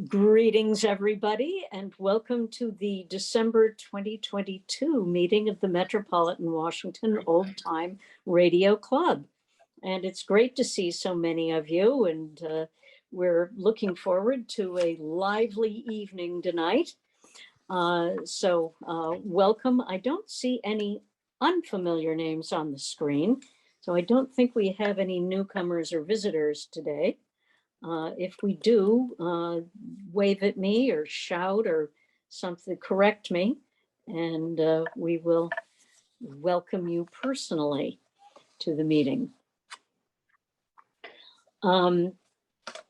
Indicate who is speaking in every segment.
Speaker 1: Greetings, everybody, and welcome to the December 2022 meeting of the Metropolitan Washington Old Time Radio Club. And it's great to see so many of you, and we're looking forward to a lively evening tonight. Welcome. I don't see any unfamiliar names on the screen, so I don't think we have any newcomers or visitors today. If we do, wave at me or shout or something, correct me, and we will welcome you personally to the meeting.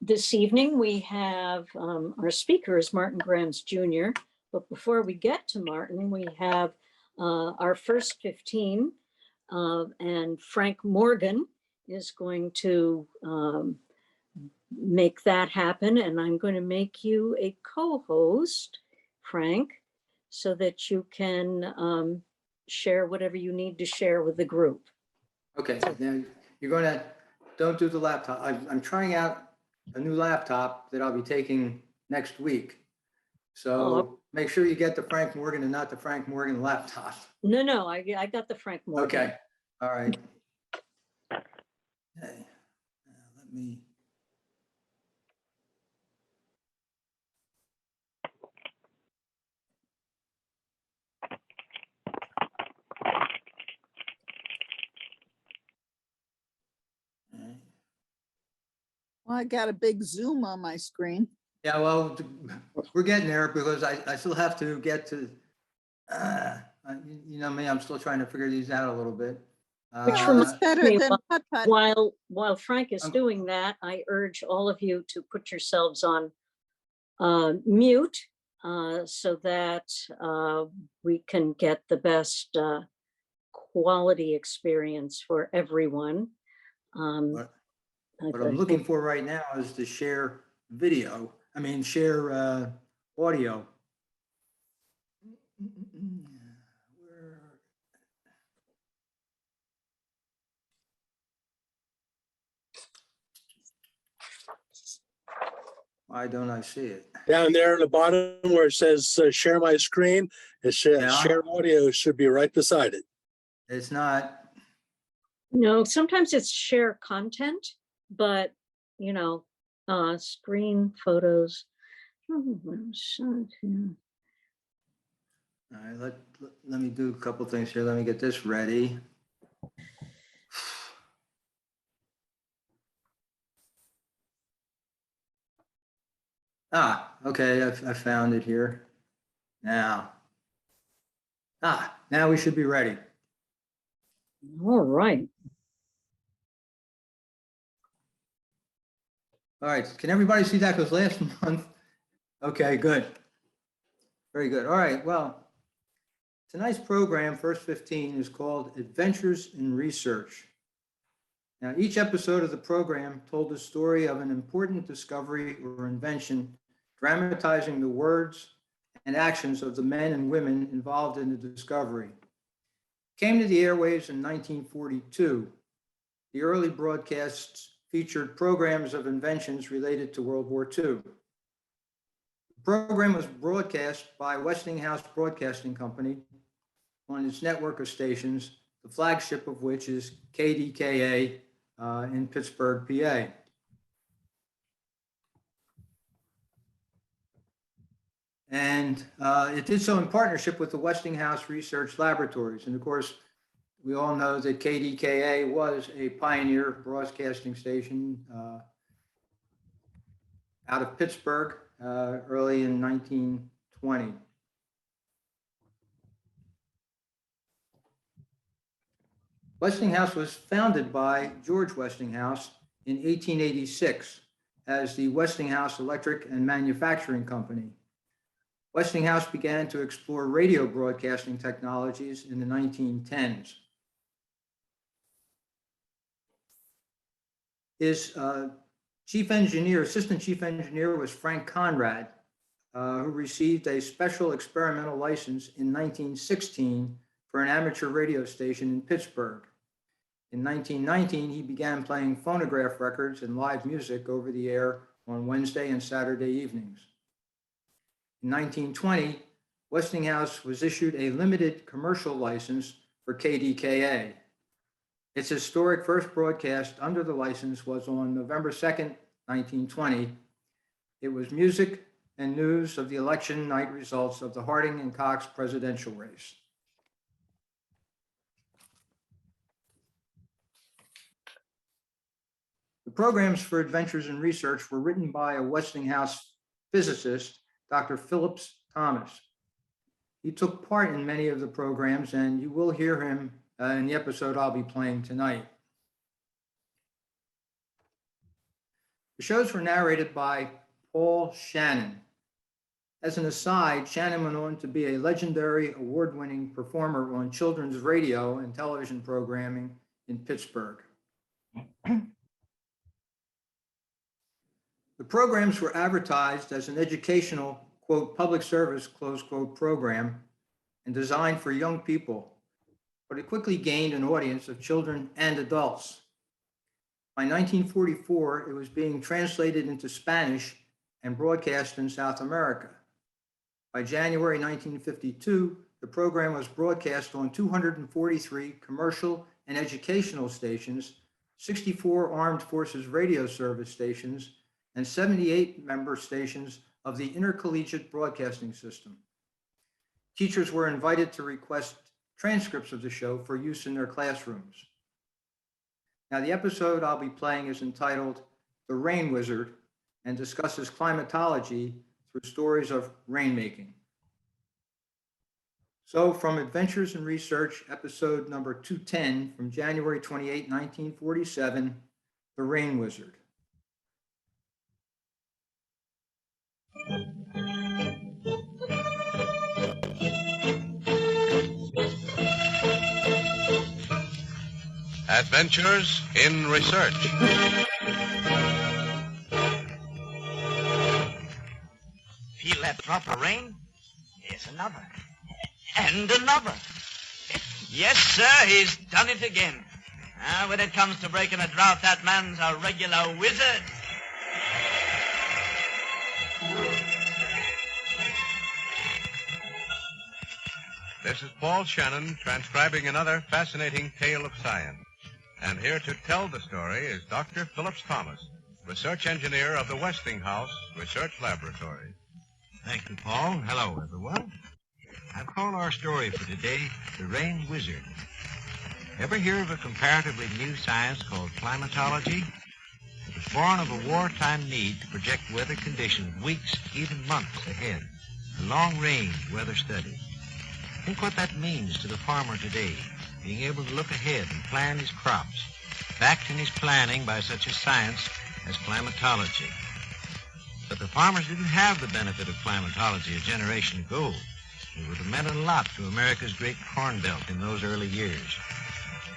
Speaker 1: This evening we have our speaker is Martin Grams Jr., but before we get to Martin, we have our first 15, and Frank Morgan is going to make that happen, and I'm going to make you a co-host, Frank, so that you can share whatever you need to share with the group.
Speaker 2: Okay, now you're going to, don't do the laptop. I'm trying out a new laptop that I'll be taking next week. So make sure you get the Frank Morgan and not the Frank Morgan laptop.
Speaker 1: No, I got the Frank Morgan.
Speaker 2: Okay, all right. Okay, let me.
Speaker 3: Well, I got a big zoom on my screen.
Speaker 2: Yeah, well, we're getting there because I still have to get to, you know me, I'm still trying to figure these out a little bit.
Speaker 1: Which
Speaker 3: It's better than putt-putt.
Speaker 1: While Frank is doing that, I urge all of you to put yourselves on mute so that we can get the best quality experience for everyone.
Speaker 2: What I'm looking for right now is to share video. I mean, share audio. Why don't I see it?
Speaker 4: Down there at the bottom where it says share my screen, it says share audio should be right beside it.
Speaker 2: It's not.
Speaker 1: No, sometimes it's share content, but you know, screen photos.
Speaker 2: All right, let me do a couple things here. Let me get this ready. Okay, I found it here. Now we should be ready.
Speaker 1: All right.
Speaker 2: All right, can everybody see that? Because last month, okay, good. Very good. All right, well, tonight's program, First 15, is called Adventures in Research. Now, each episode of the program told the story of an important discovery or invention, dramatizing the words and actions of the men and women involved in the discovery. It came to the airwaves in 1942. The early broadcasts featured programs of inventions related to World War II. The program was broadcast by Westinghouse Broadcasting Company on its network of stations, the flagship of which is KDKA in Pittsburgh, PA. And it did so in partnership with the Westinghouse Research Laboratories. And of course, we all know that KDKA was a pioneer broadcasting station out of Pittsburgh early in 1920. Westinghouse was founded by George Westinghouse in 1886 as the Westinghouse Electric and Manufacturing Company. Westinghouse began to explore radio broadcasting technologies in the 1910s. His assistant chief engineer was Frank Conrad, who received a special experimental license in 1916 for an amateur radio station in Pittsburgh. In 1919, he began playing phonograph records and live music over the air on Wednesday and Saturday evenings. In 1920, Westinghouse was issued a limited commercial license for KDKA. Its historic first broadcast under the license was on November 2nd, 1920. It was music and news of the election night results of the Harding and Cox presidential race. The programs for Adventures in Research were written by a Westinghouse physicist, Dr. Phillips Thomas. He took part in many of the programs, and you will hear him in the episode I'll be playing tonight. The shows were narrated by Paul Shannon. As an aside, Shannon went on to be a legendary award-winning performer on children's radio and television programming in Pittsburgh. The programs were advertised as an educational, quote, public service, close quote, program and designed for young people, but it quickly gained an audience of children and adults. By 1944, it was being translated into Spanish and broadcast in South America. By January 1952, the program was broadcast on 243 commercial and educational stations, 64 Armed Forces radio service stations, and 78 member stations of the Intercollegiate Broadcasting System. Teachers were invited to request transcripts of the show for use in their classrooms. Now, the episode I'll be playing is entitled The Rain Wizard and discusses climatology through stories of rainmaking. So from Adventures in Research, episode number 210 from January 28, 1947, The Rain Wizard.
Speaker 5: Adventures in Research.
Speaker 6: Feel that drop of rain? Here's another. And another. Yes, sir, he's done it again. When it comes to breaking a drought, that man's a regular wizard.
Speaker 5: This is Paul Shannon transcribing another fascinating tale of science. And here to tell the story is Dr. Phillips Thomas, research engineer of the Westinghouse Research Laboratory.
Speaker 7: Thank you, Paul. Hello, everyone. I've called our story for today The Rain Wizard. Ever hear of a comparatively new science called climatology? It was born of a wartime need to project weather conditions weeks, even months ahead. A long-range weather study. Think what that means to the farmer today, being able to look ahead and plan his crops, backed in his planning by such a science as climatology. But the farmers didn't have the benefit of climatology a generation ago. It would have meant a lot to America's great corn belt in those early years.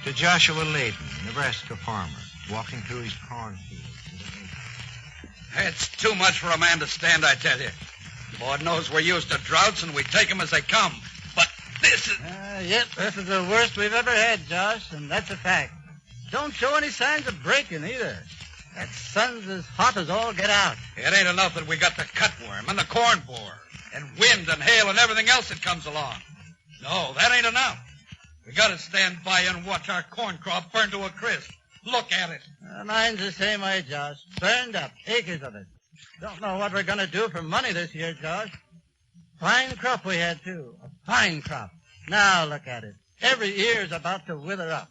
Speaker 7: To Joshua Layden, a Nebraska farmer, walking through his cornfields.
Speaker 8: It's too much for a man to stand, I tell you. Lord knows we're used to droughts and we take them as they come. But this is...
Speaker 6: Yep, this is the worst we've ever had, Josh, and that's a fact. Don't show any signs of breaking either. That sun's as hot as all get out.
Speaker 8: It ain't enough that we got the cutworm and the corn borer and wind and hail and everything else that comes along. No, that ain't enough. We got to stand by and watch our corn crop burn to a crisp. Look at it.
Speaker 6: Mine's the same way, Josh. Burned up, acres of it. Don't know what we're going to do for money this year, Josh. Fine crop we had, too. A fine crop. Now look at it. Every ear's about to wither up.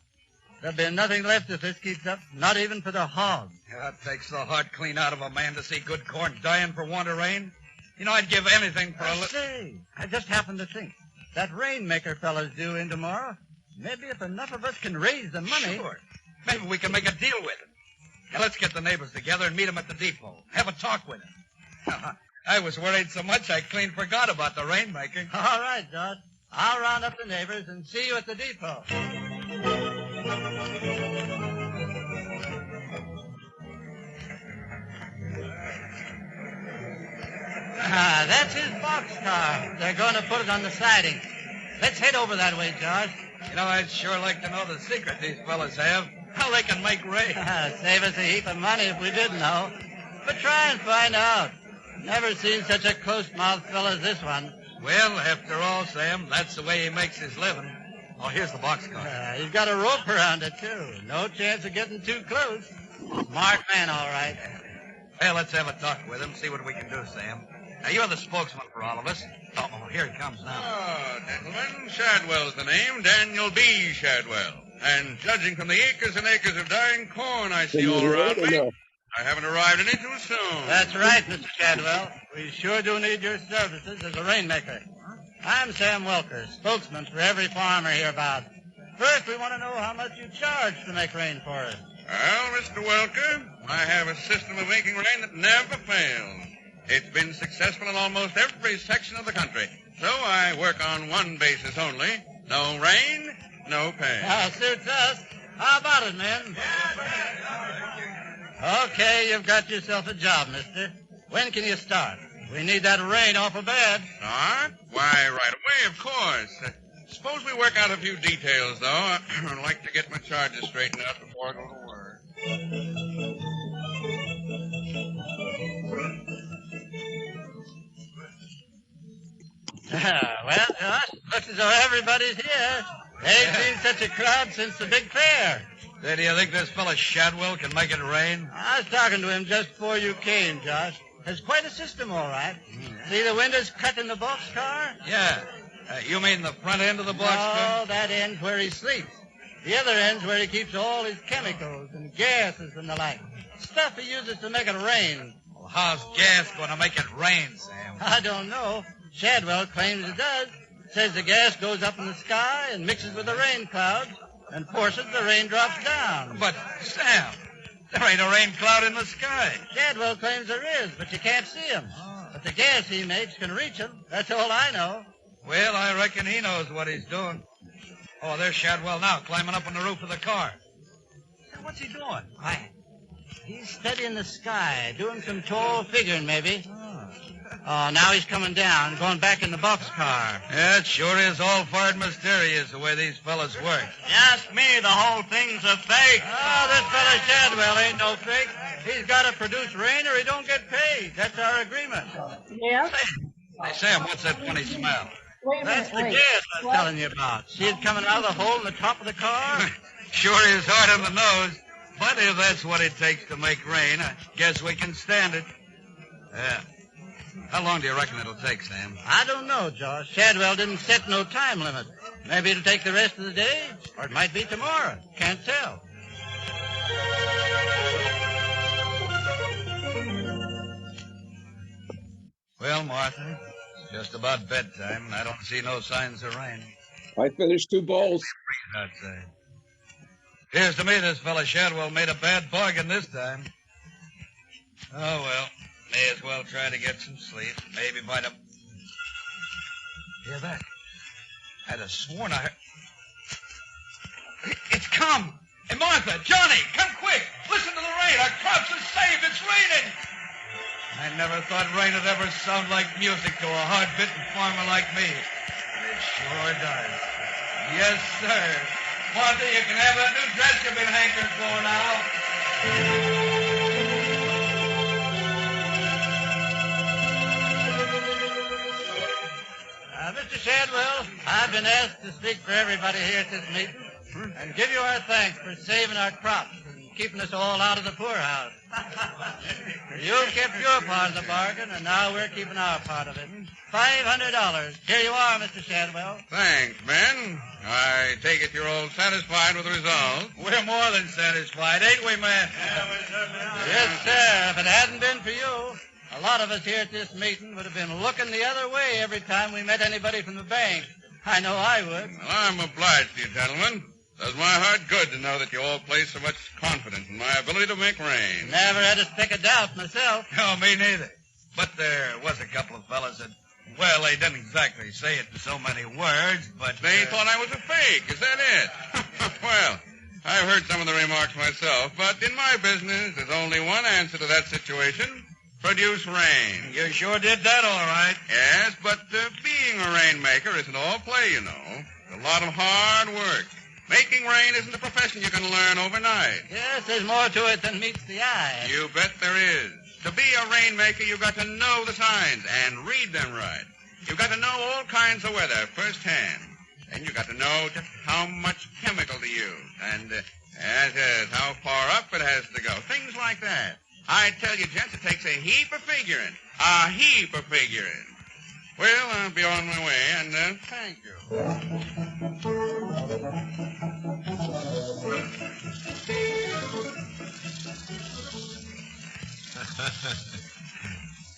Speaker 6: There'll be nothing left if this keeps up, not even for the hogs.
Speaker 8: That takes the heart clean out of a man to see good corn dying for want of rain. You know, I'd give anything for a little...
Speaker 6: Say, I just happened to think. That rainmaker fella's due in tomorrow. Maybe if enough of us can raise the money...
Speaker 8: Sure. Maybe we can make a deal with him. Now, let's get the neighbors together and meet him at the depot. Have a talk with him. I was worried so much I clean forgot about the rainmaking.
Speaker 6: All right, Josh. I'll round up the neighbors and see you at the depot. That's his boxcar. They're going to put it on the siding. Let's head over that way, Josh.
Speaker 8: You know, I'd sure like to know the secret these fellas have. How they can make rain.
Speaker 6: Save us a heap of money if we did know. But try and find out. Never seen such a close-mouthed fellow as this one.
Speaker 8: Well, after all, Sam, that's the way he makes his living. Oh, here's the boxcar.
Speaker 6: He's got a rope around it, too. No chance of getting too close. Smart man, all right.
Speaker 8: Well, let's have a talk with him, see what we can do, Sam. Now, you're the spokesman for all of us. Oh, here he comes now.
Speaker 5: Oh, gentlemen, Shadwell's the name, Daniel B. Shadwell. And judging from the acres and acres of dying corn I see all around me, I haven't arrived any too soon.
Speaker 6: That's right, Mr. Shadwell. We sure do need your services as a rainmaker. I'm Sam Welker, spokesman for every farmer hereabouts. First, we want to know how much you charge to make rain for us.
Speaker 5: Well, Mr. Welker, I have a system of making rain that never fails. It's been successful in almost every section of the country. So I work on one basis only. No rain, no pay.
Speaker 6: Suits us. How about it, men? Okay, you've got yourself a job, mister. When can you start? We need that rain awful bad.
Speaker 5: Start? Why, right away, of course. Suppose we work out a few details, though. I'd like to get my charges straightened out before I go to work.
Speaker 6: Well, Josh, looks as though everybody's here. Ain't seen such a crowd since the big fair.
Speaker 8: Say, do you think this fella Shadwell can make it rain?
Speaker 6: I was talking to him just before you came, Josh. There's quite a system, all right. See the windows cut in the boxcar?
Speaker 8: Yeah. You mean the front end of the boxcar?
Speaker 6: No, that end's where he sleeps. The other end's where he keeps all his chemicals and gases and the like. Stuff he uses to make it rain.
Speaker 8: Well, how's gas going to make it rain, Sam?
Speaker 6: I don't know. Shadwell claims it does. Says the gas goes up in the sky and mixes with the rain clouds and forces the raindrops down.
Speaker 8: But, Sam, there ain't a rain cloud in the sky.
Speaker 6: Shadwell claims there is, but you can't see him. But the gas he makes can reach him. That's all I know.
Speaker 8: Well, I reckon he knows what he's doing. Oh, there's Shadwell now, climbing up on the roof of the car. Say, what's he doing?
Speaker 6: Why, he's studying the sky, doing some tall figuring, maybe. Oh, now he's coming down, going back in the boxcar.
Speaker 8: Yeah, it sure is all fired mysterious the way these fellas work.
Speaker 6: Ask me, the whole thing's a fake. Oh, this fella Shadwell ain't no fake. He's got to produce rain or he don't get paid. That's our agreement.
Speaker 1: Yeah?
Speaker 8: Hey, Sam, what's that funny smell?
Speaker 1: Wait a
Speaker 6: That's
Speaker 1: minute,
Speaker 6: the
Speaker 1: wait.
Speaker 6: gas I was
Speaker 1: What?
Speaker 6: telling you about. See it coming out of the hole in the top of the car?
Speaker 8: Sure is hard on the nose. But if that's what it takes to make rain, I guess we can stand it. Yeah. How long do you reckon it'll take, Sam?
Speaker 6: I don't know, Josh. Shadwell didn't set no time limit. Maybe it'll take the rest of the day, or it might be tomorrow. Can't tell.
Speaker 8: Well, Martha, it's just about bedtime, and I don't see no signs of rain.
Speaker 9: I finished 2 bowls.
Speaker 8: Outside. Appears to me this fella Shadwell made a bad bargain this time. Oh, well, may as well try to get some sleep. Maybe by the... Hear that? I'd have sworn I heard... It's come! Hey, Martha, Johnny, come quick! Listen to the rain! Our crops are saved! It's raining! I never thought rain would ever sound like music to a hard-bitten farmer like me. It sure does. Yes, sir. Martha, you can have that new dress you've been hankering for now.
Speaker 6: Mr. Shadwell, I've been asked to speak for everybody here at this meeting and give you our thanks for saving our crops and keeping us all out of the poorhouse. You kept your part of the bargain, and now we're keeping our part of it. $500. Here you are, Mr. Shadwell.
Speaker 5: Thanks, Ben. I take it you're all satisfied with the result.
Speaker 8: We're more than satisfied, ain't we, man?
Speaker 6: Yes, sir. If it hadn't been for you, a lot of us here at this meeting would have been looking the other way every time we met anybody from the bank. I know I would.
Speaker 5: Well, I'm obliged to you, gentlemen. Does my heart good to know that you all place so much confidence in my ability to make rain.
Speaker 6: Never had a speck of doubt myself.
Speaker 8: No, me neither. But there was a couple of fellas that, well, they didn't exactly say it in so many words, but...
Speaker 5: They thought I was a fake, is that it? Well, I've heard some of the remarks myself, but in my business, there's only one answer to that situation. Produce rain.
Speaker 8: You sure did that all right.
Speaker 5: Yes, but being a rainmaker isn't all play, you know. It's a lot of hard work. Making rain isn't a profession you can learn overnight.
Speaker 6: Yes, there's more to it than meets the eye.
Speaker 5: You bet there is. To be a rainmaker, you've got to know the signs and read them right. You've got to know all kinds of weather firsthand. And you've got to know just how much chemical to use. And how far up it has to go. Things like that. I tell you, gents, it takes a heap of figuring. A heap of figuring. Well, I'll be on my way, and thank you.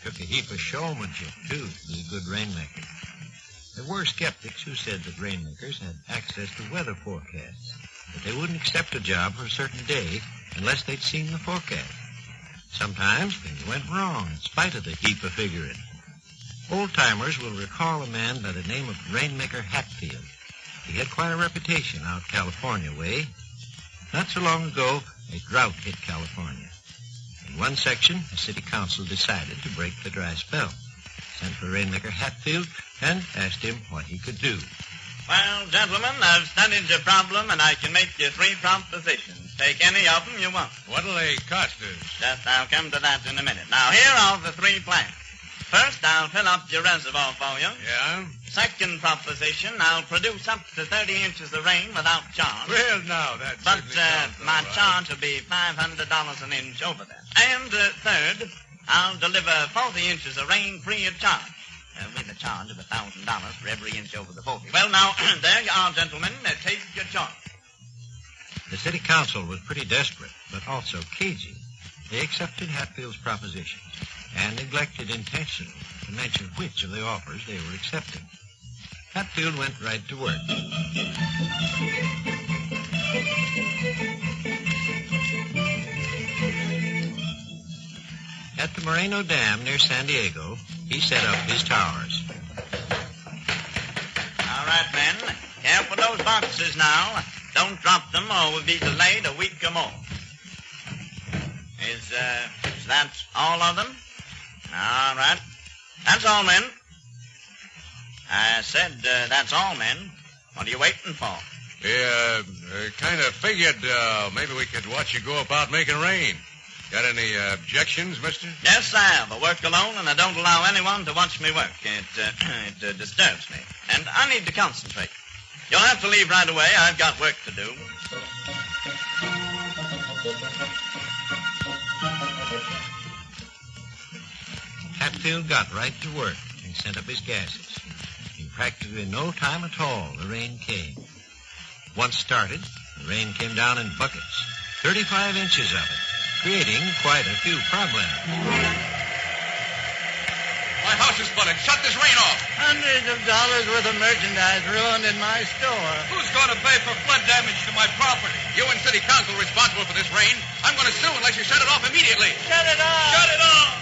Speaker 7: Took a heap of showmanship, too, to be a good rainmaker. There were skeptics who said that rainmakers had access to weather forecasts, but they wouldn't accept a job for a certain day unless they'd seen the forecast. Sometimes things went wrong in spite of the heap of figuring. Old-timers will recall a man by the name of Rainmaker Hatfield. He had quite a reputation out California way. Not so long ago, a drought hit California. In one section, the city council decided to break the dry spell. Sent for Rainmaker Hatfield and asked him what he could do.
Speaker 10: Well, gentlemen, I've studied your problem, and I can make you 3 propositions. Take any of them you want.
Speaker 5: What'll they cost us?
Speaker 10: Just I'll come to that in a minute. Now, here are the 3 plans. First, I'll fill up your reservoir for you.
Speaker 5: Yeah?
Speaker 10: Second proposition, I'll produce up to 30 inches of rain without charge.
Speaker 5: Well, now, that's...
Speaker 10: But my charge will be $500 an inch over that. And third, I'll deliver 40 inches of rain free of charge. With a charge of $1,000 for every inch over the 40. Well, now, there you are, gentlemen. Take your choice.
Speaker 7: The city council was pretty desperate, but also cagey. They accepted Hatfield's propositions and neglected intentionally to mention which of the offers they were accepting. Hatfield went right to work. At the Moreno Dam near San Diego, he set up his towers.
Speaker 10: All right, men. Careful those boxes now. Don't drop them or we'll be delayed a week or more. Is that all of them? All right. That's all, men. I said that's all, men. What are you waiting for?
Speaker 5: Yeah, kind of figured maybe we could watch you go about making rain. Got any objections, mister?
Speaker 10: Yes, I have. I work alone, and I don't allow anyone to watch me work. It disturbs me, and I need to concentrate. You'll have to leave right away. I've got work to do.
Speaker 7: Hatfield got right to work and sent up his gases. In practically no time at all, the rain came. Once started, the rain came down in buckets, 35 inches of it, creating quite a few problems.
Speaker 8: My house is flooded. Shut this rain off.
Speaker 6: Hundreds of dollars worth of merchandise ruined in my store.
Speaker 8: Who's going to pay for flood damage to my property? You and city council responsible for this rain. I'm going to sue unless you shut it off immediately.
Speaker 6: Shut it off!
Speaker 8: Shut it off!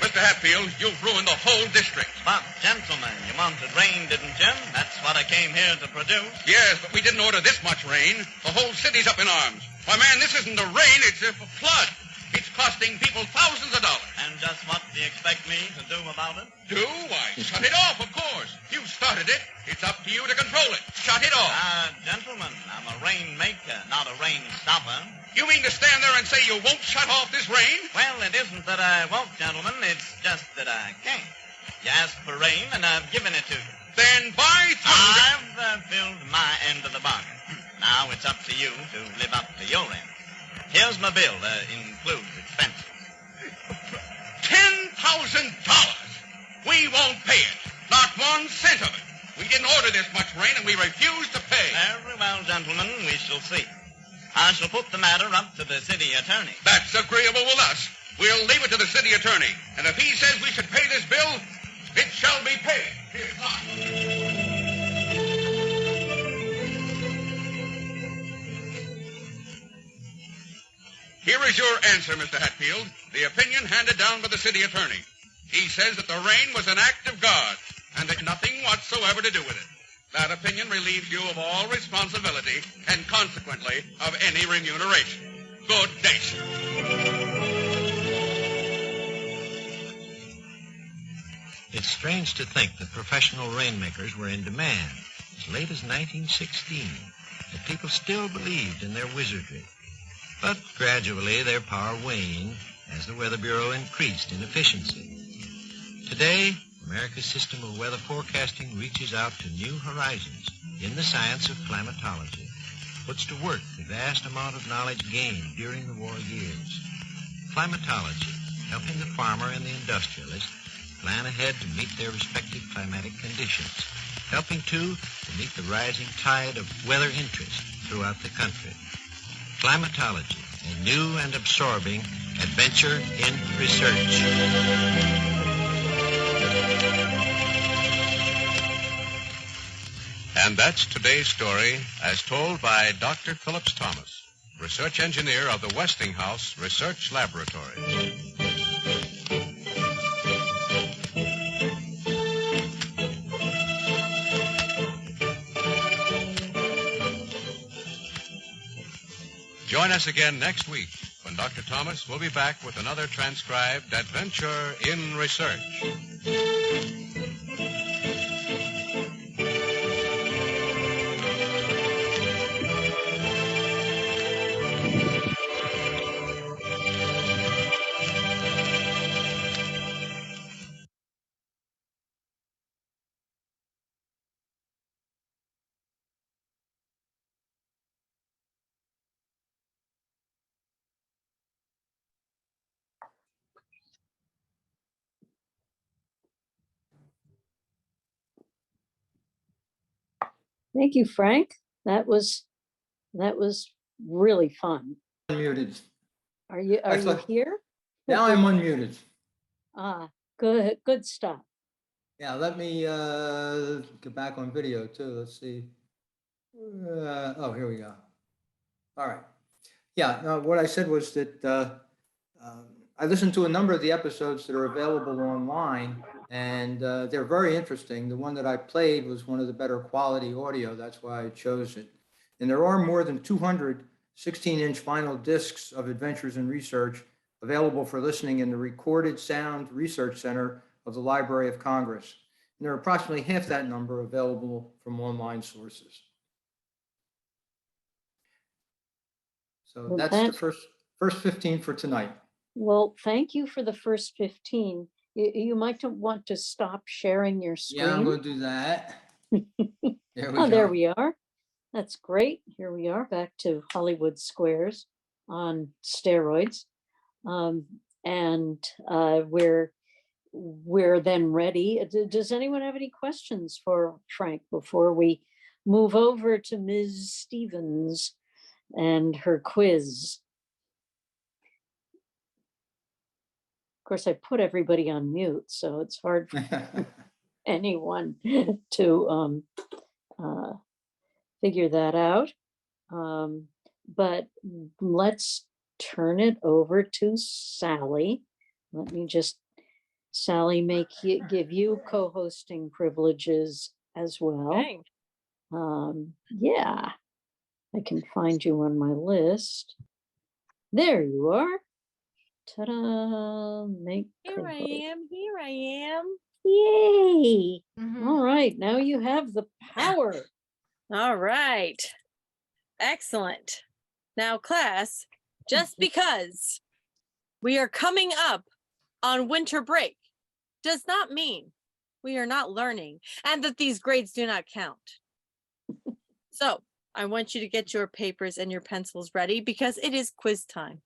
Speaker 8: Mr. Hatfield, you've ruined the whole district.
Speaker 10: But, gentlemen, you wanted rain, didn't you? That's what I came here to produce.
Speaker 8: Yes, but we didn't order this much rain. The whole city's up in arms. Why, man, this isn't a rain, it's a flood. It's costing people thousands of dollars.
Speaker 10: And just what do you expect me to do about it?
Speaker 8: Do? Why, shut it off, of course. You started it. It's up to you to control it. Shut it off.
Speaker 10: Gentlemen, I'm a rainmaker, not a rain stopper.
Speaker 8: You mean to stand there and say you won't shut off this rain?
Speaker 10: Well, it isn't that I won't, gentlemen. It's just that I can't. You asked for rain, and I've given it to you.
Speaker 8: Then by thunder...
Speaker 10: I've filled my end of the bargain. Now it's up to you to live up to your end. Here's my bill. Includes expenses.
Speaker 8: $10,000! We won't pay it. Not 1 cent of it. We didn't order this much rain, and we refuse to pay.
Speaker 10: Very well, gentlemen. We shall see. I shall put the matter up to the city attorney.
Speaker 8: That's agreeable with us. We'll leave it to the city attorney. And if he says we should pay this bill, it shall be paid. If not... Here is your answer, Mr. Hatfield. The opinion handed down by the city attorney. He says that the rain was an act of God and that nothing whatsoever to do with it. That opinion relieves you of all responsibility and consequently of any remuneration. Good day, sir.
Speaker 7: It's strange to think that professional rainmakers were in demand as late as 1916, that people still believed in their wizardry. But gradually their power waned as the Weather Bureau increased in efficiency. Today, America's system of weather forecasting reaches out to new horizons in the science of climatology, puts to work the vast amount of knowledge gained during the war years. Climatology, helping the farmer and the industrialist plan ahead to meet their respective climatic conditions, helping, too, to meet the rising tide of weather interest throughout the country. Climatology, a new and absorbing adventure in research.
Speaker 5: And that's today's story as told by Dr. Phillips Thomas, research engineer of the Westinghouse Research Laboratory. Join us again next week when Dr. Thomas will be back with another transcribed adventure in research.
Speaker 1: Thank you, Frank. That was really fun.
Speaker 2: Unmuted.
Speaker 1: Are you
Speaker 2: Excellent.
Speaker 1: here?
Speaker 2: Now I'm unmuted.
Speaker 1: Ah, good stuff.
Speaker 2: Yeah, let me get back on video too. Let's see. Oh, here we go. All right. Yeah, what I said was that I listened to a number of the episodes that are available online, and they're very interesting. The one that I played was one of the better quality audio. That's why I chose it. And there are more than 200 16-inch vinyl discs of Adventures in Research available for listening in the Recorded Sound Research Center of the Library of Congress. And there are approximately half that number available from online sources. So
Speaker 1: Well,
Speaker 2: that's the first 15 for tonight.
Speaker 1: Well, thank you for the first 15. You might want to stop sharing your screen.
Speaker 2: Yeah, I'm going to do that. There we go.
Speaker 1: There we are. That's great. Here we are back to Hollywood Squares on steroids. And we're then ready. Does anyone have any questions for Frank before we move over to Ms. Stevens and her quiz? Of course, I put everybody on mute, so it's hard for anyone to figure that out. But let's turn it over to Sally. Let me just, Sally, give you co-hosting privileges as well.
Speaker 11: Okay.
Speaker 1: Yeah, I can find you on my list. There you are. Ta-da!
Speaker 11: Here I am.
Speaker 1: Yay!
Speaker 11: Mhm.
Speaker 1: All right, now you have the power.
Speaker 11: All right. Excellent. Now, class, just because we are coming up on winter break does not mean we are not learning and that these grades do not count. So I want you to get your papers and your pencils ready because it is quiz time.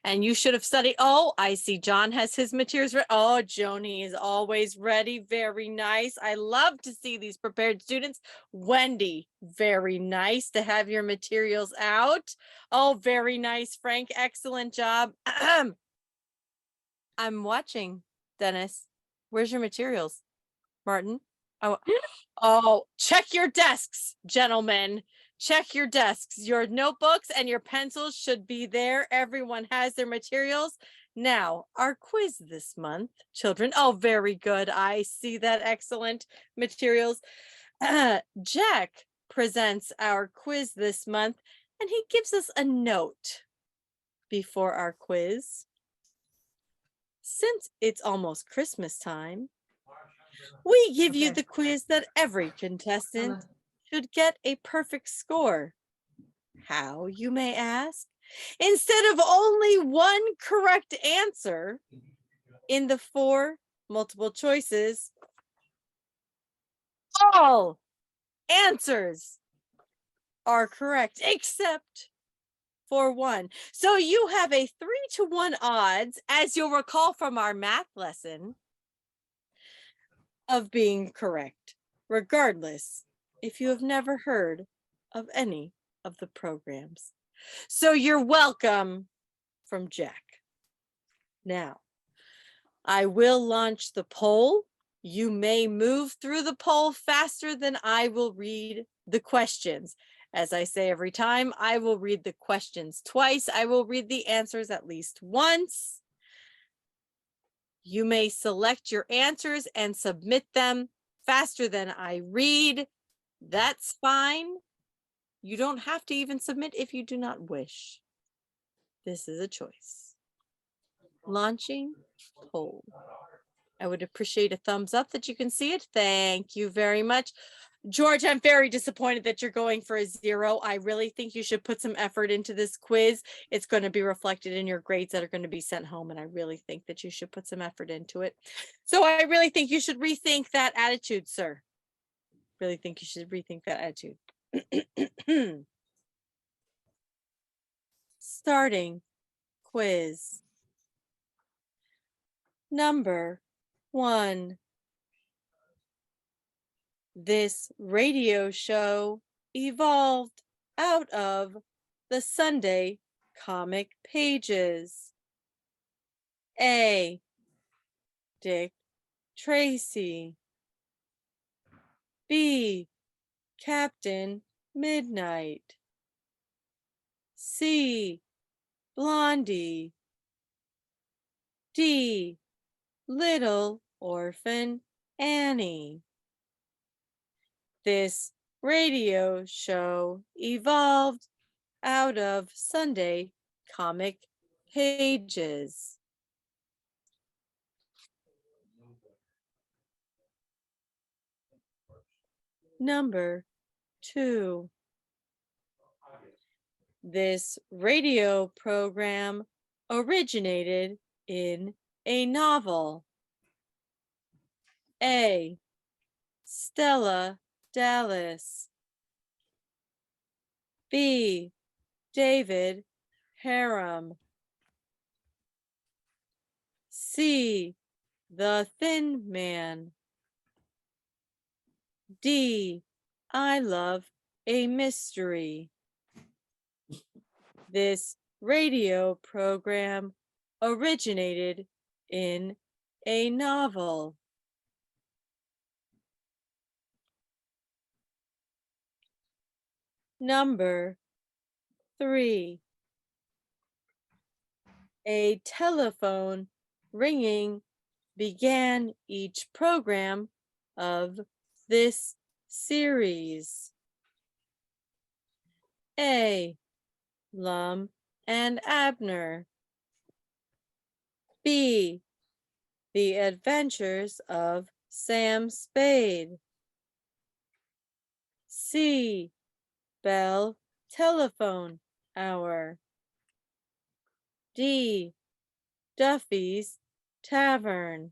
Speaker 11: And you should have studied. Oh, I see John has his materials ready. Oh, Joni is always ready. Very nice. I love to see these prepared students. Wendy, very nice to have your materials out. Oh, very nice, Frank. Excellent job. I'm watching, Dennis. Where's your materials? Martin? Oh, check your desks, gentlemen. Check your desks. Your notebooks and your pencils should be there. Everyone has their materials. Now, our quiz this month, children. Oh, very good. I see that. Excellent materials. Jack presents our quiz this month, and he gives us a note before our quiz. Since it's almost Christmas time, we give you the quiz that every contestant should get a perfect score. How, you may ask? Instead of only one correct answer in the 4 multiple choices, all answers are correct except for one. So you have a 3-to-1 odds, as you'll recall from our math lesson, of being correct, regardless if you have never heard of any of the programs. So you're welcome from Jack. Now, I will launch the poll. You may move through the poll faster than I will read the questions. As I say every time, I will read the questions twice. I will read the answers at least once. You may select your answers and submit them faster than I read. That's fine. You don't have to even submit if you do not wish. This is a choice. Launching poll. I would appreciate a thumbs up that you can see it. Thank you very much. George, I'm very disappointed that you're going for a 0. I really think you should put some effort into this quiz. It's going to be reflected in your grades that are going to be sent home, and I really think that you should put some effort into it. So I really think you should rethink that attitude, sir. Really think you should rethink that attitude. Starting quiz. Number 1. This radio show evolved out of the Sunday comic pages. A. Dick Tracy. B. Captain Midnight. C. Blondie. D. Little Orphan Annie. This radio show evolved out of Sunday comic pages. Number 2. This radio program originated in a novel. A. Stella Dallas. B. David Harum. C. The Thin Man. D. I Love a Mystery. This radio program originated in a novel. Number 3. A telephone ringing began each program of this series. A. Lum and Abner. B. The Adventures of Sam Spade. C. Bell Telephone Hour. D. Duffy's Tavern.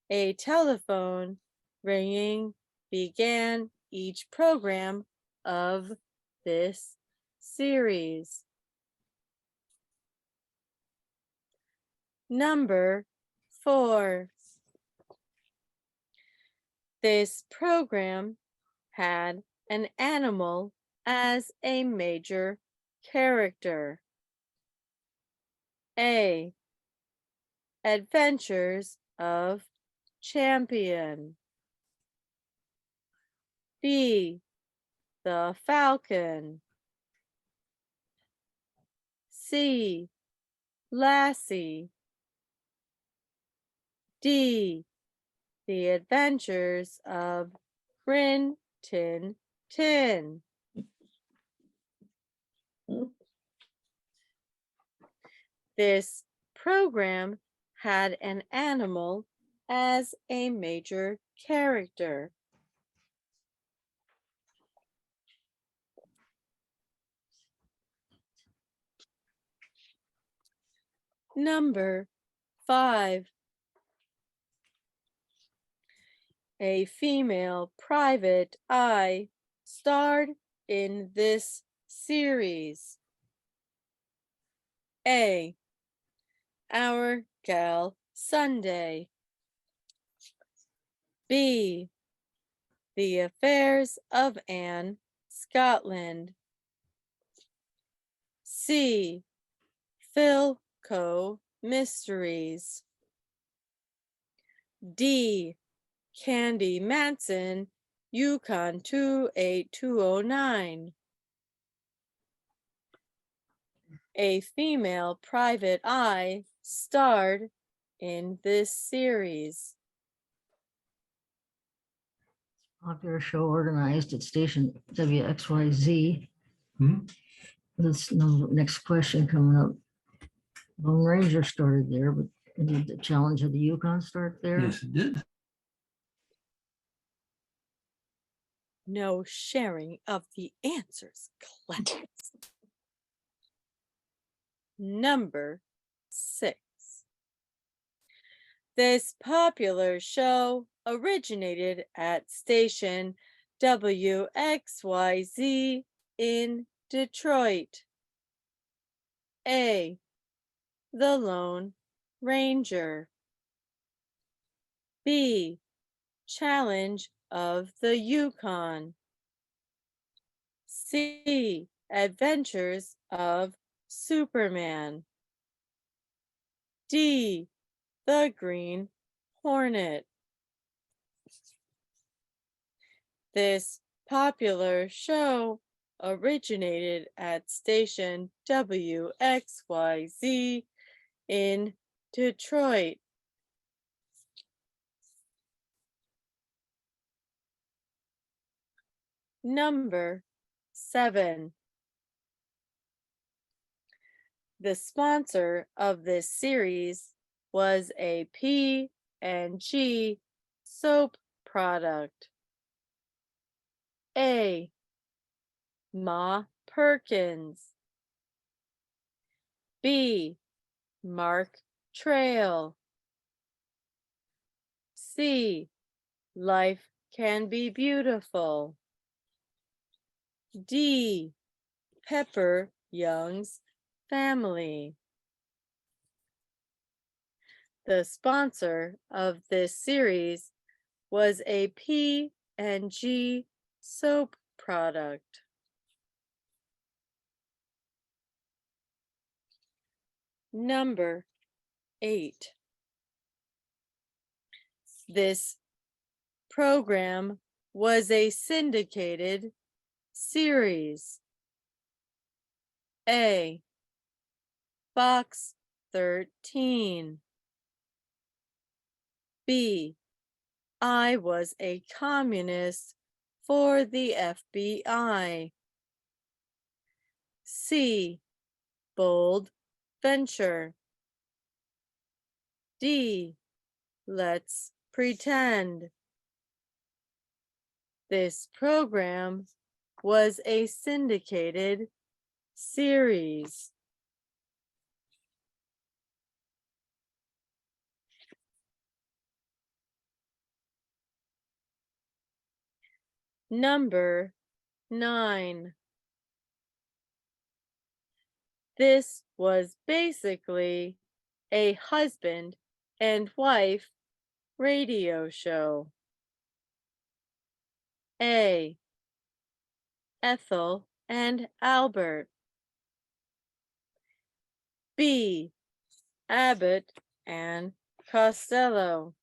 Speaker 11: A telephone ringing began each program of this series. Number 4. This program had an animal as a major character. A. Adventures of Champion. B. The Falcon. C. Lassie. D. The Adventures of Rin Tin Tin. This program had an animal as a major character. Number 5. A female private eye starred in this series. A. Our Gal Sunday. B. The Affairs of Anne, Scotland. C. Philco Mysteries. D. Candy Manson, Yukon 28209. A female private eye starred in this series.
Speaker 12: Popular show organized at station WXYZ.
Speaker 2: Hmm?
Speaker 12: This next question coming up. Lone Ranger started there, but did the Challenge of the Yukon start there?
Speaker 2: Yes, it did.
Speaker 11: No sharing of the answers, class. Number 6. This popular show originated at station WXYZ in Detroit. A. The Lone Ranger. B. Challenge of the Yukon. C. Adventures of Superman. D. The Green Hornet. This popular show originated at station WXYZ in Detroit. Number 7. The sponsor of this series was a P&G soap product. A. Ma Perkins. B. Mark Trail. C. Life Can Be Beautiful. D. Pepper Young's Family. The sponsor of this series was a P&G soap product. Number 8. This program was a syndicated series. A. Box 13. B. I was a communist for the FBI. C. Bold Venture. D. Let's Pretend. This program was a syndicated series. Number 9. This was basically a husband and wife radio show. A. Ethel and Albert. B. Abbott and Costello.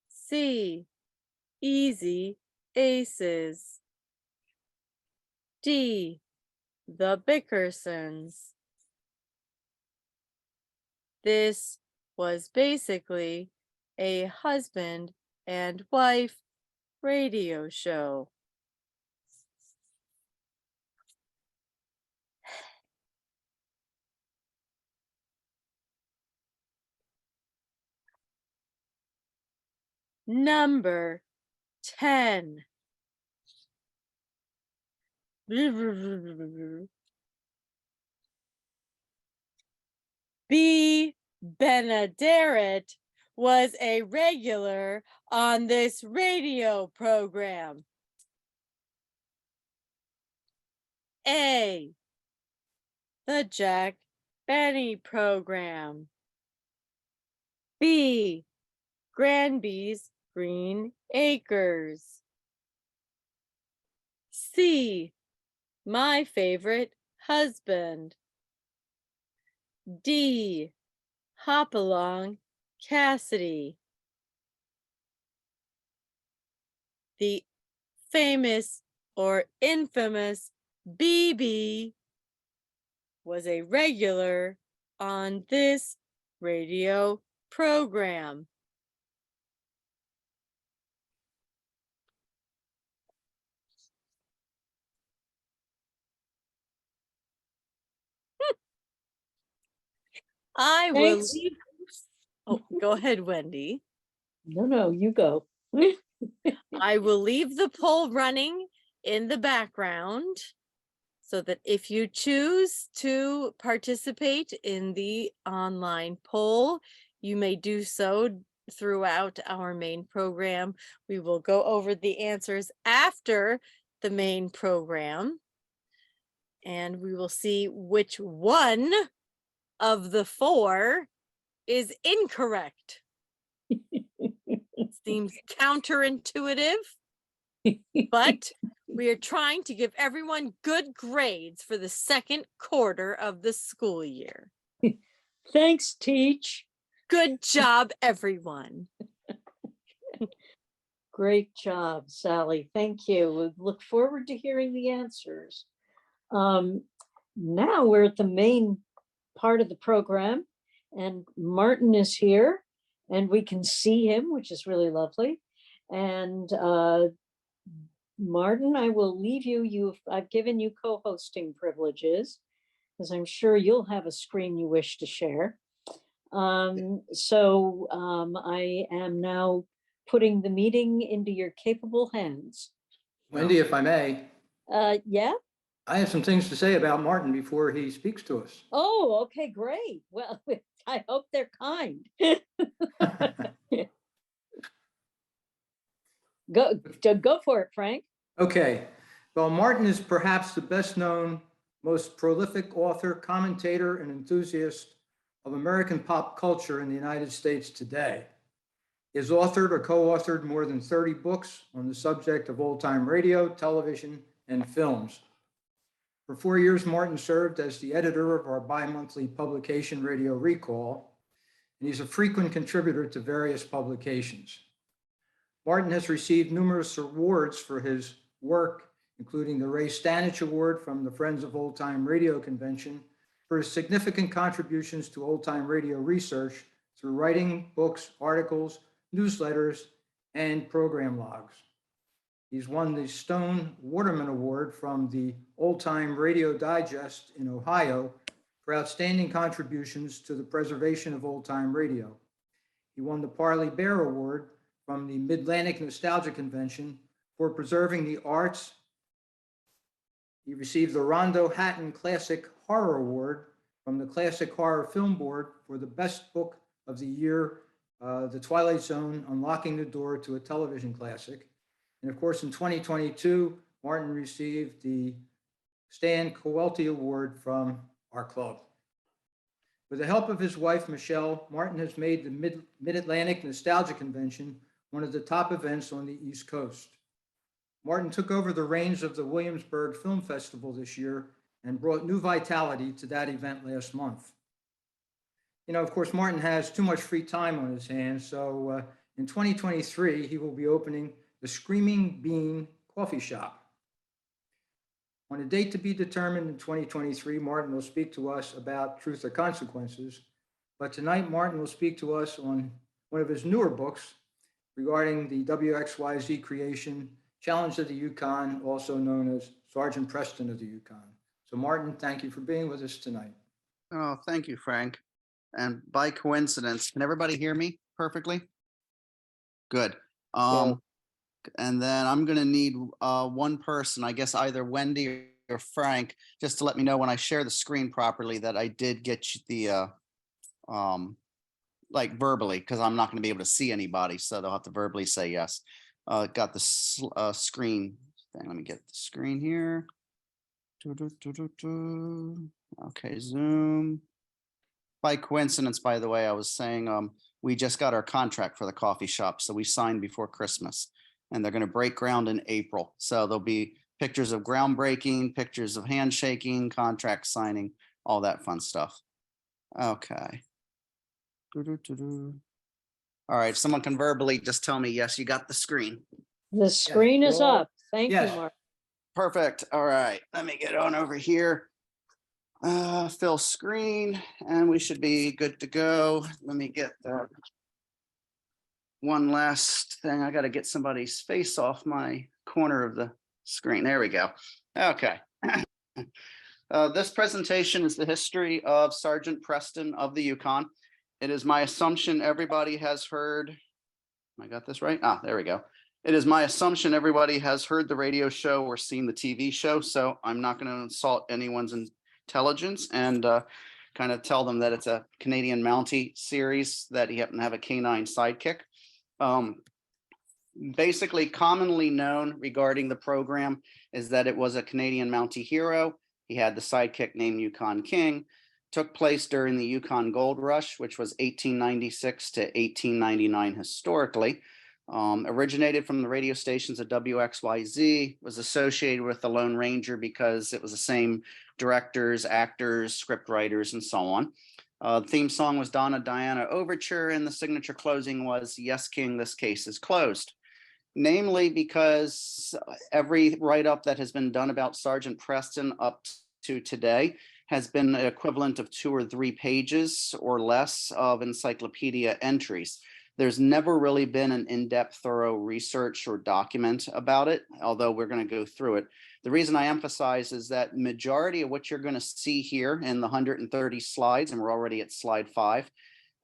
Speaker 11: C. Easy Aces. D. The Bickersons. This was basically a husband and wife radio show. Number 10. B. Benaderet was a regular on this radio program? A. The Jack Benny program. B. Granby's Green Acres. C. My Favorite Husband. D. Hopalong Cassidy. The famous or infamous BB was a regular on this radio program. I will
Speaker 1: Thanks.
Speaker 11: leave. Oh, go ahead, Wendy.
Speaker 1: No, you go.
Speaker 11: I will leave the poll running in the background so that if you choose to participate in the online poll, you may do so throughout our main program. We will go over the answers after the main program, and we will see which one of the 4 is incorrect. Seems counterintuitive, but we are trying to give everyone good grades for the second quarter of the school year.
Speaker 1: Thanks, Teach.
Speaker 11: Good job, everyone.
Speaker 1: Great job, Sally. Thank you. We look forward to hearing the answers. Now we're at the main part of the program, and Martin is here, and we can see him, which is really lovely. And Martin, I will leave you. I've given you co-hosting privileges, because I'm sure you'll have a screen you wish to share. I am now putting the meeting into your capable hands.
Speaker 2: Wendy, if I may,
Speaker 1: Yeah?
Speaker 2: I have some things to say about Martin before he speaks to us.
Speaker 1: Oh, okay, great. Well, I hope they're kind. Go for it, Frank.
Speaker 2: Okay, well, Martin is perhaps the best known, most prolific author, commentator, and enthusiast of American pop culture in the United States today. He has authored or co-authored more than 30 books on the subject of old-time radio, television, and films. For 4 years, Martin served as the editor of our bi-monthly publication, Radio Recall, and he's a frequent contributor to various publications. Martin has received numerous awards for his work, including the Ray Stanich Award from the Friends of Old Time Radio Convention for his significant contributions to old-time radio research through writing books, articles, newsletters, and program logs. He's won the Stone Waterman Award from the Old Time Radio Digest in Ohio for outstanding contributions to the preservation of old time radio. He won the Parley Bear Award from the Mid-Atlantic Nostalgia Convention for preserving the arts. He received the Rondo Hatton Classic Horror Award from the Classic Horror Film Board for the best book of the year, The Twilight Zone, Unlocking the Door to a Television Classic. And of course, in 2022, Martin received the Stan Coelty Award from our club. With the help of his wife, Michelle, Martin has made the Mid-Atlantic Nostalgia Convention one of the top events on the East Coast. Martin took over the reins of the Williamsburg Film Festival this year and brought new vitality to that event last month. You know, of course, Martin has too much free time on his hands, so in 2023, he will be opening the Screaming Bean Coffee Shop. On a date to be determined in 2023, Martin will speak to us about Truth or Consequences, but tonight Martin will speak to us on one of his newer books regarding the WXYZ creation, Challenge of the Yukon, also known as Sergeant Preston of the Yukon. So Martin, thank you for being with us tonight.
Speaker 13: Oh, thank you, Frank. And by coincidence, can everybody hear me perfectly? Good. And then I'm going to need one person, I guess either Wendy or Frank, just to let me know when I share the screen properly that I did get the like verbally, because I'm not going to be able to see anybody, so they'll have to verbally say yes. Got the screen thing. Let me get the screen here. Okay, Zoom. By coincidence, by the way, I was saying we just got our contract for the coffee shop, so we signed before Christmas, and they're going to break ground in April. So there'll be pictures of groundbreaking, pictures of handshaking, contract signing, all that fun stuff. Okay. All right, if someone can verbally just tell me, yes, you got the screen.
Speaker 1: The screen is
Speaker 2: Well,
Speaker 1: up. Thank you,
Speaker 2: yes.
Speaker 1: Mark.
Speaker 13: Perfect. All right, let me get on over here. Fill screen, and we should be good to go. Let me get the one last thing. I got to get somebody's face off my corner of the screen. There we go. Okay. This presentation is the history of Sergeant Preston of the Yukon. It is my assumption everybody has heard. I got this right? Ah, there we go. It is my assumption everybody has heard the radio show or seen the TV show, so I'm not going to insult anyone's intelligence and kind of tell them that it's a Canadian Mountie series that he happened to have a canine sidekick. Basically, commonly known regarding the program is that it was a Canadian Mountie hero. He had the sidekick named Yukon King. Took place during the Yukon Gold Rush, which was 1896 to 1899 historically. Originated from the radio stations of WXYZ, was associated with the Lone Ranger because it was the same directors, actors, script writers, and so on. The theme song was Donna Diana Overture, and the signature closing was Yes, King, this case is closed. Namely because every write-up that has been done about Sergeant Preston up to today has been the equivalent of 2 or 3 pages or less of encyclopedia entries. There's never really been an in-depth, thorough research or document about it, although we're going to go through it. The reason I emphasize is that majority of what you're going to see here in the 130 slides, and we're already at slide 5,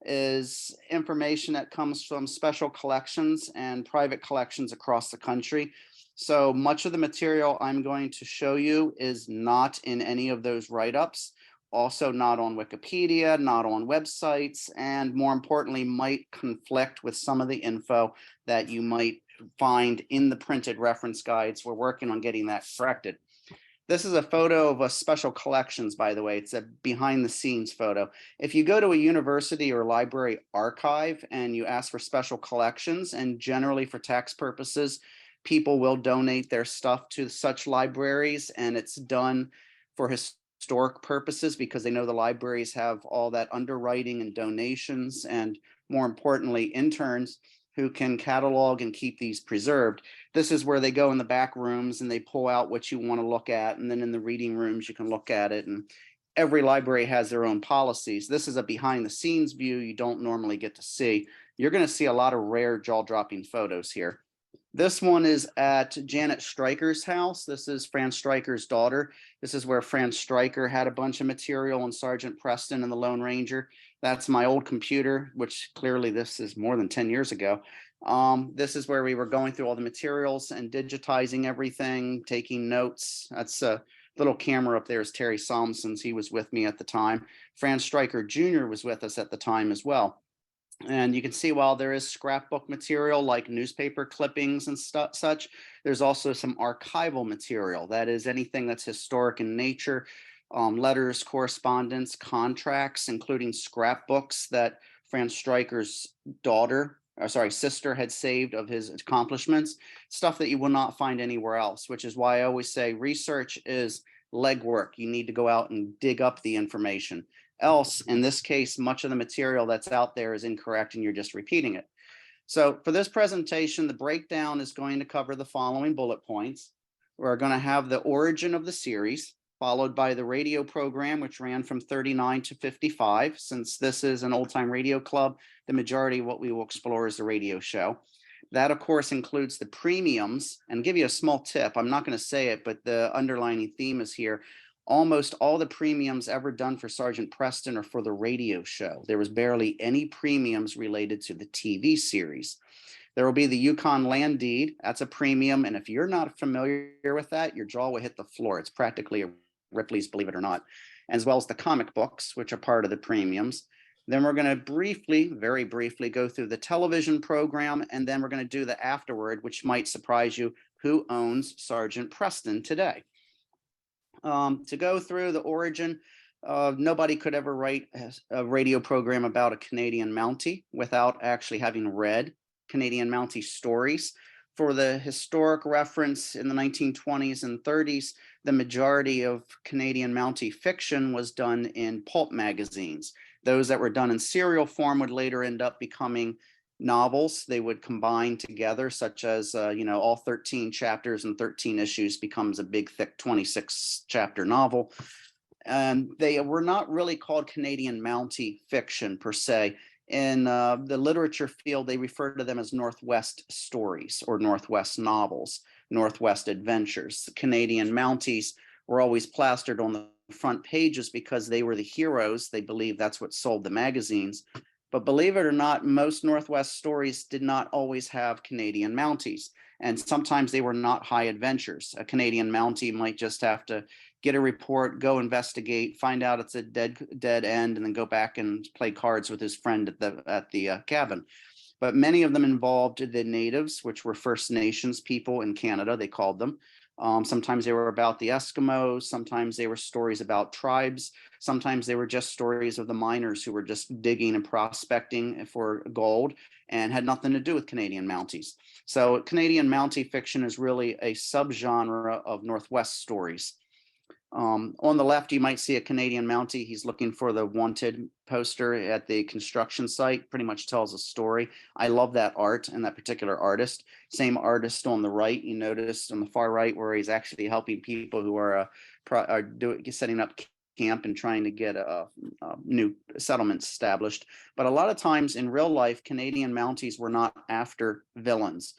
Speaker 13: is information that comes from special collections and private collections across the country. So much of the material I'm going to show you is not in any of those write-ups, also not on Wikipedia, not on websites, and more importantly, might conflict with some of the info that you might find in the printed reference guides. We're working on getting that corrected. This is a photo of a special collections, by the way. It's a behind the scenes photo. If you go to a university or library archive and you ask for special collections, and generally for tax purposes, people will donate their stuff to such libraries, and it's done for historic purposes because they know the libraries have all that underwriting and donations, and more importantly, interns who can catalog and keep these preserved. This is where they go in the back rooms and they pull out what you want to look at, and then in the reading rooms you can look at it, and every library has their own policies. This is a behind the scenes view you don't normally get to see. You're going to see a lot of rare jaw-dropping photos here. This one is at Janet Stryker's house. This is Fran Stryker's daughter. This is where Fran Stryker had a bunch of material on Sergeant Preston and the Lone Ranger. That's my old computer, which clearly this is more than 10 years ago. This is where we were going through all the materials and digitizing everything, taking notes. That's a little camera up there is Terry Solmson's. He was with me at the time. Fran Stryker Jr. was with us at the time as well. And you can see while there is scrapbook material like newspaper clippings and such, there's also some archival material. That is anything that's historic in nature, letters, correspondence, contracts, including scrapbooks that Fran Stryker's sister had saved of his accomplishments, stuff that you will not find anywhere else, which is why I always say research is legwork. You need to go out and dig up the information. Else, in this case, much of the material that's out there is incorrect and you're just repeating it. So for this presentation, the breakdown is going to cover the following bullet points. We're going to have the origin of the series, followed by the radio program, which ran from 39 to 55. Since this is an old-time radio club, the majority of what we will explore is the radio show. That, of course, includes the premiums. And give you a small tip, I'm not going to say it, but the underlining theme is here. Almost all the premiums ever done for Sergeant Preston are for the radio show. There was barely any premiums related to the TV series. There will be the Yukon land deed. That's a premium. And if you're not familiar with that, your jaw will hit the floor. It's practically a Ripley's, believe it or not, as well as the comic books, which are part of the premiums. Then we're going to briefly, very briefly, go through the television program, and then we're going to do the afterword, which might surprise you, who owns Sergeant Preston today. To go through the origin, nobody could ever write a radio program about a Canadian Mountie without actually having read Canadian Mountie stories. For the historic reference, in the 1920s and 30s, the majority of Canadian Mountie fiction was done in pulp magazines. Those that were done in serial form would later end up becoming novels. They would combine together, such as, all 13 chapters and 13 issues becomes a big, thick 26 chapter novel. And they were not really called Canadian Mountie fiction per se. In the literature field, they refer to them as Northwest stories or Northwest novels, Northwest adventures. The Canadian Mounties were always plastered on the front pages because they were the heroes. They believed that's what sold the magazines. But believe it or not, most Northwest stories did not always have Canadian Mounties. And sometimes they were not high adventures. A Canadian Mountie might just have to get a report, go investigate, find out it's a dead end, and then go back and play cards with his friend at the cabin. But many of them involved the natives, which were First Nations people in Canada, they called them. Sometimes they were about the Eskimos. Sometimes they were stories about tribes. Sometimes they were just stories of the miners who were just digging and prospecting for gold and had nothing to do with Canadian Mounties. So Canadian Mountie fiction is really a subgenre of Northwest stories. On the left, you might see a Canadian Mountie. He's looking for the wanted poster at the construction site. Pretty much tells a story. I love that art and that particular artist. Same artist on the right. You notice on the far right where he's actually helping people who are setting up camp and trying to get a new settlements established. But a lot of times in real life, Canadian Mounties were not after villains.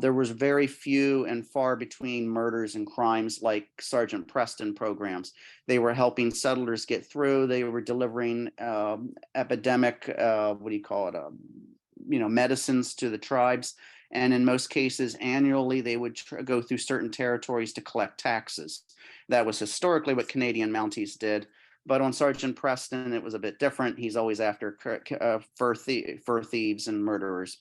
Speaker 13: There was very few and far between murders and crimes like Sergeant Preston programs. They were helping settlers get through. They were delivering epidemic, medicines to the tribes. And in most cases, annually, they would go through certain territories to collect taxes. That was historically what Canadian Mounties did. But on Sergeant Preston, it was a bit different. He's always after fur thieves and murderers.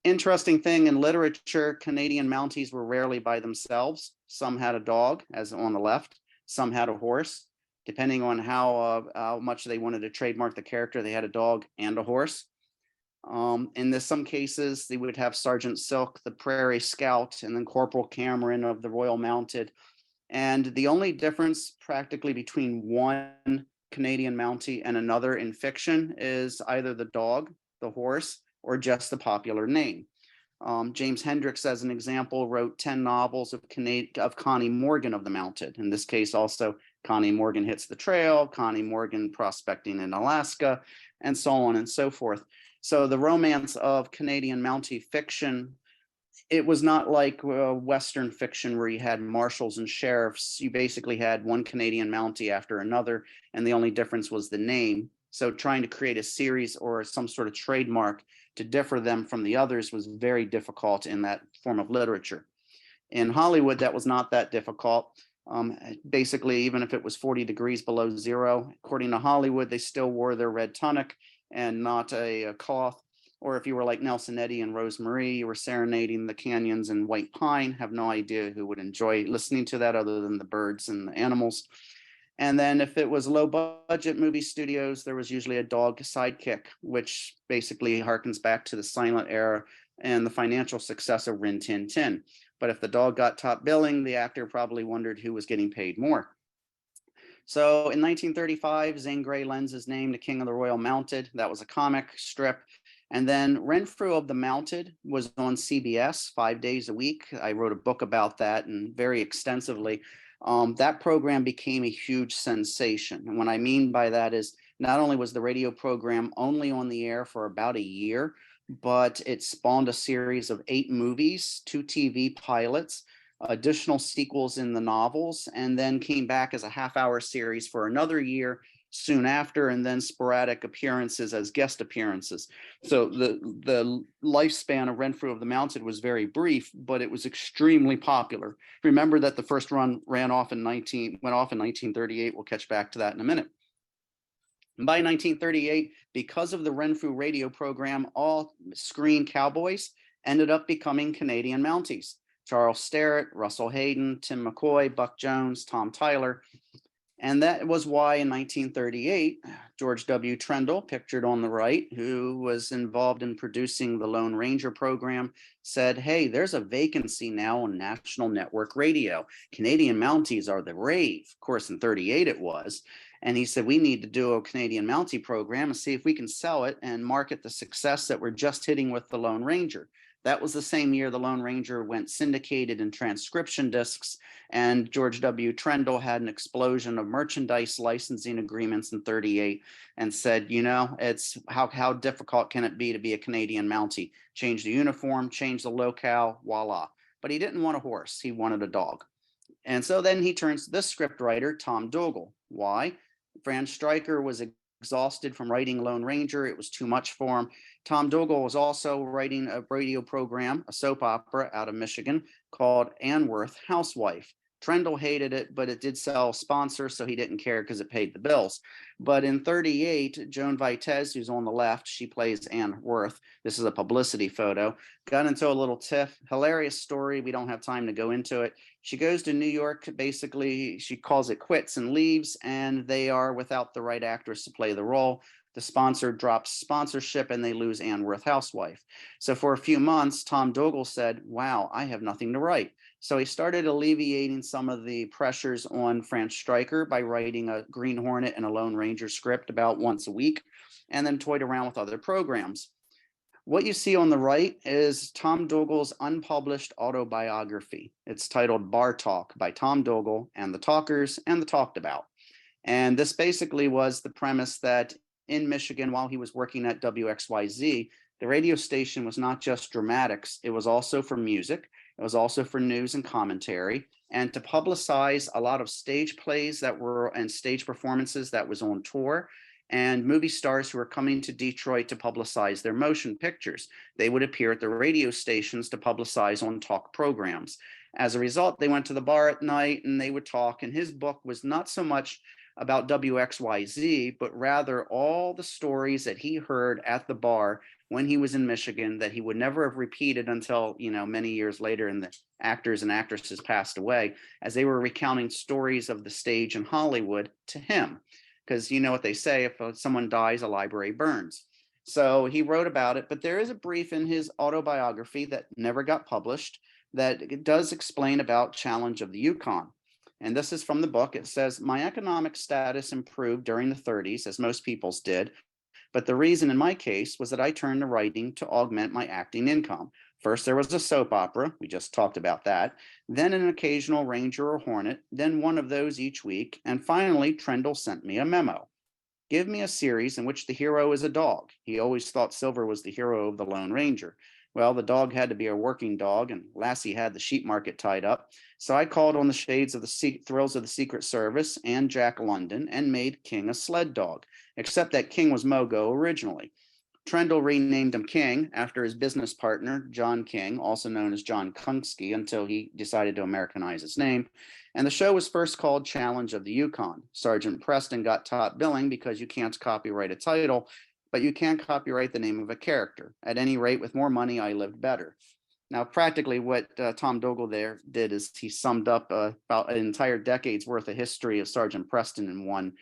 Speaker 13: Interesting thing in literature, Canadian Mounties were rarely by themselves. Some had a dog, as on the left. Some had a horse. Depending on how much they wanted to trademark the character, they had a dog and a horse. In some cases, they would have Sergeant Silk, the Prairie Scout, and then Corporal Cameron of the Royal Mounted. And the only difference practically between one Canadian Mountie and another in fiction is either the dog, the horse, or just the popular name. James Hendricks, as an example, wrote 10 novels of Connie Morgan of the Mounted. In this case, also, Connie Morgan Hits the Trail, Connie Morgan Prospecting in Alaska, and so on and so forth. So the romance of Canadian Mountie fiction, it was not like Western fiction where you had marshals and sheriffs. You basically had one Canadian Mountie after another, and the only difference was the name. So trying to create a series or some sort of trademark to differ them from the others was very difficult in that form of literature. In Hollywood, that was not that difficult. Basically, even if it was 40 degrees below zero, according to Hollywood, they still wore their red tunic and not a cloth. Or if you were like Nelson Eddy and Rose Marie, you were serenading the canyons in white pine. Have no idea who would enjoy listening to that other than the birds and the animals. And then if it was low budget movie studios, there was usually a dog sidekick, which basically harkens back to the silent era and the financial success of Rin Tin Tin. But if the dog got top billing, the actor probably wondered who was getting paid more. So in 1935, Zane Grey lends his name to King of the Royal Mounted. That was a comic strip. And then Renfrew of the Mounted was on CBS 5 days a week. I wrote a book about that and very extensively. That program became a huge sensation. And what I mean by that is not only was the radio program only on the air for about a year, but it spawned a series of 8 movies, 2 TV pilots, additional sequels in the novels, and then came back as a half-hour series for another year soon after, and then sporadic appearances as guest appearances. So the lifespan of Renfrew of the Mounted was very brief, but it was extremely popular. Remember that the first run went off in 1938. We'll catch back to that in a minute. And by 1938, because of the Renfrew radio program, all screen cowboys ended up becoming Canadian Mounties. Charles Sterrett, Russell Hayden, Tim McCoy, Buck Jones, Tom Tyler. And that was why in 1938, George W. Trendle, pictured on the right, who was involved in producing the Lone Ranger program, said, hey, there's a vacancy now on National Network Radio. Canadian Mounties are the rave. Of course, in 38 it was. And he said, we need to do a Canadian Mountie program and see if we can sell it and market the success that we're just hitting with the Lone Ranger. That was the same year the Lone Ranger went syndicated in transcription discs, and George W. Trendle had an explosion of merchandise licensing agreements in 38 and said, you know, it's how difficult can it be to be a Canadian Mountie? Change the uniform, change the locale, voila. But he didn't want a horse, he wanted a dog. And so then he turns to this script writer, Tom Dogle. Why? Franz Stryker was exhausted from writing Lone Ranger. It was too much for him. Tom Dogle was also writing a radio program, a soap opera out of Michigan called Anworth Housewife. Trendle hated it, but it did sell sponsors, so he didn't care because it paid the bills. But in 38, Joan Vitez, who's on the left, she plays Ann Worth. This is a publicity photo. Got into a little tiff. Hilarious story. We don't have time to go into it. She goes to New York. Basically, she calls it quits and leaves, and they are without the right actress to play the role. The sponsor drops sponsorship and they lose Ann Worth Housewife. So for a few months, Tom Dogle said, wow, I have nothing to write. So he started alleviating some of the pressures on Franz Stryker by writing a Green Hornet and a Lone Ranger script about once a week, and then toyed around with other programs. What you see on the right is Tom Dogle's unpublished autobiography. It's titled Bar Talk by Tom Dogle and the Talkers and the Talked About. And this basically was the premise that in Michigan, while he was working at WXYZ, the radio station was not just dramatics, it was also for music, it was also for news and commentary, and to publicize a lot of stage plays that were and stage performances that was on tour, and movie stars who were coming to Detroit to publicize their motion pictures. They would appear at the radio stations to publicize on talk programs. As a result, they went to the bar at night and they would talk, and his book was not so much about WXYZ, but rather all the stories that he heard at the bar when he was in Michigan that he would never have repeated until, you know, many years later, and the actors and actresses passed away, as they were recounting stories of the stage in Hollywood to him. Because you know what they say, if someone dies, a library burns. So he wrote about it, but there is a brief in his autobiography that never got published that does explain about Challenge of the Yukon. And this is from the book. It says, my economic status improved during the 30s, as most people's did. But the reason in my case was that I turned to writing to augment my acting income. First, there was a soap opera. We just talked about that. Then an occasional Ranger or Hornet. Then one of those each week. And finally, Trendle sent me a memo. Give me a series in which the hero is a dog. He always thought Silver was the hero of the Lone Ranger. Well, the dog had to be a working dog, and Lassie had the sheep market tied up. So I called on the shades of the thrills of the Secret Service and Jack London and made King a sled dog, except that King was Mogo originally. Trendle renamed him King after his business partner, John King, also known as John Kunksky, until he decided to Americanize his name. And the show was first called Challenge of the Yukon. Sergeant Preston got top billing because you can't copyright a title, but you can copyright the name of a character. At any rate, with more money, I lived better. Now, practically what Tom Dogle there did is he summed up about an entire decade's worth of history of Sergeant Preston in one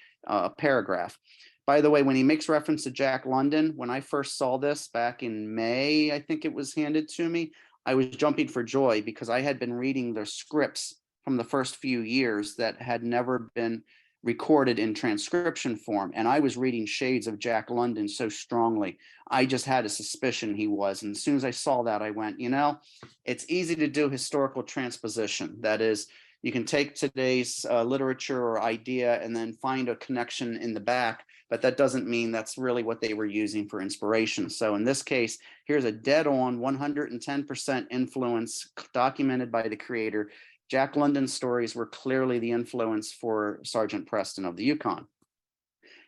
Speaker 13: paragraph. By the way, when he makes reference to Jack London, when I first saw this back in May, I think it was handed to me, I was jumping for joy because I had been reading the scripts from the first few years that had never been recorded in transcription form. And I was reading shades of Jack London so strongly. I just had a suspicion he was. And as soon as I saw that, I went, you know, it's easy to do historical transposition. That is, you can take today's literature or idea and then find a connection in the back, but that doesn't mean that's really what they were using for inspiration. So in this case, here's a dead-on 110% influence documented by the creator. Jack London's stories were clearly the influence for Sergeant Preston of the Yukon.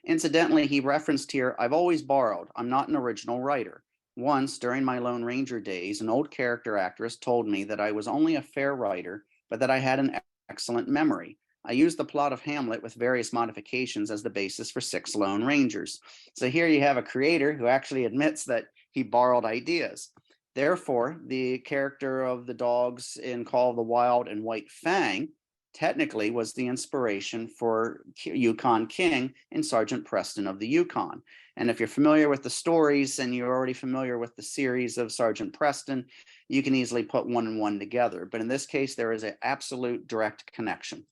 Speaker 13: Incidentally, he referenced here, I've always borrowed. I'm not an original writer. Once, during my Lone Ranger days, an old character actress told me that I was only a fair writer, but that I had an excellent memory. I used the plot of Hamlet with various modifications as the basis for 6 Lone Rangers. So here you have a creator who actually admits that he borrowed ideas. Therefore, the character of the dogs in Call of the Wild and White Fang technically was the inspiration for Yukon King in Sergeant Preston of the Yukon. And if you're familiar with the stories and you're already familiar with the series of Sergeant Preston, you can easily put 1 and 1 together. But in this case, there is an absolute direct connection.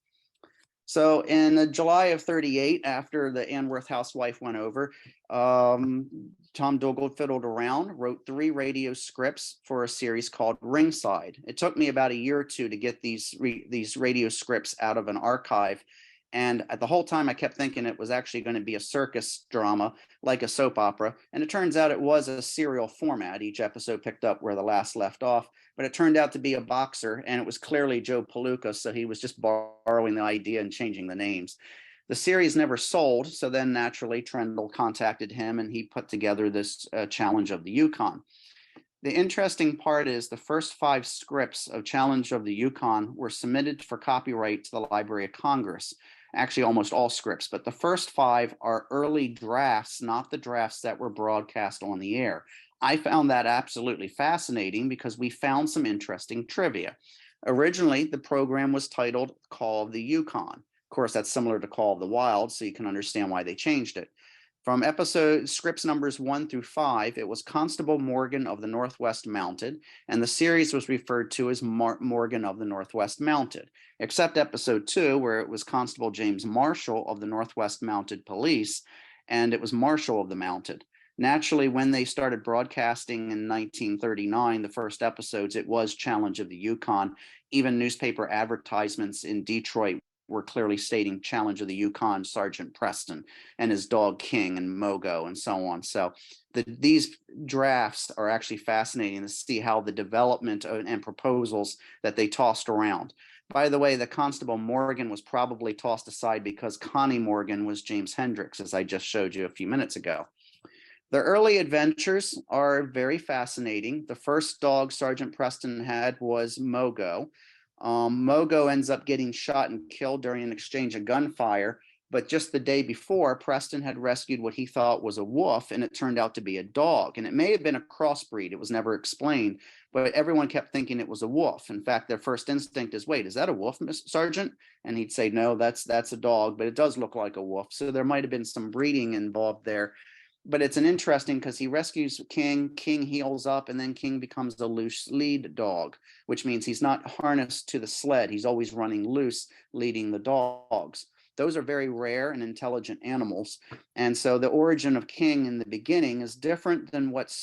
Speaker 13: So in July of 38, after the Anworth housewife went over, Tom Dougal fiddled around, wrote 3 radio scripts for a series called Ringside. It took me about a year or 2 to get these radio scripts out of an archive. And the whole time I kept thinking it was actually going to be a circus drama, like a soap opera. And it turns out it was a serial format. Each episode picked up where the last left off. But it turned out to be a boxer, and it was clearly Joe Palooka, so he was just borrowing the idea and changing the names. The series never sold, so then naturally Trendle contacted him, and he put together this Challenge of the Yukon. The interesting part is the first 5 scripts of Challenge of the Yukon were submitted for copyright to the Library of Congress. Actually, almost all scripts, but the first 5 are early drafts, not the drafts that were broadcast on the air. I found that absolutely fascinating because we found some interesting trivia. Originally, the program was titled Call of the Yukon. Of course, that's similar to Call of the Wild, so you can understand why they changed it. From episode scripts numbers 1 through 5, it was Constable Morgan of the Northwest Mounted, and the series was referred to as Morgan of the Northwest Mounted, except episode 2, where it was Constable James Marshall of the Northwest Mounted Police, and it was Marshall of the Mounted. Naturally, when they started broadcasting in 1939, the first episodes, it was Challenge of the Yukon. Even newspaper advertisements in Detroit were clearly stating Challenge of the Yukon, Sergeant Preston, and his dog King and Mogo and so on. So these drafts are actually fascinating to see how the development and proposals that they tossed around. By the way, the Constable Morgan was probably tossed aside because Connie Morgan was James Hendricks, as I just showed you a few minutes ago. The early adventures are very fascinating. The first dog Sergeant Preston had was Mogo. Mogo ends up getting shot and killed during an exchange of gunfire, but just the day before, Preston had rescued what he thought was a wolf, and it turned out to be a dog. And it may have been a crossbreed. It was never explained, but everyone kept thinking it was a wolf. In fact, their first instinct is, wait, is that a wolf, Mr. Sergeant? And he'd say, no, that's a dog, but it does look like a wolf. So there might have been some breeding involved there. But it's an interesting because he rescues King, King heals up, and then King becomes a loose lead dog, which means he's not harnessed to the sled. He's always running loose, leading the dogs. Those are very rare and intelligent animals. And so the origin of King in the beginning is different than what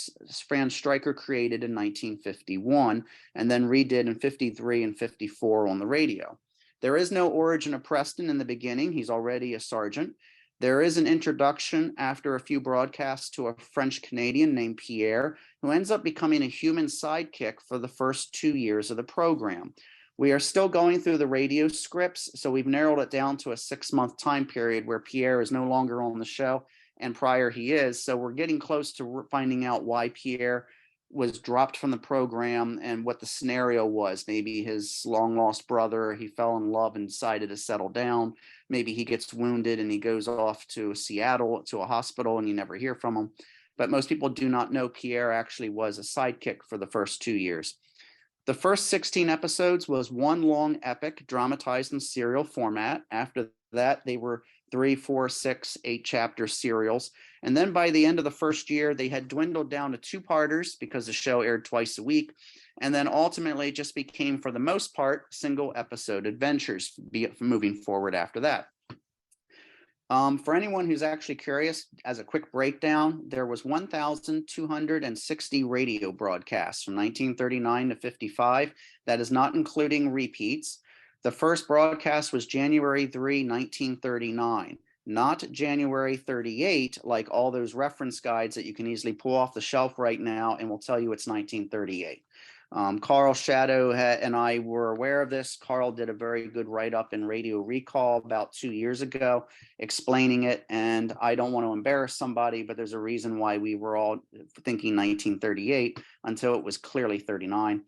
Speaker 13: Franz Stryker created in 1951 and then redid in 53 and 54 on the radio. There is no origin of Preston in the beginning. He's already a sergeant. There is an introduction after a few broadcasts to a French Canadian named Pierre, who ends up becoming a human sidekick for the first 2 years of the program. We are still going through the radio scripts, so we've narrowed it down to a 6-month time period where Pierre is no longer on the show, and prior he is. So we're getting close to finding out why Pierre was dropped from the program and what the scenario was. Maybe his long lost brother, he fell in love and decided to settle down. Maybe he gets wounded and he goes off to Seattle to a hospital and you never hear from him. But most people do not know Pierre actually was a sidekick for the first 2 years. The first 16 episodes was one long epic dramatized in serial format. After that, they were 3, 4, 6, 8 chapter serials. And then by the end of the first year, they had dwindled down to 2-parters because the show aired twice a week. And then ultimately it just became, for the most part, single episode adventures moving forward after that. For anyone who's actually curious, as a quick breakdown, there was 1,260 radio broadcasts from 1939 to 55. That is not including repeats. The first broadcast was January 3, 1939. Not January 38, like all those reference guides that you can easily pull off the shelf right now and will tell you it's 1938. Carl Shadow and I were aware of this. Carl did a very good write-up in Radio Recall about 2 years ago explaining it, and I don't want to embarrass somebody, but there's a reason why we were all thinking 1938 until it was clearly 39.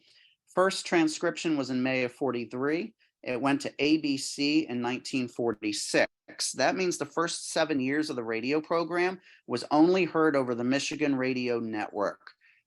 Speaker 13: First transcription was in May of 43. It went to ABC in 1946. That means the first 7 years of the radio program was only heard over the Michigan Radio Network.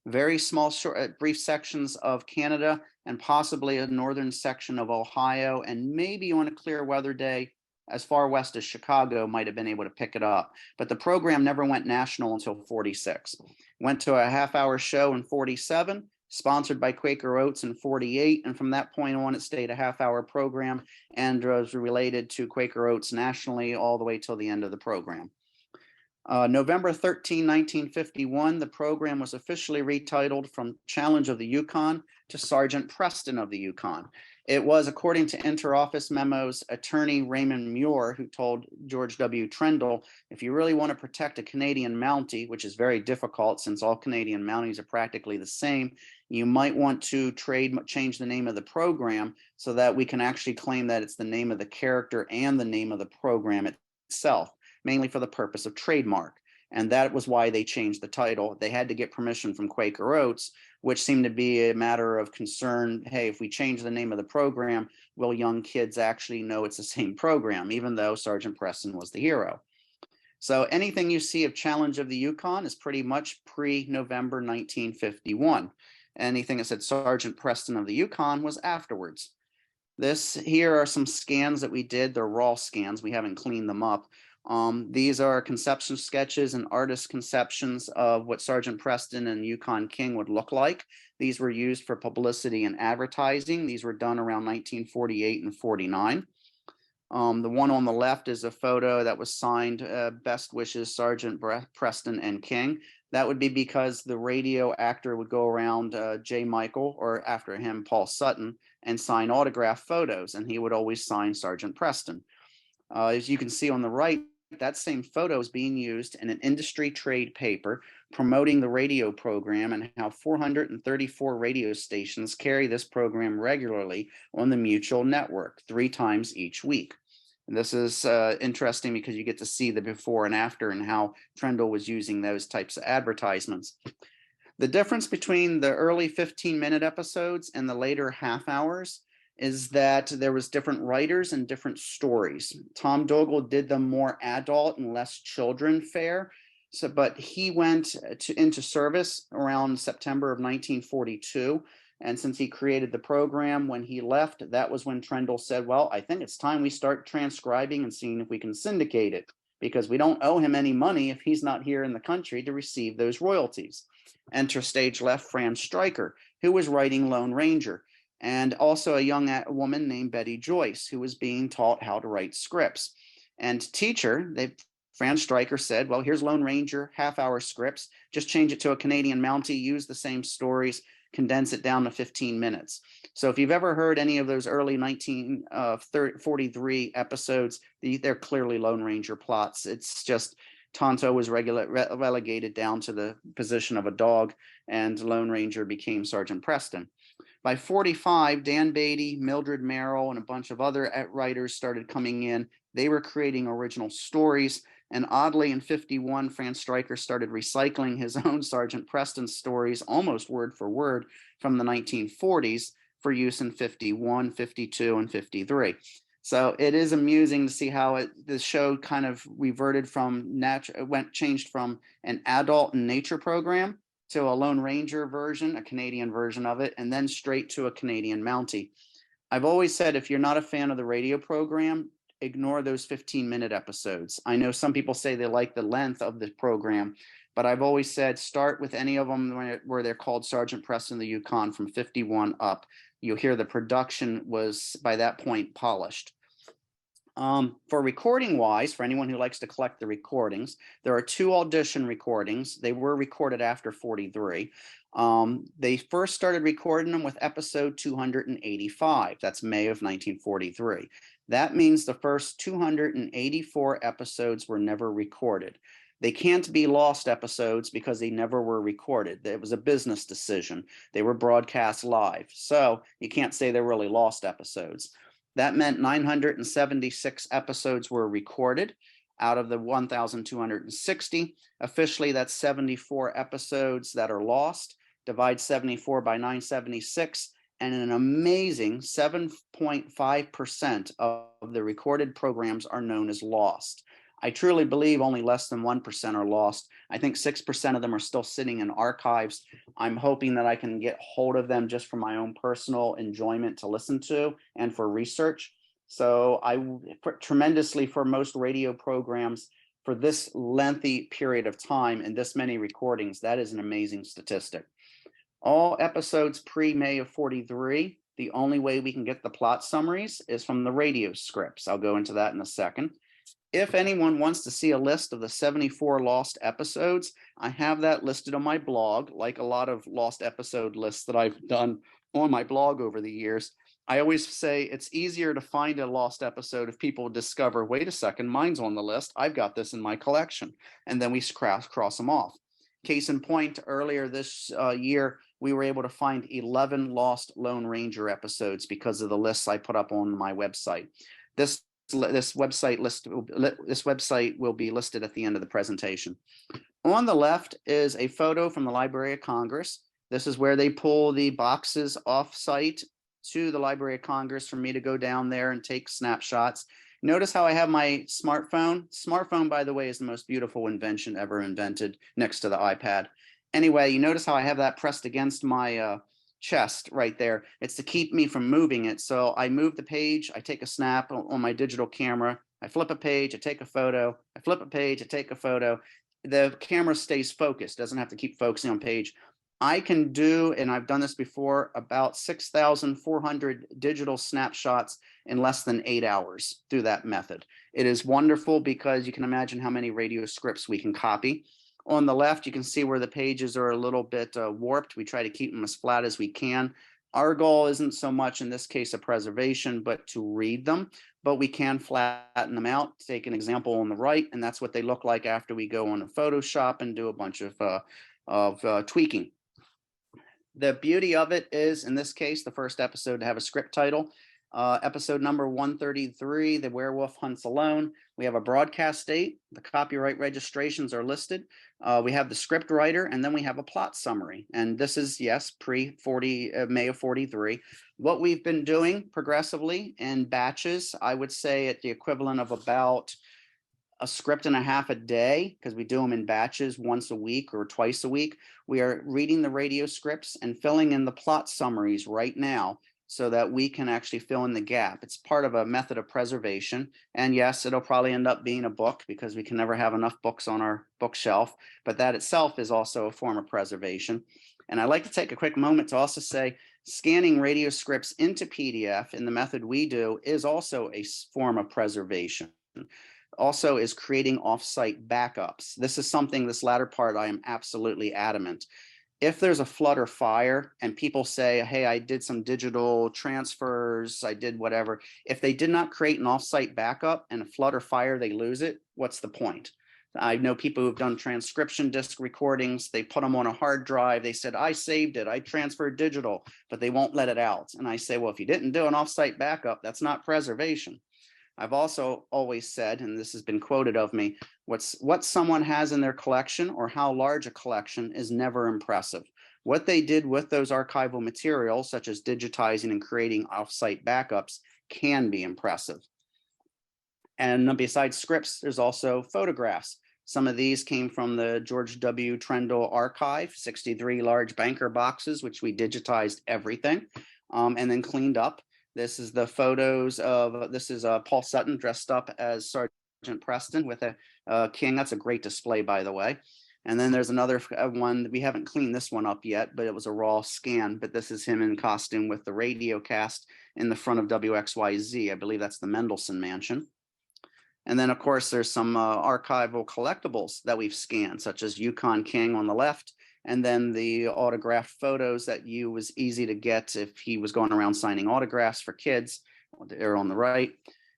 Speaker 13: Very small, short, brief sections of Canada and possibly a northern section of Ohio, and maybe on a clear weather day, as far west as Chicago might have been able to pick it up. But the program never went national until 46. Went to a half-hour show in 47, sponsored by Quaker Oats in 48, and from that point on, it stayed a half-hour program and was related to Quaker Oats nationally all the way till the end of the program. November 13, 1951, the program was officially retitled from Challenge of the Yukon to Sergeant Preston of the Yukon. It was, according to interoffice memos, attorney Raymond Muir, who told George W. Trendle, if you really want to protect a Canadian Mountie, which is very difficult since all Canadian Mounties are practically the same, you might want to change the name of the program so that we can actually claim that it's the name of the character and the name of the program itself, mainly for the purpose of trademark. And that was why they changed the title. They had to get permission from Quaker Oats, which seemed to be a matter of concern. Hey, if we change the name of the program, will young kids actually know it's the same program, even though Sergeant Preston was the hero? So anything you see of Challenge of the Yukon is pretty much pre-November 1951. Anything that said Sergeant Preston of the Yukon was afterwards. Here are some scans that we did. They're raw scans. We haven't cleaned them up. These are conception sketches and artist conceptions of what Sergeant Preston and Yukon King would look like. These were used for publicity and advertising. These were done around 1948 and 49. The one on the left is a photo that was signed, Best Wishes, Sergeant Preston and King. That would be because the radio actor would go around J. Michael, or after him, Paul Sutton, and sign autograph photos, and he would always sign Sergeant Preston. As you can see on the right, that same photo is being used in an industry trade paper promoting the radio program and how 434 radio stations carry this program regularly on the Mutual Network 3 times each week. And this is interesting because you get to see the before and after and how Trendle was using those types of advertisements. The difference between the early 15-minute episodes and the later half hours is that there was different writers and different stories. Tom Dogle did them more adult and less children fare. But he went into service around September of 1942. And since he created the program, when he left, that was when Trendle said, well, I think it's time we start transcribing and seeing if we can syndicate it, because we don't owe him any money if he's not here in the country to receive those royalties. Enter stage left Fran Stryker, who was writing Lone Ranger, and also a young woman named Betty Joyce, who was being taught how to write scripts. And Fran Stryker said, well, here's Lone Ranger, half-hour scripts, just change it to a Canadian Mountie, use the same stories, condense it down to 15 minutes. So if you've ever heard any of those early 1943 episodes, they're clearly Lone Ranger plots. It's just Tonto was relegated down to the position of a dog, and Lone Ranger became Sergeant Preston. By 45, Dan Beatty, Mildred Merrill, and a bunch of other writers started coming in. They were creating original stories. And oddly, in 51, Fran Stryker started recycling his own Sergeant Preston stories, almost word for word, from the 1940s for use in 51, 52, and 53. So it is amusing to see how the show kind of reverted from changed from an adult and nature program to a Lone Ranger version, a Canadian version of it, and then straight to a Canadian Mountie. I've always said, if you're not a fan of the radio program, ignore those 15-minute episodes. I know some people say they like the length of the program, but I've always said start with any of them where they're called Sergeant Preston the Yukon from 51 up. You'll hear the production was by that point polished. For recording wise, for anyone who likes to collect the recordings, there are 2 audition recordings. They were recorded after 43. They first started recording them with episode 285. That's May of 1943. That means the first 284 episodes were never recorded. They can't be lost episodes because they never were recorded. It was a business decision. They were broadcast live. So you can't say they're really lost episodes. That meant 976 episodes were recorded out of the 1,260. Officially, that's 74 episodes that are lost. Divide 74 by 976, and an amazing 7.5% of the recorded programs are known as lost. I truly believe only less than 1% are lost. I think 6% of them are still sitting in archives. I'm hoping that I can get hold of them just for my own personal enjoyment to listen to and for research. So I tremendously for most radio programs for this lengthy period of time and this many recordings. That is an amazing statistic. All episodes pre-May of 43, the only way we can get the plot summaries is from the radio scripts. I'll go into that in a second. If anyone wants to see a list of the 74 lost episodes, I have that listed on my blog, like a lot of lost episode lists that I've done on my blog over the years. I always say it's easier to find a lost episode if people discover, wait a second, mine's on the list. I've got this in my collection. And then we cross them off. Case in point, earlier this year, we were able to find 11 lost Lone Ranger episodes because of the lists I put up on my website. This website will be listed at the end of the presentation. On the left is a photo from the Library of Congress. This is where they pull the boxes off site to the Library of Congress for me to go down there and take snapshots. Notice how I have my smartphone. Smartphone, by the way, is the most beautiful invention ever invented next to the iPad. Anyway, you notice how I have that pressed against my chest right there. It's to keep me from moving it. So I move the page, I take a snap on my digital camera, I flip a page, I take a photo, I flip a page, I take a photo. The camera stays focused, doesn't have to keep focusing on page. I can do, and I've done this before, about 6,400 digital snapshots in less than 8 hours through that method. It is wonderful because you can imagine how many radio scripts we can copy. On the left, you can see where the pages are a little bit warped. We try to keep them as flat as we can. Our goal isn't so much in this case a preservation, but to read them, but we can flatten them out. Take an example on the right, and that's what they look like after we go on to Photoshop and do a bunch of tweaking. The beauty of it is, in this case, the first episode to have a script title. Episode number 133, The Werewolf Hunts Alone. We have a broadcast date. The copyright registrations are listed. We have the script writer, and then we have a plot summary. And this is, yes, May of 43. What we've been doing progressively in batches, I would say at the equivalent of about a script and a half a day, because we do them in batches once a week or twice a week. We are reading the radio scripts and filling in the plot summaries right now so that we can actually fill in the gap. It's part of a method of preservation. And yes, it'll probably end up being a book because we can never have enough books on our bookshelf, but that itself is also a form of preservation. And I'd like to take a quick moment to also say scanning radio scripts into PDF in the method we do is also a form of preservation. Also is creating offsite backups. This is something, this latter part, I am absolutely adamant. If there's a flood or fire and people say, hey, I did some digital transfers, I did whatever. If they did not create an offsite backup and a flood or fire, they lose it. What's the point? I know people who've done transcription disc recordings. They put them on a hard drive. They said, I saved it. I transferred digital, but they won't let it out. And I say, well, if you didn't do an offsite backup, that's not preservation. I've also always said, and this has been quoted of me, what someone has in their collection or how large a collection is never impressive. What they did with those archival materials, such as digitizing and creating offsite backups, can be impressive. And besides scripts, there's also photographs. Some of these came from the George W. Trendle archive, 63 large banker boxes, which we digitized everything and then cleaned up. This is the photos of, this is Paul Sutton dressed up as Sergeant Preston with a king. That's a great display, by the way. And then there's another one, we haven't cleaned this one up yet, but it was a raw scan. But this is him in costume with the radio cast in the front of WXYZ. I believe that's the Mendelsohn Mansion. And then, of course, there's some archival collectibles that we've scanned, such as Yukon King on the left, and then the autographed photos that was easy to get if he was going around signing autographs for kids. They're on the right,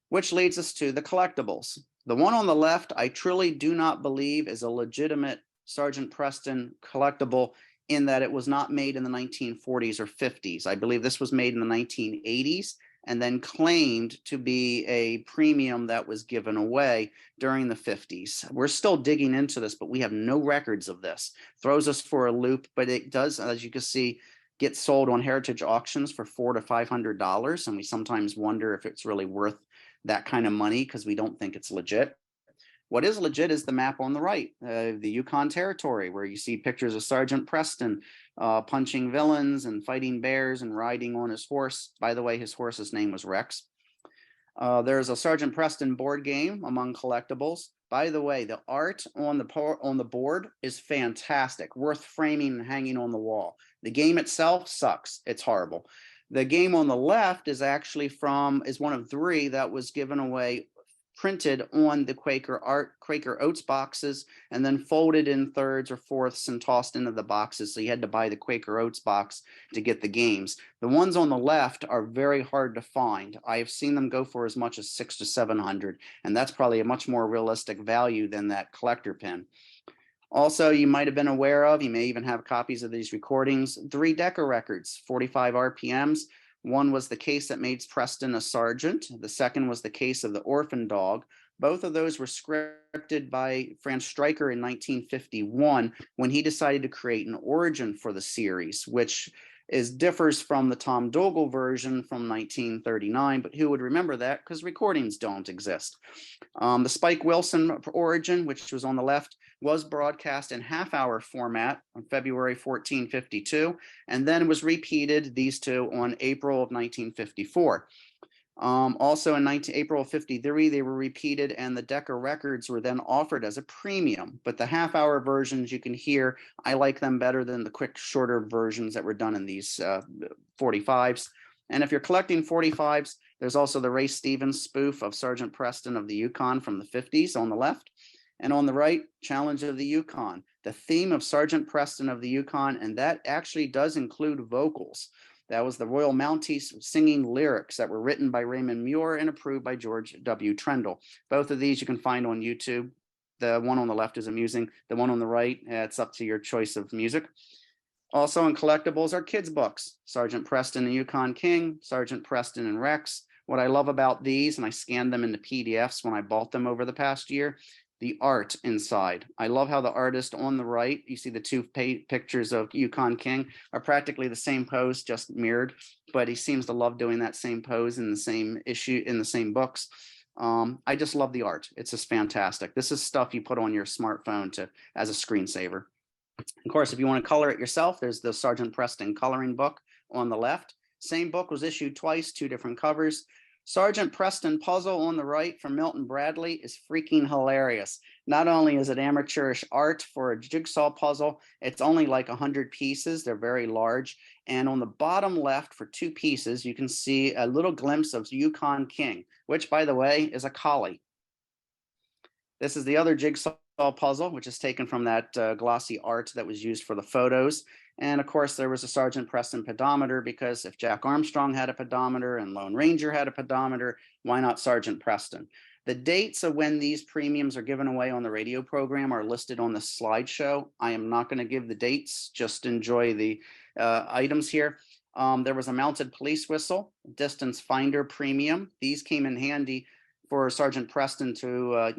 Speaker 13: which leads us to the collectibles. The one on the left, I truly do not believe is a legitimate Sergeant Preston collectible in that it was not made in the 1940s or 50s. I believe this was made in the 1980s and then claimed to be a premium that was given away during the 50s. We're still digging into this, but we have no records of this. Throws us for a loop, but it does, as you can see, get sold on heritage auctions for $400 to $500. And we sometimes wonder if it's really worth that kind of money because we don't think it's legit. What is legit is the map on the right, the Yukon Territory, where you see pictures of Sergeant Preston punching villains and fighting bears and riding on his horse. By the way, his horse's name was Rex. There's a Sergeant Preston board game among collectibles. By the way, the art on the board is fantastic, worth framing and hanging on the wall. The game itself sucks. It's horrible. The game on the left is actually is one of 3 that was given away, printed on the Quaker Oats boxes, and then folded in 3rds or 4ths and tossed into the boxes. So you had to buy the Quaker Oats box to get the games. The ones on the left are very hard to find. I have seen them go for as much as $600 to $700, and that's probably a much more realistic value than that collector pin. Also, you might have been aware of, you may even have copies of these recordings, 3 Decca records, 45 RPMs. One was the case that made Preston a sergeant. The second was the case of the orphan dog. Both of those were scripted by Franz Stryker in 1951 when he decided to create an origin for the series, which differs from the Tom Dogle version from 1939, but who would remember that because recordings don't exist. The Spike Wilson origin, which was on the left, was broadcast in half-hour format on February 1452, and then was repeated, these 2, on April of 1954. Also in April of 53, they were repeated, and the Decca records were then offered as a premium. But the half-hour versions you can hear, I like them better than the quick, shorter versions that were done in these 45s. And if you're collecting 45s, there's also the Ray Stevens spoof of Sergeant Preston of the Yukon from the 50s on the left. And on the right, Challenge of the Yukon, the theme of Sergeant Preston of the Yukon, and that actually does include vocals. That was the Royal Mounties singing lyrics that were written by Raymond Muir and approved by George W. Trendle. Both of these you can find on YouTube. The one on the left is amusing. The one on the right, it's up to your choice of music. Also in collectibles are kids' books, Sergeant Preston and Yukon King, Sergeant Preston and Rex. What I love about these, and I scanned them into PDFs when I bought them over the past year, the art inside. I love how the artist on the right, you see the 2 pictures of Yukon King are practically the same pose, just mirrored, but he seems to love doing that same pose in the same issue, in the same books. I just love the art. It's just fantastic. This is stuff you put on your smartphone as a screensaver. Of course, if you want to color it yourself, there's the Sergeant Preston coloring book on the left. Same book was issued twice, 2 different covers. Sergeant Preston puzzle on the right from Milton Bradley is freaking hilarious. Not only is it amateurish art for a jigsaw puzzle, it's only like 100 pieces. They're very large. And on the bottom left for 2 pieces, you can see a little glimpse of Yukon King, which, by the way, is a collie. This is the other jigsaw puzzle, which is taken from that glossy art that was used for the photos. And of course, there was a Sergeant Preston pedometer, because if Jack Armstrong had a pedometer and Lone Ranger had a pedometer, why not Sergeant Preston? The dates of when these premiums are given away on the radio program are listed on the slideshow. I am not going to give the dates, just enjoy the items here. There was a mounted police whistle, distance finder premium. These came in handy for Sergeant Preston to,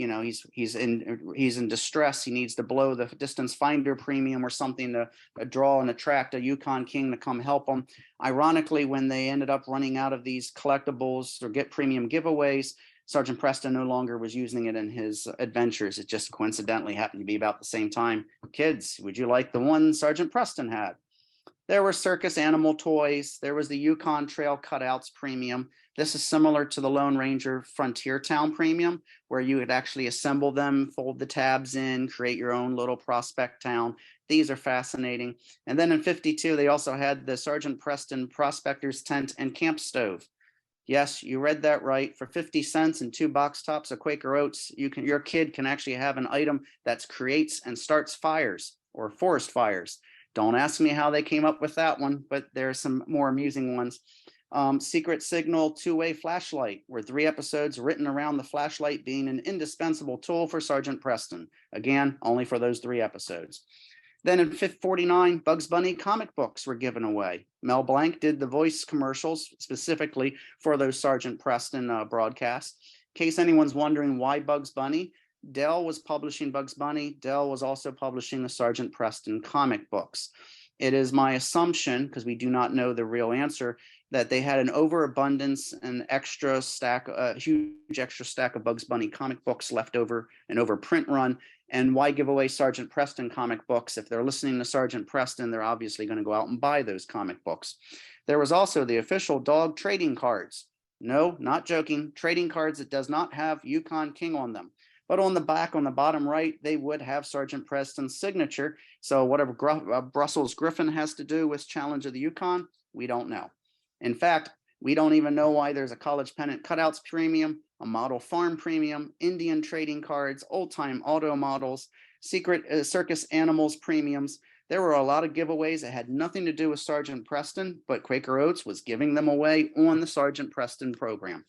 Speaker 13: he's in distress. He needs to blow the distance finder premium or something to draw and attract a Yukon King to come help him. Ironically, when they ended up running out of these collectibles or get premium giveaways, Sergeant Preston no longer was using it in his adventures. It just coincidentally happened to be about the same time. Kids, would you like the one Sergeant Preston had? There were circus animal toys. There was the Yukon Trail cutouts premium. This is similar to the Lone Ranger Frontier Town premium, where you would actually assemble them, fold the tabs in, create your own little prospect town. These are fascinating. And then in 52, they also had the Sergeant Preston Prospector's Tent and Camp Stove. Yes, you read that right. For 50 cents and 2 box tops of Quaker Oats, your kid can actually have an item that creates and starts fires or forest fires. Don't ask me how they came up with that one, but there are some more amusing ones. Secret Signal 2-way flashlight, were 3 episodes written around the flashlight being an indispensable tool for Sergeant Preston. Again, only for those 3 episodes. Then in 49, Bugs Bunny comic books were given away. Mel Blanc did the voice commercials specifically for those Sergeant Preston broadcasts. In case anyone's wondering why Bugs Bunny, Dell was publishing Bugs Bunny. Dell was also publishing the Sergeant Preston comic books. It is my assumption, because we do not know the real answer, that they had an overabundance and extra stack, a huge extra stack of Bugs Bunny comic books left over, an overprint run. And why give away Sergeant Preston comic books? If they're listening to Sergeant Preston, they're obviously going to go out and buy those comic books. There was also the official dog trading cards. No, not joking. Trading cards that does not have Yukon King on them. But on the back, on the bottom right, they would have Sergeant Preston's signature. So whatever Brussels Griffin has to do with Challenge of the Yukon, we don't know. In fact, we don't even know why there's a college pennant cutouts premium, a model farm premium, Indian trading cards, old time auto models, secret circus animals premiums. There were a lot of giveaways that had nothing to do with Sergeant Preston, but Quaker Oats was giving them away on the Sergeant Preston program.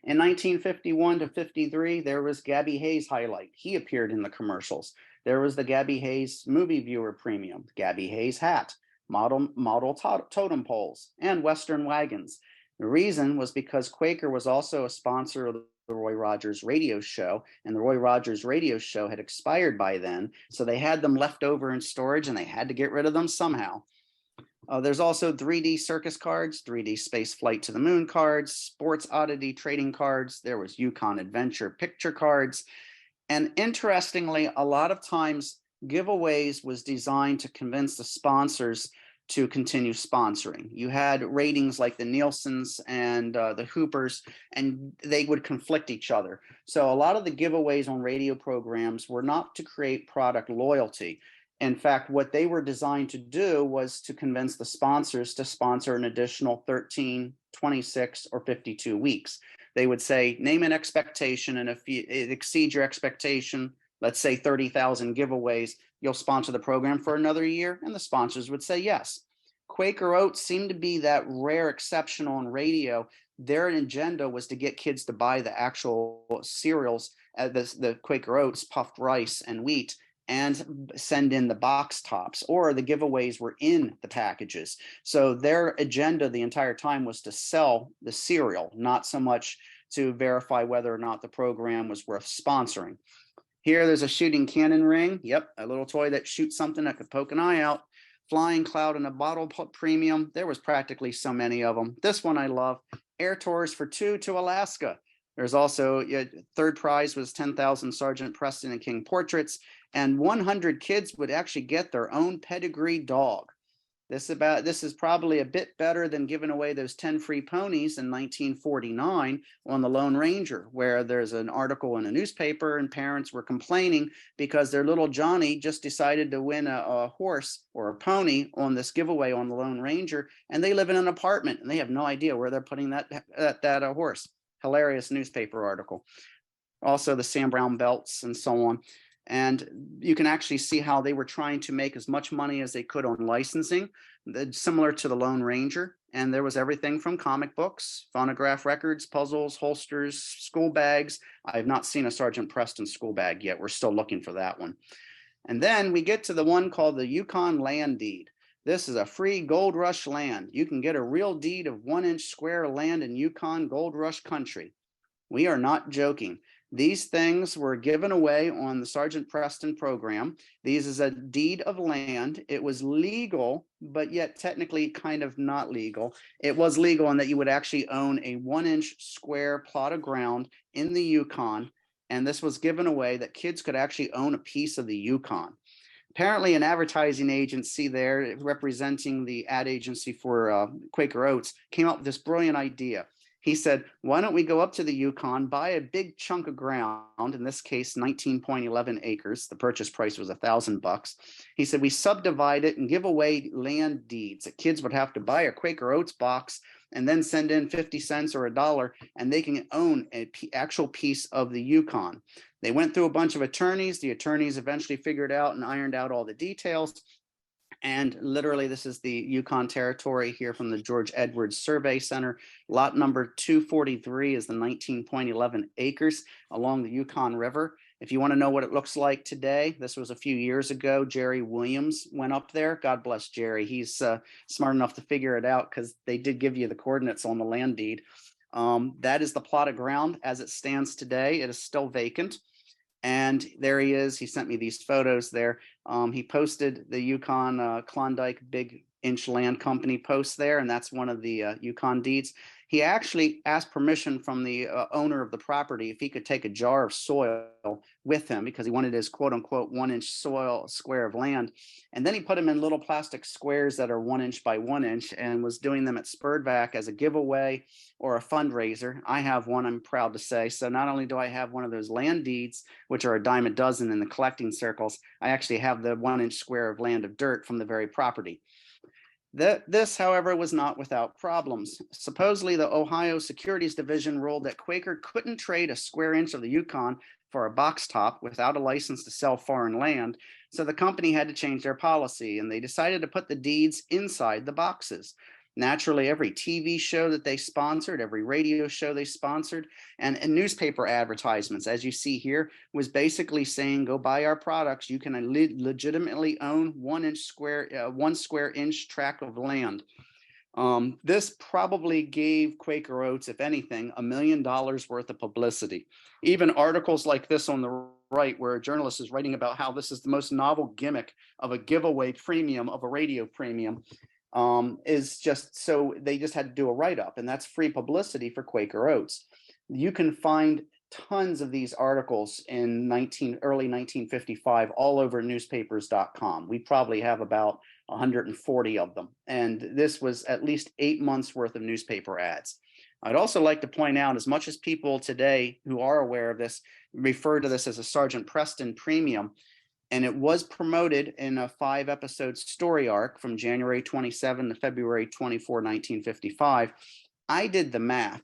Speaker 13: In 1951 to 53, there was Gabby Hayes highlight. He appeared in the commercials. There was the Gabby Hayes movie viewer premium, Gabby Hayes hat, model totem poles, and Western wagons. The reason was because Quaker was also a sponsor of the Roy Rogers radio show, and the Roy Rogers radio show had expired by then, so they had them left over in storage and they had to get rid of them somehow. There's also 3D circus cards, 3D space flight to the moon cards, sports oddity trading cards. There was Yukon adventure picture cards. And interestingly, a lot of times giveaways was designed to convince the sponsors to continue sponsoring. You had ratings like the Nielsen's and the Hoopers, and they would conflict each other. So a lot of the giveaways on radio programs were not to create product loyalty. In fact, what they were designed to do was to convince the sponsors to sponsor an additional 13, 26, or 52 weeks. They would say, name an expectation, and if it exceeds your expectation, let's say 30,000 giveaways, you'll sponsor the program for another year, and the sponsors would say yes. Quaker Oats seemed to be that rare exception on radio. Their agenda was to get kids to buy the actual cereals, the Quaker Oats, puffed rice, and wheat, and send in the box tops, or the giveaways were in the packages. So their agenda the entire time was to sell the cereal, not so much to verify whether or not the program was worth sponsoring. Here, there's a shooting cannon ring. Yep, a little toy that shoots something that could poke an eye out. Flying cloud in a bottle premium. There was practically so many of them. This one I love. Air tours for 2 to Alaska. There's also, third prize was 10,000 Sergeant Preston and King portraits, and 100 kids would actually get their own pedigree dog. This is probably a bit better than giving away those 10 free ponies in 1949 on the Lone Ranger, where there's an article in a newspaper and parents were complaining because their little Johnny just decided to win a horse or a pony on this giveaway on the Lone Ranger, and they live in an apartment and they have no idea where they're putting that horse. Hilarious newspaper article. Also the Sam Brown belts and so on. And you can actually see how they were trying to make as much money as they could on licensing, similar to the Lone Ranger. And there was everything from comic books, phonograph records, puzzles, holsters, school bags. I have not seen a Sergeant Preston school bag yet. We're still looking for that one. And then we get to the one called the Yukon Land Deed. This is a free Gold Rush land. You can get a real deed of 1-inch square land in Yukon Gold Rush country. We are not joking. These things were given away on the Sergeant Preston program. These is a deed of land. It was legal, but yet technically kind of not legal. It was legal in that you would actually own a 1-inch square plot of ground in the Yukon. And this was given away that kids could actually own a piece of the Yukon. Apparently an advertising agency there representing the ad agency for Quaker Oats came up with this brilliant idea. He said, why don't we go up to the Yukon, buy a big chunk of ground, in this case, 19.11 acres. The purchase price was $1,000. He said, we subdivide it and give away land deeds that kids would have to buy a Quaker Oats box and then send in 50 cents or $1, and they can own an actual piece of the Yukon. They went through a bunch of attorneys. The attorneys eventually figured out and ironed out all the details. And literally, this is the Yukon Territory here from the George Edwards Survey Center. Lot number 243 is the 19.11 acres along the Yukon River. If you want to know what it looks like today, this was a few years ago. Jerry Williams went up there. God bless Jerry. He's smart enough to figure it out because they did give you the coordinates on the land deed. That is the plot of ground as it stands today. It is still vacant. And there he is. He sent me these photos there. He posted the Yukon Klondike Big Inch Land Company post there, and that's one of the Yukon deeds. He actually asked permission from the owner of the property if he could take a jar of soil with him because he wanted his quote unquote 1 inch soil square of land. And then he put them in little plastic squares that are 1 inch by 1 inch and was doing them at Spurdvac as a giveaway or a fundraiser. I have one, I'm proud to say. So not only do I have one of those land deeds, which are a dime a dozen in the collecting circles, I actually have the 1 inch square of land of dirt from the very property. This, however, was not without problems. Supposedly, the Ohio Securities Division ruled that Quaker couldn't trade a square inch of the Yukon for a box top without a license to sell foreign land, so the company had to change their policy, and they decided to put the deeds inside the boxes. Naturally, every TV show that they sponsored, every radio show they sponsored, and newspaper advertisements, as you see here, was basically saying, go buy our products. You can legitimately own 1 square inch tract of land. This probably gave Quaker Oats, if anything, $1 million worth of publicity. Even articles like this on the right, where a journalist is writing about how this is the most novel gimmick of a giveaway premium of a radio premium, is just so they just had to do a write-up, and that's free publicity for Quaker Oats. You can find tons of these articles in early 1955 all over newspapers.com. We probably have about 140 of them, and this was at least 8 months worth of newspaper ads. I'd also like to point out, as much as people today who are aware of this refer to this as a Sergeant Preston premium, and it was promoted in a 5-episode story arc from January 27 to February 24, 1955. I did the math.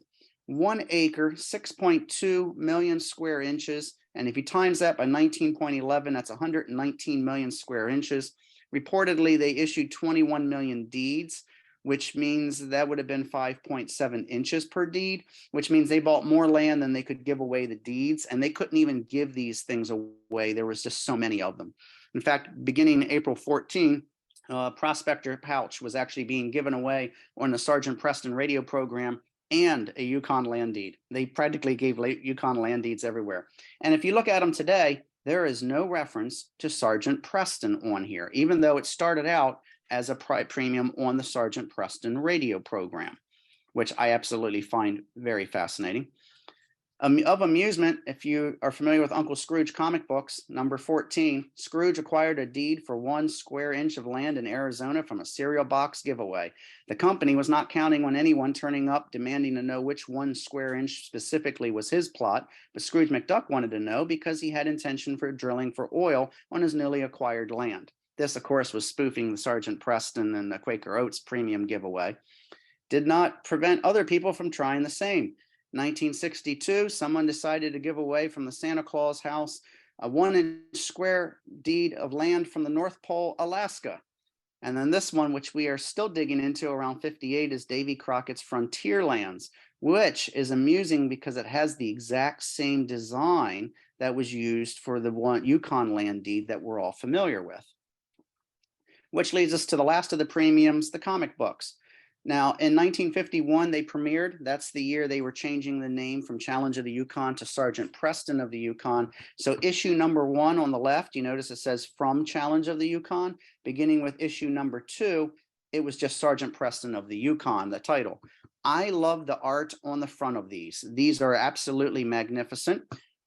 Speaker 13: 1 acre, 6.2 million square inches. And if you times that by 19.11, that's 119 million square inches. Reportedly, they issued 21 million deeds, which means that would have been 5.7 inches per deed, which means they bought more land than they could give away the deeds, and they couldn't even give these things away. There was just so many of them. In fact, beginning April 14, Prospector Pouch was actually being given away on the Sergeant Preston radio program and a Yukon land deed. They practically gave Yukon land deeds everywhere. And if you look at them today, there is no reference to Sergeant Preston on here, even though it started out as a premium on the Sergeant Preston radio program, which I absolutely find very fascinating. Of amusement, if you are familiar with Uncle Scrooge comic books, number 14, Scrooge acquired a deed for 1 square inch of land in Arizona from a cereal box giveaway. The company was not counting on anyone turning up demanding to know which 1 square inch specifically was his plot, but Scrooge McDuck wanted to know because he had intention for drilling for oil on his newly acquired land. This, of course, was spoofing the Sergeant Preston and the Quaker Oats premium giveaway. Did not prevent other people from trying the same. 1962, someone decided to give away from the Santa Claus house a 1 inch square deed of land from the North Pole, Alaska. And then this one, which we are still digging into around 58, is Davy Crockett's Frontier Lands, which is amusing because it has the exact same design that was used for the one Yukon land deed that we're all familiar with. Which leads us to the last of the premiums, the comic books. Now, in 1951, they premiered. That's the year they were changing the name from Challenge of the Yukon to Sergeant Preston of the Yukon. So issue number 1 on the left, you notice it says from Challenge of the Yukon. Beginning with issue number 2, it was just Sergeant Preston of the Yukon, the title. I love the art on the front of these. These are absolutely magnificent.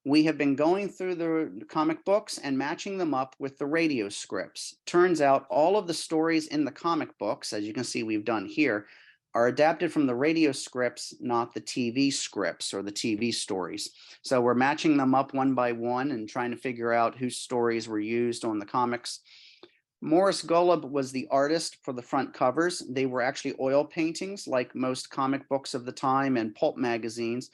Speaker 13: We have been going through the comic books and matching them up with the radio scripts. Turns out all of the stories in the comic books, as you can see we've done here, are adapted from the radio scripts, not the TV scripts or the TV stories. So we're matching them up one by one and trying to figure out whose stories were used on the comics. Morris Golub was the artist for the front covers. They were actually oil paintings like most comic books of the time and pulp magazines.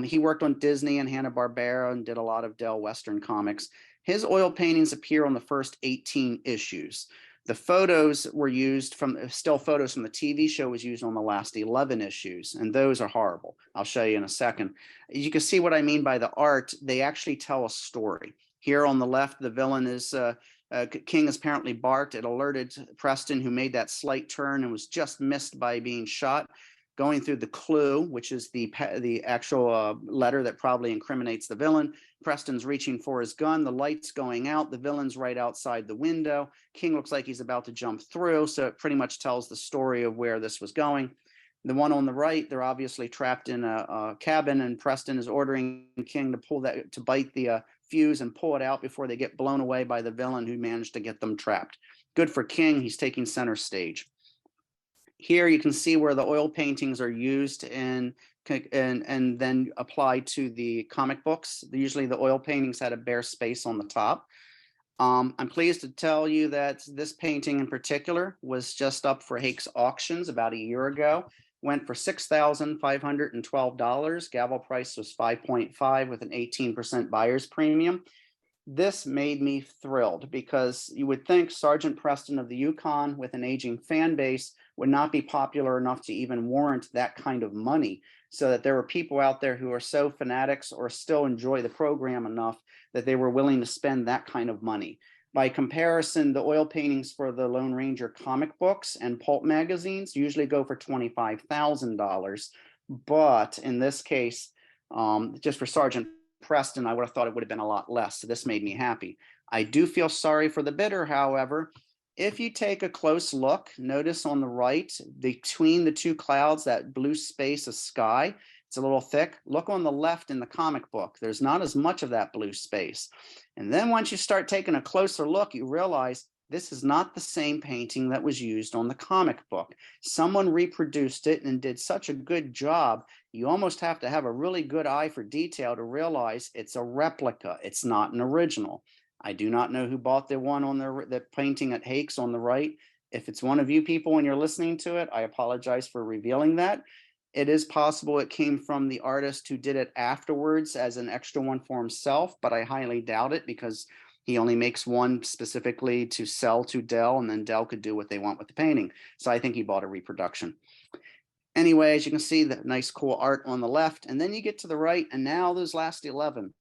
Speaker 13: He worked on Disney and Hanna-Barbera and did a lot of Dell Western comics. His oil paintings appear on the first 18 issues. The photos were used from, still photos from the TV show was used on the last 11 issues, and those are horrible. I'll show you in a second. You can see what I mean by the art. They actually tell a story. Here on the left, the villain is, King is apparently barked. It alerted Preston, who made that slight turn and was just missed by being shot. going through the clue, which is the actual letter that probably incriminates the villain. Preston's reaching for his gun. The light's going out. The villain's right outside the window. King looks like he's about to jump through. So it pretty much tells the story of where this was going. The one on the right, they're obviously trapped in a cabin, and Preston is ordering King to bite the fuse and pull it out before they get blown away by the villain who managed to get them trapped. Good for King. He's taking center stage. Here you can see where the oil paintings are used and then applied to the comic books. Usually the oil paintings had a bare space on the top. I'm pleased to tell you that this painting in particular was just up for Hake's auctions about a year ago. Went for $6,512. Gavel price was 5.5 with an 18% buyer's premium. This made me thrilled because you would think Sergeant Preston of the Yukon, with an aging fan base, would not be popular enough to even warrant that kind of money, so that there were people out there who are so fanatics or still enjoy the program enough that they were willing to spend that kind of money. By comparison, the oil paintings for the Lone Ranger comic books and pulp magazines usually go for $25,000. But in this case, just for Sergeant Preston, I would have thought it would have been a lot less. So this made me happy. I do feel sorry for the bidder, however. If you take a close look, notice on the right, between the two clouds, that blue space of sky, it's a little thick. Look on the left in the comic book. There's not as much of that blue space. And then once you start taking a closer look, you realize this is not the same painting that was used on the comic book. Someone reproduced it and did such a good job. You almost have to have a really good eye for detail to realize it's a replica. It's not an original. I do not know who bought the one on the painting at Hake's on the right. If it's one of you people and you're listening to it, I apologize for revealing that. It is possible it came from the artist who did it afterwards as an extra one for himself, but I highly doubt it because he only makes one specifically to sell to Dell, and then Dell could do what they want with the painting. So I think he bought a reproduction. Anyway, as you can see, the nice cool art on the left, and then you get to the right, and now those last 11.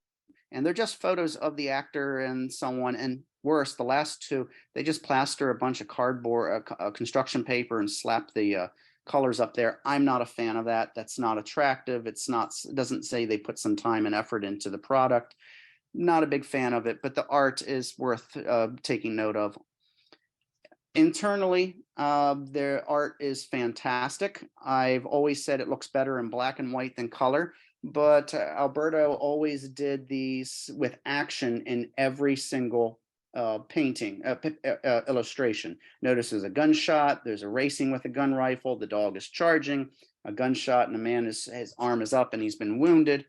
Speaker 13: And they're just photos of the actor and someone, and worse, the last two, they just plaster a bunch of cardboard, construction paper, and slap the colors up there. I'm not a fan of that. That's not attractive. It doesn't say they put some time and effort into the product. Not a big fan of it, but the art is worth taking note of. Internally, their art is fantastic. I've always said it looks better in black and white than color, but Alberto always did these with action in every single painting, illustration. Notice there's a gunshot, there's a racing with a gun rifle, the dog is charging, a gunshot, and a man his arm is up and he's been wounded.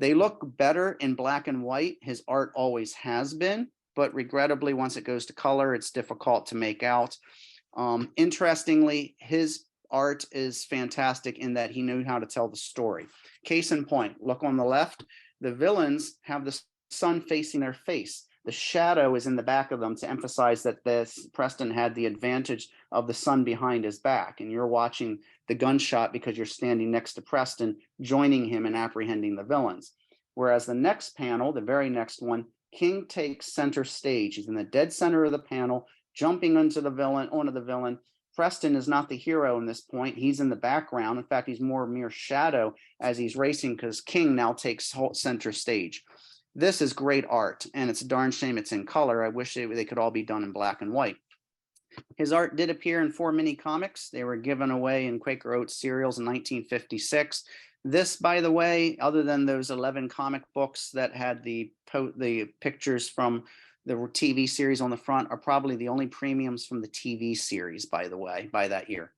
Speaker 13: They look better in black and white. His art always has been, but regrettably, once it goes to color, it's difficult to make out. Interestingly, his art is fantastic in that he knew how to tell the story. Case in point, look on the left, the villains have the sun facing their face. The shadow is in the back of them to emphasize that Preston had the advantage of the sun behind his back, and you're watching the gunshot because you're standing next to Preston, joining him in apprehending the villains. Whereas the next panel, the very next one, King takes center stage. He's in the dead center of the panel, jumping onto the villain. Preston is not the hero in this point. He's in the background. In fact, he's more a mere shadow as he's racing because King now takes center stage. This is great art, and it's a darn shame it's in color. I wish they could all be done in black and white. His art did appear in 4 mini comics. They were given away in Quaker Oats cereals in 1956. This, by the way, other than those 11 comic books that had the pictures from the TV series on the front, are probably the only premiums from the TV series, by the way, by that year.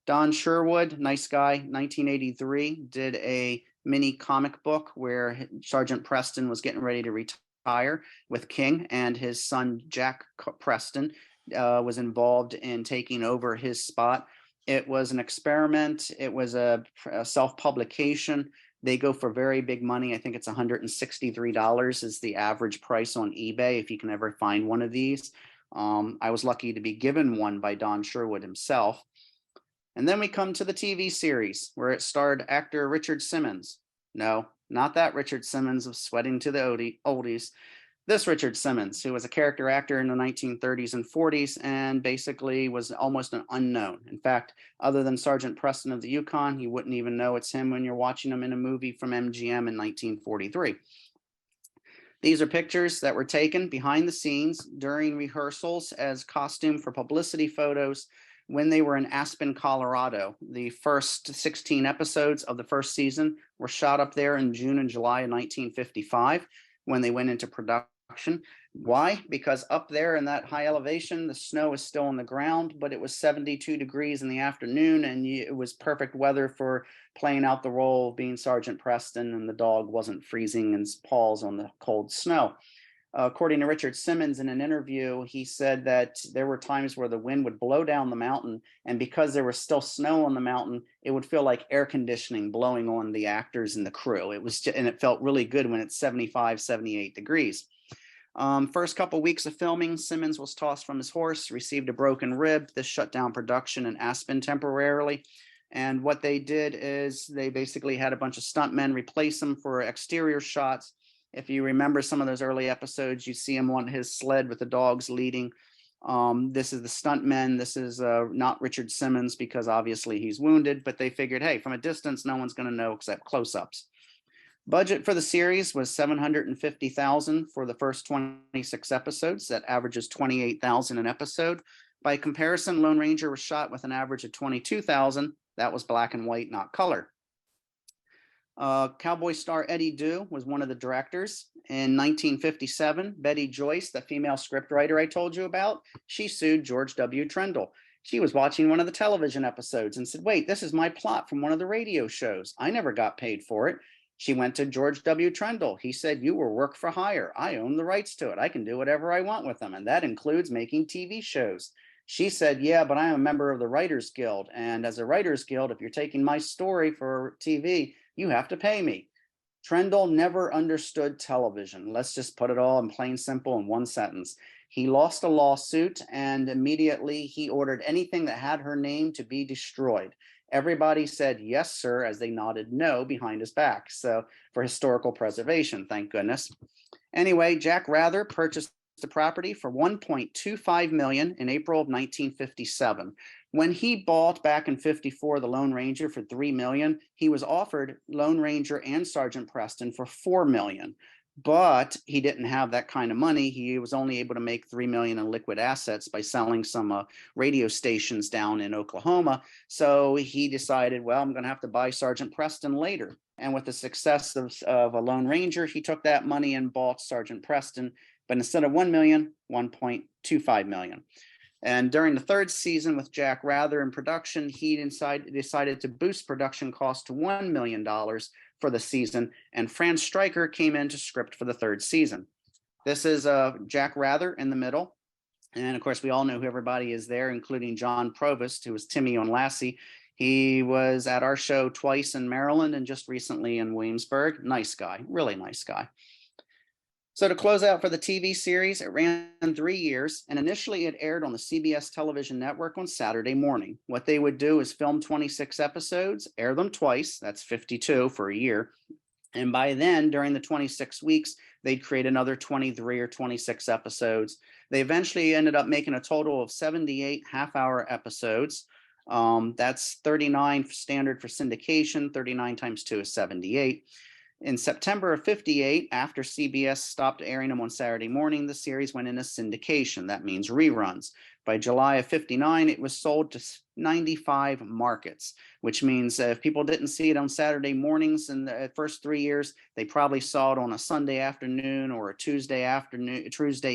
Speaker 13: Don Sherwood, nice guy, 1983, did a mini comic book where Sergeant Preston was getting ready to retire with King, and his son, Jack Preston, was involved in taking over his spot. It was an experiment. It was a self-publication. They go for very big money. I think it's $163 is the average price on eBay if you can ever find one of these. I was lucky to be given one by Don Sherwood himself. And then we come to the TV series where it starred actor Richard Simmons. No, not that Richard Simmons of Sweating to the Oldies. This Richard Simmons, who was a character actor in the 1930s and 40s and basically was almost an unknown. In fact, other than Sergeant Preston of the Yukon, you wouldn't even know it's him when you're watching him in a movie from MGM in 1943. These are pictures that were taken behind the scenes during rehearsals as costume for publicity photos when they were in Aspen, Colorado. The first 16 episodes of the first season were shot up there in June and July of 1955 when they went into production. Why? Because up there in that high elevation, the snow is still on the ground, but it was 72 degrees in the afternoon, and it was perfect weather for playing out the role of being Sergeant Preston, and the dog wasn't freezing his paws on the cold snow. According to Richard Simmons in an interview, he said that there were times where the wind would blow down the mountain, and because there was still snow on the mountain, it would feel like air conditioning blowing on the actors and the crew. And it felt really good when it's 75, 78 degrees. First couple weeks of filming, Simmons was tossed from his horse, received a broken rib. This shut down production in Aspen temporarily. And what they did is they basically had a bunch of stuntmen replace him for exterior shots. If you remember some of those early episodes, you see him on his sled with the dogs leading. This is the stuntmen. This is not Richard Simmons because obviously he's wounded, but they figured, hey, from a distance, no one's going to know except close-ups. Budget for the series was $750,000 for the first 26 episodes. That averages $28,000 an episode. By comparison, Lone Ranger was shot with an average of $22,000. That was black and white, not color. Cowboy star Eddie Dew was one of the directors. In 1957, Betty Joyce, the female scriptwriter I told you about, she sued George W. Trendle. She was watching one of the television episodes and said, wait, this is my plot from one of the radio shows. I never got paid for it. She went to George W. Trendle. He said, you were work for hire. I own the rights to it. I can do whatever I want with them. And that includes making TV shows. She said, yeah, but I'm a member of the Writers Guild. And as a Writers Guild, if you're taking my story for TV, you have to pay me. Trendle never understood television. Let's just put it all in plain simple in one sentence. He lost a lawsuit and immediately he ordered anything that had her name to be destroyed. Everybody said, yes, sir, as they nodded no behind his back. So for historical preservation, thank goodness. Anyway, Jack Rather purchased the property for $1.25 million in April of 1957. When he bought back in 54 the Lone Ranger for $3 million, he was offered Lone Ranger and Sergeant Preston for $4 million. But he didn't have that kind of money. He was only able to make $3 million in liquid assets by selling some radio stations down in Oklahoma. So he decided, well, I'm going to have to buy Sergeant Preston later. And with the success of a Lone Ranger, he took that money and bought Sergeant Preston. But instead of $1 million, $1.25 million. And during the third season with Jack Rather in production, he decided to boost production costs to $1 million for the season, and Fran Stryker came in to script for the third season. This is Jack Rather in the middle. And of course, we all know who everybody is there, including John Provost, who was Timmy on Lassie. He was at our show twice in Maryland and just recently in Williamsburg. Nice guy, really nice guy. So to close out for the TV series, it ran 3 years, and initially it aired on the CBS television network on Saturday morning. What they would do is film 26 episodes, air them twice, that's 52 for a year. And by then, during the 26 weeks, they'd create another 23 or 26 episodes. They eventually ended up making a total of 78 half-hour episodes. That's 39 standard for syndication, 39 times 2 is 78. In September of 58, after CBS stopped airing them on Saturday morning, the series went into syndication. That means reruns. By July of 59, it was sold to 95 markets, which means if people didn't see it on Saturday mornings in the first 3 years, they probably saw it on a Sunday afternoon or a Tuesday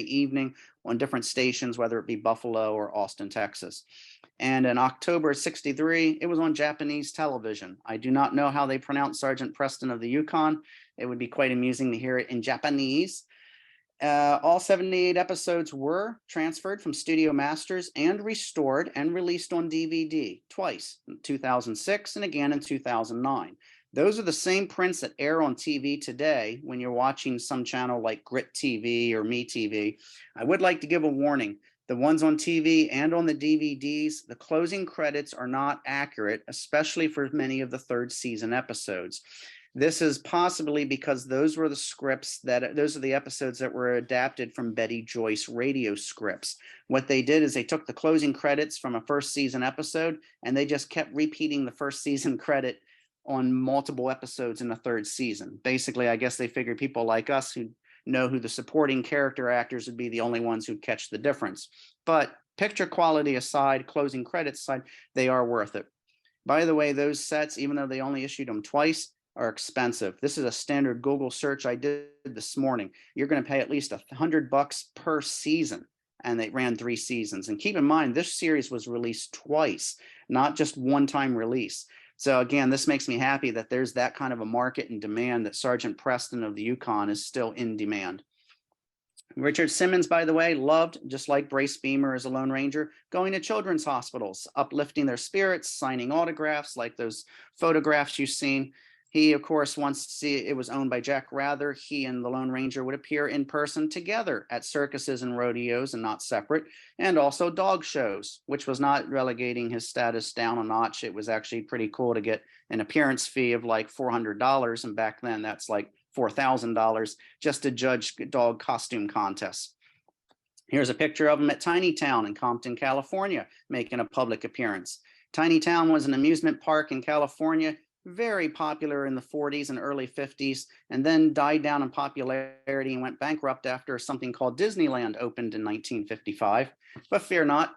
Speaker 13: evening on different stations, whether it be Buffalo or Austin, Texas. And in October 63, it was on Japanese television. I do not know how they pronounce Sergeant Preston of the Yukon. It would be quite amusing to hear it in Japanese. All 78 episodes were transferred from Studio Masters and restored and released on DVD twice, in 2006 and again in 2009. Those are the same prints that air on TV today when you're watching some channel like Grit TV or MeTV. I would like to give a warning. The ones on TV and on the DVDs, the closing credits are not accurate, especially for many of the third season episodes. This is possibly because those were the scripts those are the episodes that were adapted from Betty Joyce radio scripts. What they did is they took the closing credits from a first season episode and they just kept repeating the first season credit on multiple episodes in the third season. Basically, I guess they figured people like us who know who the supporting character actors would be the only ones who'd catch the difference. But picture quality aside, closing credits aside, they are worth it. By the way, those sets, even though they only issued them twice, are expensive. This is a standard Google search I did this morning. You're going to pay at least $100 per season, and they ran 3 seasons. And keep in mind, this series was released twice, not just one-time release. So again, this makes me happy that there's that kind of a market and demand, that Sergeant Preston of the Yukon is still in demand. Richard Simmons, by the way, loved, just like Brace Beamer as a Lone Ranger, going to children's hospitals, uplifting their spirits, signing autographs like those photographs you've seen. He, of course, once it was owned by Jack Rather, he and the Lone Ranger would appear in person together at circuses and rodeos and not separate, and also dog shows, which was not relegating his status down a notch. It was actually pretty cool to get an appearance fee of like $400, and back then that's like $4,000 just to judge dog costume contests. Here's a picture of him at Tiny Town in Compton, California, making a public appearance. Tiny Town was an amusement park in California, very popular in the 40s and early 50s, and then died down in popularity and went bankrupt after something called Disneyland opened in 1955. But fear not,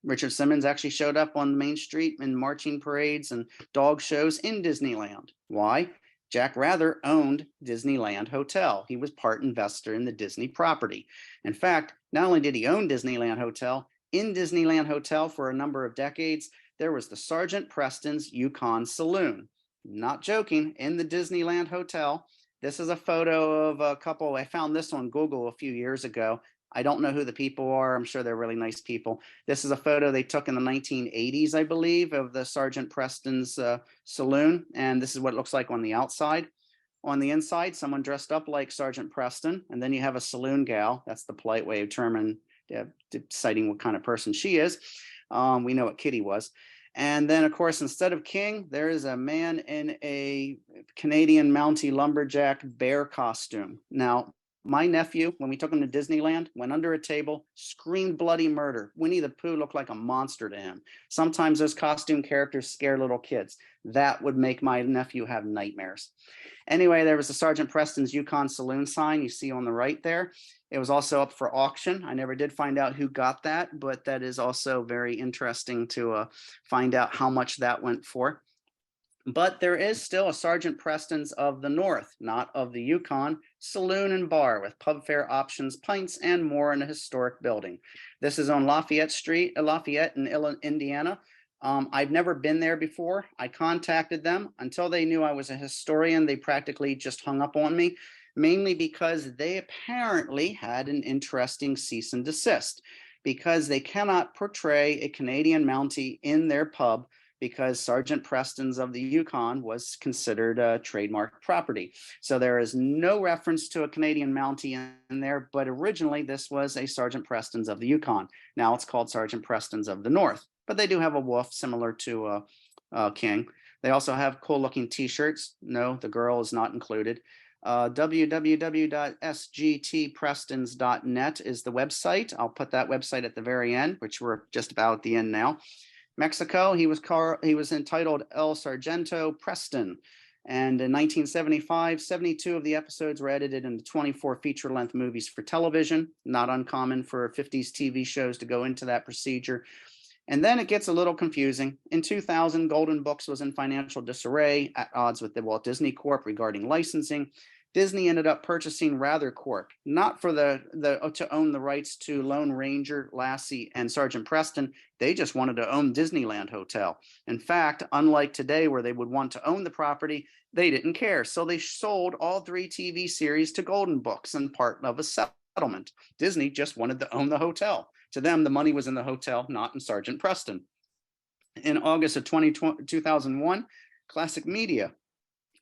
Speaker 13: Richard Simmons actually showed up on Main Street in marching parades and dog shows in Disneyland. Why? Jack Rather owned Disneyland Hotel. He was part investor in the Disney property. In fact, not only did he own Disneyland Hotel, in Disneyland Hotel for a number of decades, there was the Sergeant Preston's Yukon Saloon. Not joking, in the Disneyland Hotel. This is a photo of a couple. I found this on Google a few years ago. I don't know who the people are. I'm sure they're really nice people. This is a photo they took in the 1980s, I believe, of the Sergeant Preston's saloon. And this is what it looks like on the outside. On the inside, someone dressed up like Sergeant Preston. And then you have a saloon gal. That's the polite way of deciding what kind of person she is. We know what Kitty was. And then, of course, instead of King, there is a man in a Canadian Mountie lumberjack bear costume. Now, my nephew, when we took him to Disneyland, went under a table, screamed bloody murder. Winnie the Pooh looked like a monster to him. Sometimes those costume characters scare little kids. That would make my nephew have nightmares. Anyway, there was a Sergeant Preston's Yukon Saloon sign you see on the right there. It was also up for auction. I never did find out who got that, but that is also very interesting to find out how much that went for. But there is still a Sergeant Preston's of the North, not of the Yukon, saloon and bar with pub fare options, pints, and more in a historic building. This is on Lafayette Street, Lafayette in Indiana. I've never been there before. I contacted them. Until they knew I was a historian, they practically just hung up on me, mainly because they apparently had an interesting cease and desist, because they cannot portray a Canadian Mountie in their pub because Sergeant Preston's of the Yukon was considered a trademark property. So there is no reference to a Canadian Mountie in there, but originally this was a Sergeant Preston's of the Yukon. Now it's called Sergeant Preston's of the North, but they do have a wolf similar to King. They also have cool looking t-shirts. No, the girl is not included. www.sgtprestons.net is the website. I'll put that website at the very end, which we're just about at the end now. Mexico, he was entitled El Sargento Preston. And in 1975, 72 of the episodes were edited into 24 feature-length movies for television. Not uncommon for 50s TV shows to go into that procedure. And then it gets a little confusing. In 2000, Golden Books was in financial disarray, at odds with the Walt Disney Corp regarding licensing. Disney ended up purchasing Rather Corp, not for to own the rights to Lone Ranger, Lassie, and Sergeant Preston. They just wanted to own Disneyland Hotel. In fact, unlike today where they would want to own the property, they didn't care. So they sold all 3 TV series to Golden Books and part of a settlement. Disney just wanted to own the hotel. To them, the money was in the hotel, not in Sergeant Preston. In August of 2001, Classic Media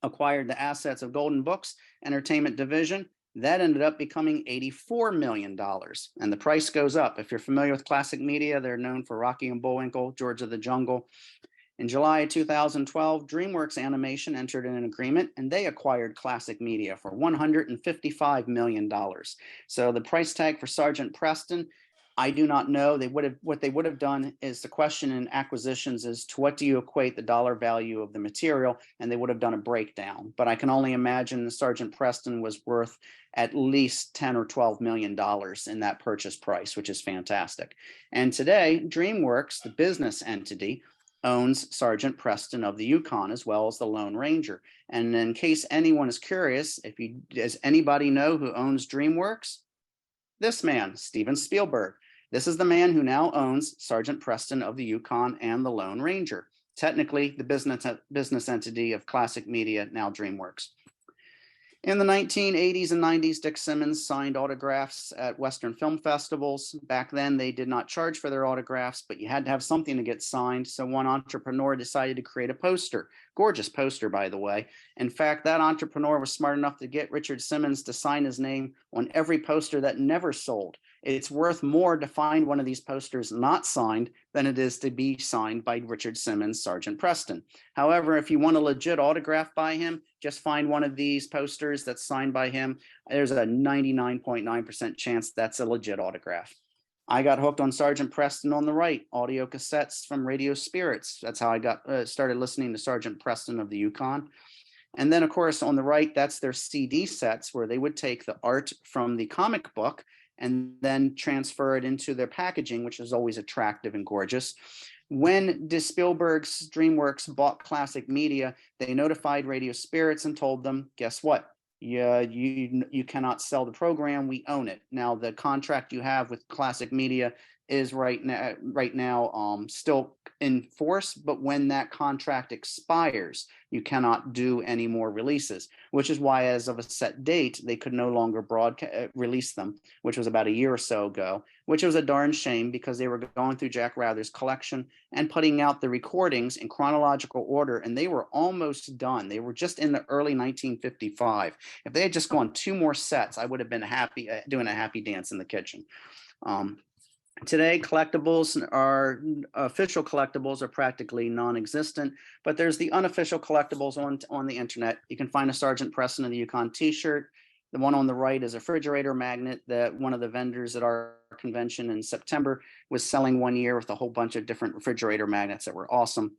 Speaker 13: acquired the assets of Golden Books Entertainment Division. That ended up becoming $84 million. And the price goes up. If you're familiar with Classic Media, they're known for Rocky and Bullwinkle, George of the Jungle. In July 2012, DreamWorks Animation entered in an agreement and they acquired Classic Media for $155 million. So the price tag for Sergeant Preston, I do not know. What they would have done is the question in acquisitions is to what do you equate the dollar value of the material, and they would have done a breakdown. But I can only imagine Sergeant Preston was worth at least 10 or $12 million in that purchase price, which is fantastic. And today, DreamWorks, the business entity, owns Sergeant Preston of the Yukon as well as the Lone Ranger. And in case anyone is curious, does anybody know who owns DreamWorks? This man, Steven Spielberg. This is the man who now owns Sergeant Preston of the Yukon and the Lone Ranger. Technically, the business entity of Classic Media, now DreamWorks. In the 1980s and 90s, Dick Simmons signed autographs at Western film festivals. Back then, they did not charge for their autographs, but you had to have something to get signed. So one entrepreneur decided to create a poster. Gorgeous poster, by the way. In fact, that entrepreneur was smart enough to get Richard Simmons to sign his name on every poster that never sold. It's worth more to find one of these posters not signed than it is to be signed by Richard Simmons, Sergeant Preston. However, if you want a legit autograph by him, just find one of these posters that's signed by him. There's a 99.9% chance that's a legit autograph. I got hooked on Sergeant Preston on the right, audio cassettes from Radio Spirits. That's how I got started listening to Sergeant Preston of the Yukon. And then, of course, on the right, that's their CD sets where they would take the art from the comic book and then transfer it into their packaging, which is always attractive and gorgeous. When Spielberg's DreamWorks bought Classic Media, they notified Radio Spirits and told them, guess what? You cannot sell the program. We own it. Now, the contract you have with Classic Media is right now still in force, but when that contract expires, you cannot do any more releases, which is why as of a set date, they could no longer release them, which was about a year or so ago, which was a darn shame because they were going through Jack Rather's collection and putting out the recordings in chronological order, and they were almost done. They were just in the early 1955. If they had just gone 2 more sets, I would have been happy, doing a happy dance in the kitchen. Today, official collectibles are practically non-existent, but there's the unofficial collectibles on the internet. You can find a Sergeant Preston of the Yukon t-shirt. The one on the right is a refrigerator magnet that one of the vendors at our convention in September was selling one year with a whole bunch of different refrigerator magnets that were awesome.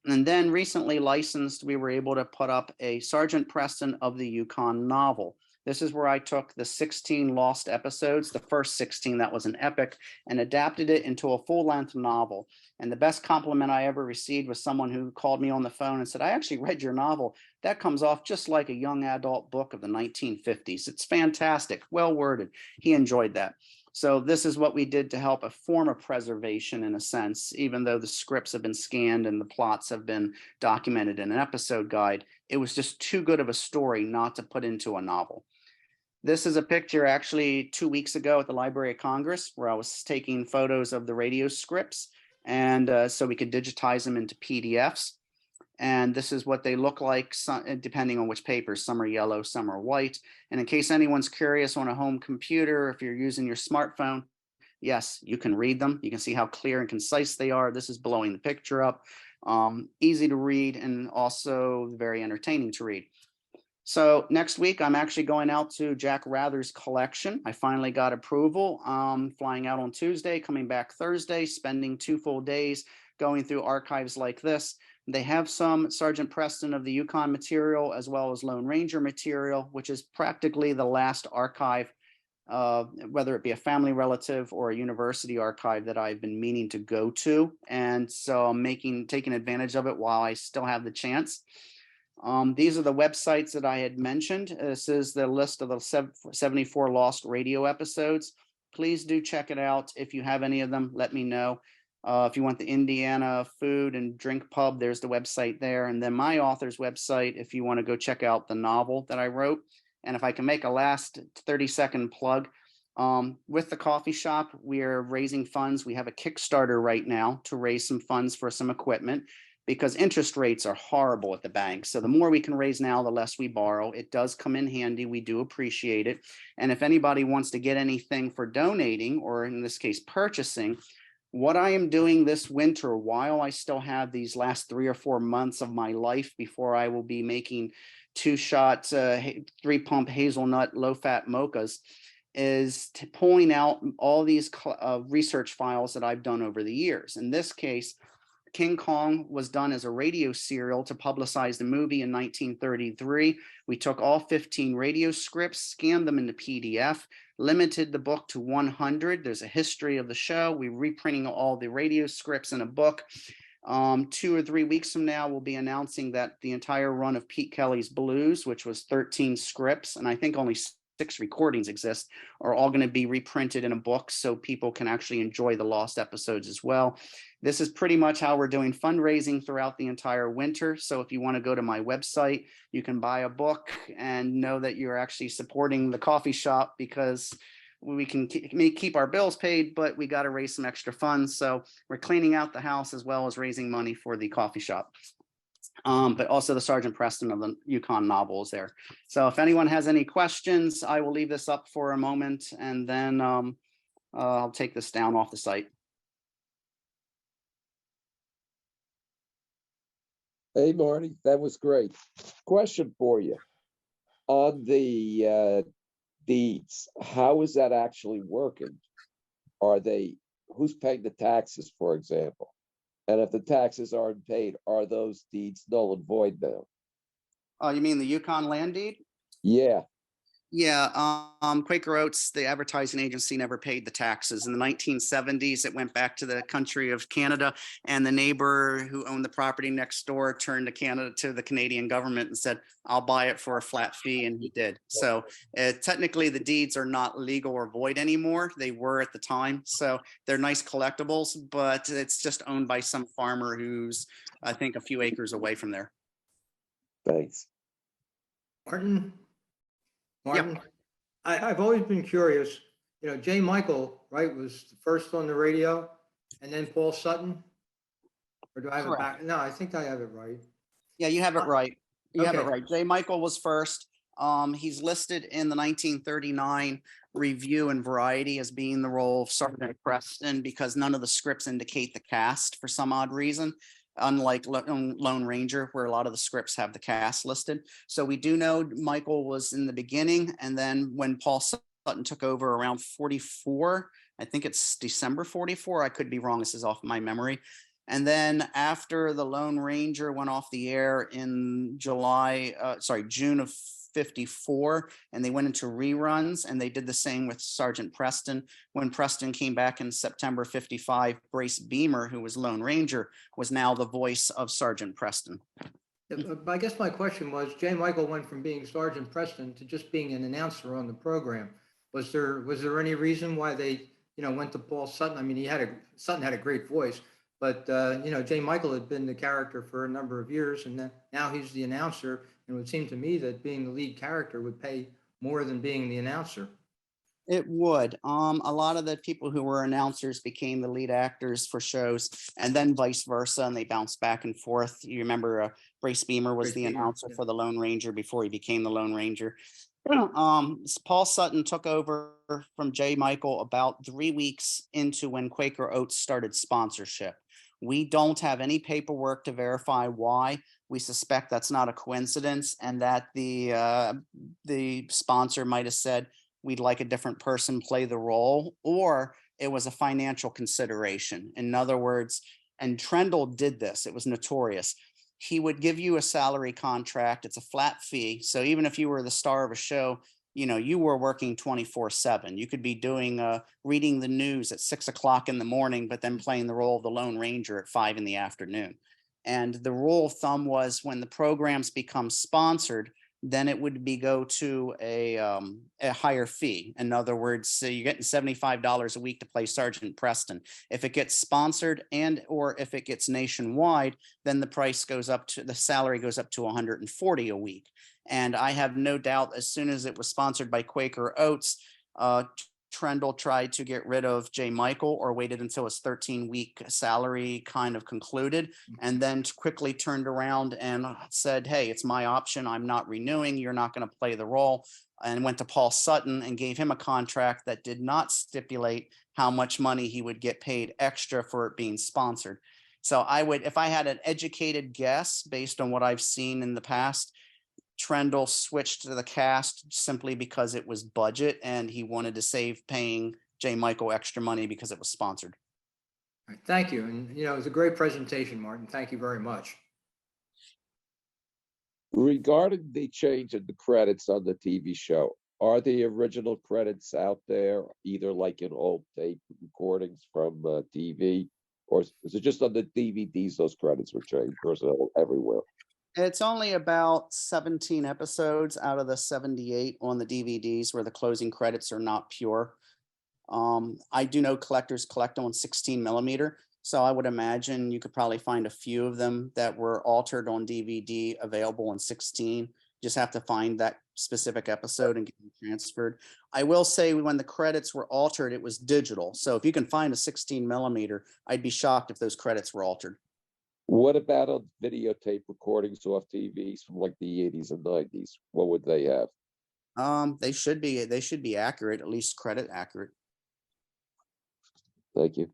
Speaker 13: And then recently licensed, we were able to put up a Sergeant Preston of the Yukon novel. This is where I took the 16 lost episodes, the first 16 that was an epic, and adapted it into a full-length novel. And the best compliment I ever received was someone who called me on the phone and said, I actually read your novel. That comes off just like a young adult book of the 1950s. It's fantastic, well worded. He enjoyed that. So this is what we did to help a form of preservation in a sense, even though the scripts have been scanned and the plots have been documented in an episode guide. It was just too good of a story not to put into a novel. This is a picture actually 2 weeks ago at the Library of Congress where I was taking photos of the radio scripts and so we could digitize them into PDFs. And this is what they look like depending on which papers. Some are yellow, some are white. And in case anyone's curious on a home computer, if you're using your smartphone, yes, you can read them. You can see how clear and concise they are. This is blowing the picture up. Easy to read and also very entertaining to read. So next week, I'm actually going out to Jack Rather's collection. I finally got approval. Flying out on Tuesday, coming back Thursday, spending 2 full days going through archives like this. They have some Sergeant Preston of the Yukon material as well as Lone Ranger material, which is practically the last archive, whether it be a family relative or a university archive that I've been meaning to go to. And so I'm taking advantage of it while I still have the chance. These are the websites that I had mentioned. This is the list of the 74 lost radio episodes. Please do check it out. If you have any of them, let me know. If you want the Indiana Food and Drink Pub, there's the website there. And then my author's website, if you want to go check out the novel that I wrote. And if I can make a last 30-second plug, with the coffee shop, we are raising funds. We have a Kickstarter right now to raise some funds for some equipment because interest rates are horrible at the bank. So the more we can raise now, the less we borrow. It does come in handy. We do appreciate it. And if anybody wants to get anything for donating, or in this case, purchasing, What I am doing this winter, while I still have these last 3 or 4 months of my life before I will be making 2-shot, 3-pump hazelnut low-fat mochas, is pulling out all these research files that I've done over the years. In this case, King Kong was done as a radio serial to publicize the movie in 1933. We took all 15 radio scripts, scanned them into PDF, limited the book to 100. There's a history of the show. We're reprinting all the radio scripts in a book. 2 or 3 weeks from now, we'll be announcing that the entire run of Pete Kelly's Blues, which was 13 scripts, and I think only 6 recordings exist, are all going to be reprinted in a book so people can actually enjoy the lost episodes as well. This is pretty much how we're doing fundraising throughout the entire winter. So if you want to go to my website, you can buy a book and know that you're actually supporting the coffee shop, because we can keep our bills paid, but we got to raise some extra funds. So we're cleaning out the house as well as raising money for the coffee shop. But also the Sergeant Preston of the Yukon novel is there. So if anyone has any questions, I will leave this up for a moment, and then I'll take this down off the site.
Speaker 9: Hey, Marty, that was great. Question for you. On the deeds, how is that actually working? Who's paying the taxes, for example? And if the taxes aren't paid, are those deeds null and void now?
Speaker 13: Oh, you mean the Yukon land deed?
Speaker 9: Yeah.
Speaker 13: Yeah, Quaker Oats, the advertising agency, never paid the taxes. In the 1970s, it went back to the country of Canada, and the neighbor who owned the property next door turned to the Canadian government and said, I'll buy it for a flat fee, and he did. So technically the deeds are not legal or void anymore. They were at the time. So they're nice collectibles, but it's just owned by some farmer who's, I think, a few acres away from there.
Speaker 9: Thanks.
Speaker 2: Martin, I've always been curious, Jay Michael, right, was the first on the radio, and then Paul Sutton? Or do I have it back? No, I think I have it right.
Speaker 13: Yeah, you have it right. You have it
Speaker 2: Okay.
Speaker 13: right. Jay Michael was first. He's listed in the 1939 Review and Variety as being the role of Sergeant Preston, because none of the scripts indicate the cast for some odd reason, unlike Lone Ranger, where a lot of the scripts have the cast listed. So we do know Michael was in the beginning, and then when Paul Sutton took over around 44, I think it's December 44, I could be wrong, this is off my memory. And then after the Lone Ranger went off the air in June of 54, and they went into reruns, and they did the same with Sergeant Preston. When Preston came back in September 55, Brace Beamer, who was Lone Ranger, was now the voice of Sergeant Preston.
Speaker 2: I guess my question was, Jay Michael went from being Sergeant Preston to just being an announcer on the program. Was there any reason why they went to Paul Sutton? I mean, Sutton had a great voice, but Jay Michael had been the character for a number of years, and now he's the announcer. And it would seem to me that being the lead character would pay more than being the announcer.
Speaker 13: It would. A lot of the people who were announcers became the lead actors for shows, and then vice versa, and they bounced back and forth. You remember Brace Beamer was the announcer for the Lone Ranger before he became the Lone Ranger. Paul Sutton took over from Jay Michael about 3 weeks into when Quaker Oats started sponsorship. We don't have any paperwork to verify why. We suspect that's not a coincidence, and that the sponsor might have said, we'd like a different person play the role, or it was a financial consideration. In other words, and Trendle did this, it was notorious. He would give you a salary contract. It's a flat fee. So even if you were the star of a show, you were working 24/7. You could be doing reading the news at 6 o'clock in the morning, but then playing the role of the Lone Ranger at 5 in the afternoon. And the rule of thumb was, when the programs become sponsored, then it would go to a higher fee. In other words, so you're getting $75 a week to play Sergeant Preston. If it gets sponsored or if it gets nationwide, then the salary goes up to $140 a week. And I have no doubt, as soon as it was sponsored by Quaker Oats, Trendle tried to get rid of J. Michael or waited until his 13-week salary kind of concluded, and then quickly turned around and said, hey, it's my option. I'm not renewing. You're not going to play the role. And went to Paul Sutton and gave him a contract that did not stipulate how much money he would get paid extra for it being sponsored. So I would, if I had an educated guess based on what I've seen in the past, Trendle switched to the cast simply because it was budget and he wanted to save paying J. Michael extra money because it was sponsored.
Speaker 2: All right, thank you. And, you know, it was a great presentation, Martin. Thank you very much.
Speaker 9: Regarding the change in the credits on the TV show, are the original credits out there, either like in old tape recordings from TV, or is it just on the DVDs those credits were changed, or is it everywhere?
Speaker 13: It's only about 17 episodes out of the 78 on the DVDs where the closing credits are not pure. I do know collectors collect on 16 millimeter, so I would imagine you could probably find a few of them that were altered on DVD available on 16. Just have to find that specific episode and get them transferred. I will say when the credits were altered, it was digital. So if you can find a 16 millimeter, I'd be shocked if those credits were altered.
Speaker 9: What about on videotape recordings off TVs from like the 80s and 90s? What would they have?
Speaker 13: They should be accurate, at least credit accurate.
Speaker 9: Thank you.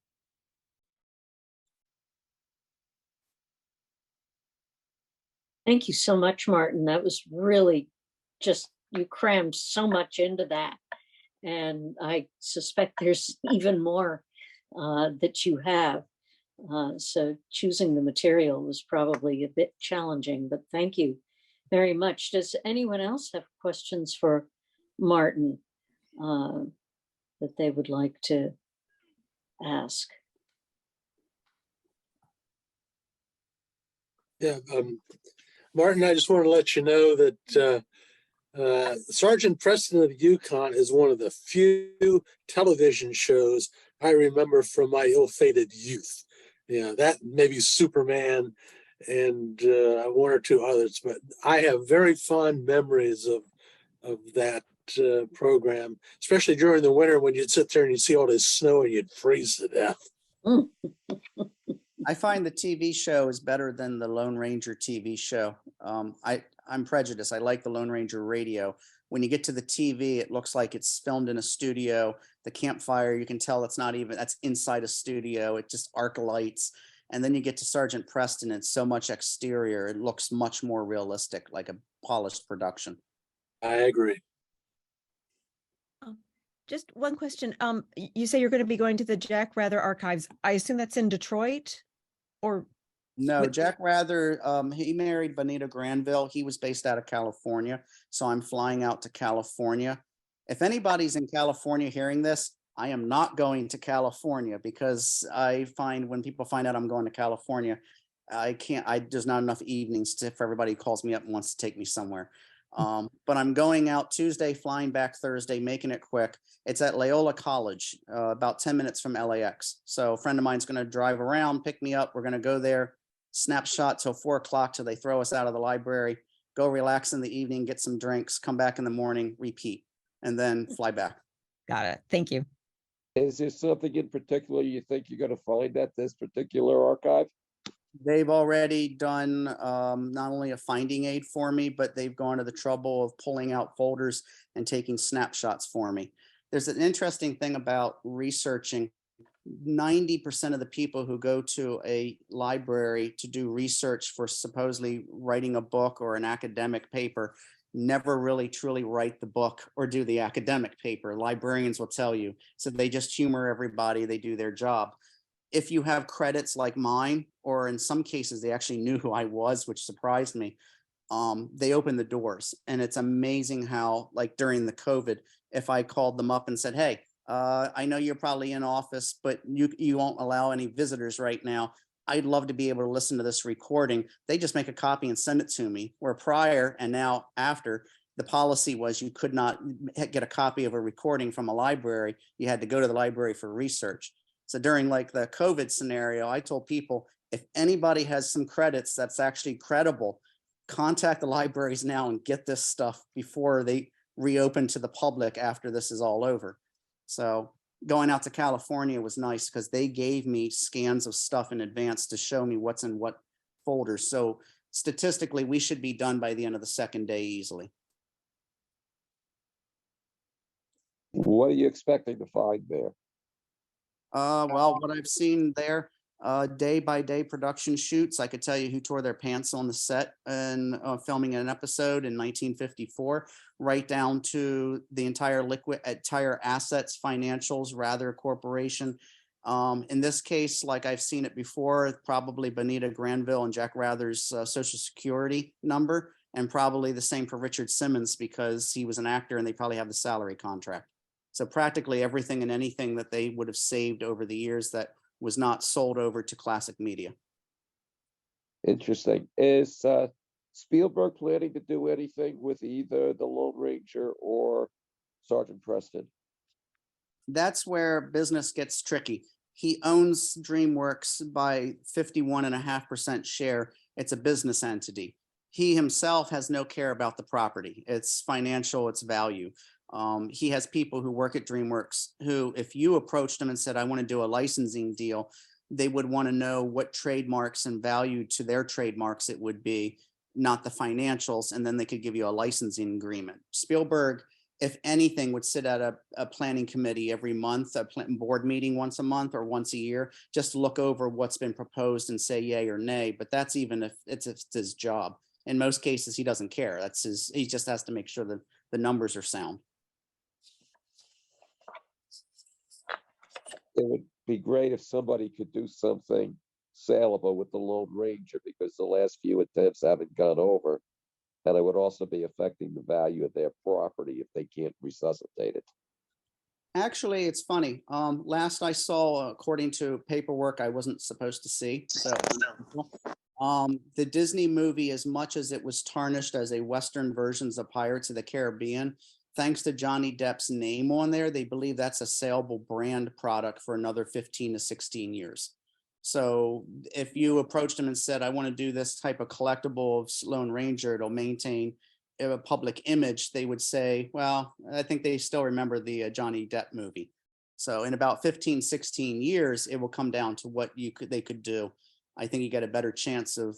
Speaker 1: Thank you so much, Martin. That was really just, you crammed so much into that. And I suspect there's even more that you have. So choosing the material was probably a bit challenging, but thank you very much. Does anyone else have questions for Martin that they would like to ask?
Speaker 4: Yeah, Martin, I just want to let you know that Sergeant Preston of the Yukon is one of the few television shows I remember from my ill-fated youth. Yeah, that maybe Superman and one or two others, but I have very fond memories of that program, especially during the winter when you'd sit there and you'd see all this snow and you'd freeze to death.
Speaker 13: I find the TV show is better than the Lone Ranger TV show. I'm prejudiced. I like the Lone Ranger radio. When you get to the TV, it looks like it's filmed in a studio. The campfire, you can tell that's inside a studio. It just arc lights. And then you get to Sergeant Preston, it's so much exterior. It looks much more realistic, like a polished production.
Speaker 4: I agree.
Speaker 14: Just one question. You say you're going to be going to the Jack Rather archives. I assume that's in Detroit, or?
Speaker 13: No, Jack Rather, he married Bonita Granville. He was based out of California. So I'm flying out to California. If anybody's in California hearing this, I am not going to California because I find when people find out I'm going to California, there's not enough evenings for everybody who calls me up and wants to take me somewhere. But I'm going out Tuesday, flying back Thursday, making it quick. It's at Loyola College, about 10 minutes from LAX. So a friend of mine's going to drive around, pick me up. We're going to go there, snapshot till 4 o'clock till they throw us out of the library, go relax in the evening, get some drinks, come back in the morning, repeat, and then fly back.
Speaker 14: Got it. Thank you.
Speaker 9: Is there something in particular you think you're going to find at this particular archive?
Speaker 13: They've already done not only a finding aid for me, but they've gone to the trouble of pulling out folders and taking snapshots for me. There's an interesting thing about researching. 90% of the people who go to a library to do research for supposedly writing a book or an academic paper never really truly write the book or do the academic paper. Librarians will tell you. So they just humor everybody. They do their job. If you have credits like mine, or in some cases, they actually knew who I was, which surprised me. They open the doors, and it's amazing how, like during the COVID, if I called them up and said, hey, I know you're probably in office, but you won't allow any visitors right now. I'd love to be able to listen to this recording. They just make a copy and send it to me, where prior and now after, the policy was you could not get a copy of a recording from a library. You had to go to the library for research. So during like the COVID scenario, I told people, if anybody has some credits that's actually credible, contact the libraries now and get this stuff before they reopen to the public after this is all over. So going out to California was nice because they gave me scans of stuff in advance to show me what's in what folders. So statistically, we should be done by the end of the second day easily.
Speaker 9: What are you expecting to find there?
Speaker 13: Well, what I've seen there, day by day production shoots. I could tell you who tore their pants on the set and filming an episode in 1954, right down to the entire entire assets, financials, rather corporation. In this case, like I've seen it before, probably Bonita Granville and Jack Rather's Social Security number, and probably the same for Richard Simmons because he was an actor and they probably have the salary contract. So practically everything and anything that they would have saved over the years that was not sold over to classic media.
Speaker 9: Interesting. Is Spielberg planning to do anything with either the Lone Ranger or Sergeant Preston?
Speaker 13: That's where business gets tricky. He owns DreamWorks by 51.5% share. It's a business entity. He himself has no care about the property. It's financial, it's value. He has people who work at DreamWorks who, if you approached them and said, I want to do a licensing deal, they would want to know what trademarks and value to their trademarks it would be, not the financials, and then they could give you a licensing agreement. Spielberg, if anything, would sit at a planning committee every month, a board meeting once a month or once a year, just to look over what's been proposed and say yay or nay. But that's even if it's his job. In most cases, he doesn't care. That's he just has to make sure that the numbers are sound.
Speaker 9: It would be great if somebody could do something saleable with the Lone Ranger because the last few attempts haven't gone over. And it would also be affecting the value of their property if they can't resuscitate it.
Speaker 13: Actually, it's funny. Last I saw, according to paperwork I wasn't supposed to see. So the Disney movie, as much as it was tarnished as a Western versions of Pirates of the Caribbean, thanks to Johnny Depp's name on there, they believe that's a saleable brand product for another 15 to 16 years. So if you approached them and said, I want to do this type of collectible of Lone Ranger, it'll maintain a public image, they would say, well, I think they still remember the Johnny Depp movie. So in about 15, 16 years, it will come down to what they could do. I think you get a better chance of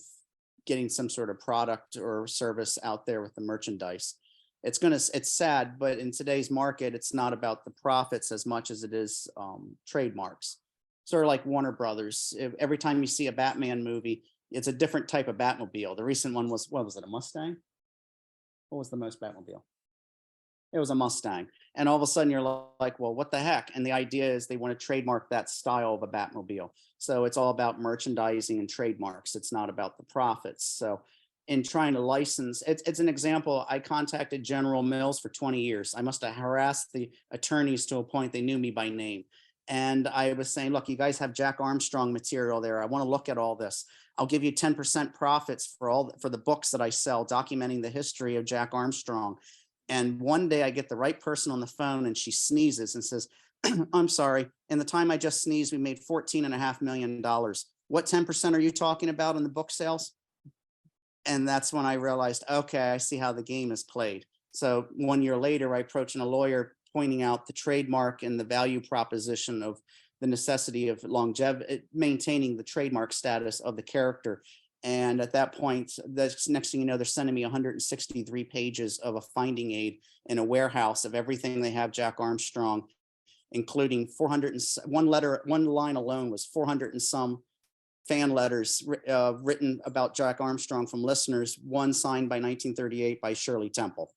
Speaker 13: getting some sort of product or service out there with the merchandise. It's sad, but in today's market, it's not about the profits as much as it is trademarks. Sort of like Warner Brothers. Every time you see a Batman movie, it's a different type of Batmobile. The recent one was, what was it, a Mustang? What was the most Batmobile? It was a Mustang. And all of a sudden you're like, well, what the heck? And the idea is they want to trademark that style of a Batmobile. So it's all about merchandising and trademarks. It's not about the profits. So in trying to license, it's an example. I contacted General Mills for 20 years. I must have harassed the attorneys to a point they knew me by name. And I was saying, look, you guys have Jack Armstrong material there. I want to look at all this. I'll give you 10% profits for the books that I sell, documenting the history of Jack Armstrong. And one day I get the right person on the phone and she sneezes and says, I'm sorry. In the time I just sneezed, we made $14.5 million. What 10% are you talking about in the book sales? And that's when I realized, okay, I see how the game is played. So 1 year later, I approached a lawyer pointing out the trademark and the value proposition of the necessity of longevity, maintaining the trademark status of the character. And at that point, the next thing you know, they're sending me 163 pages of a finding aid in a warehouse of everything they have Jack Armstrong, including 400 and one line alone was 400 and some fan letters written about Jack Armstrong from listeners, one signed by 1938 by Shirley Temple.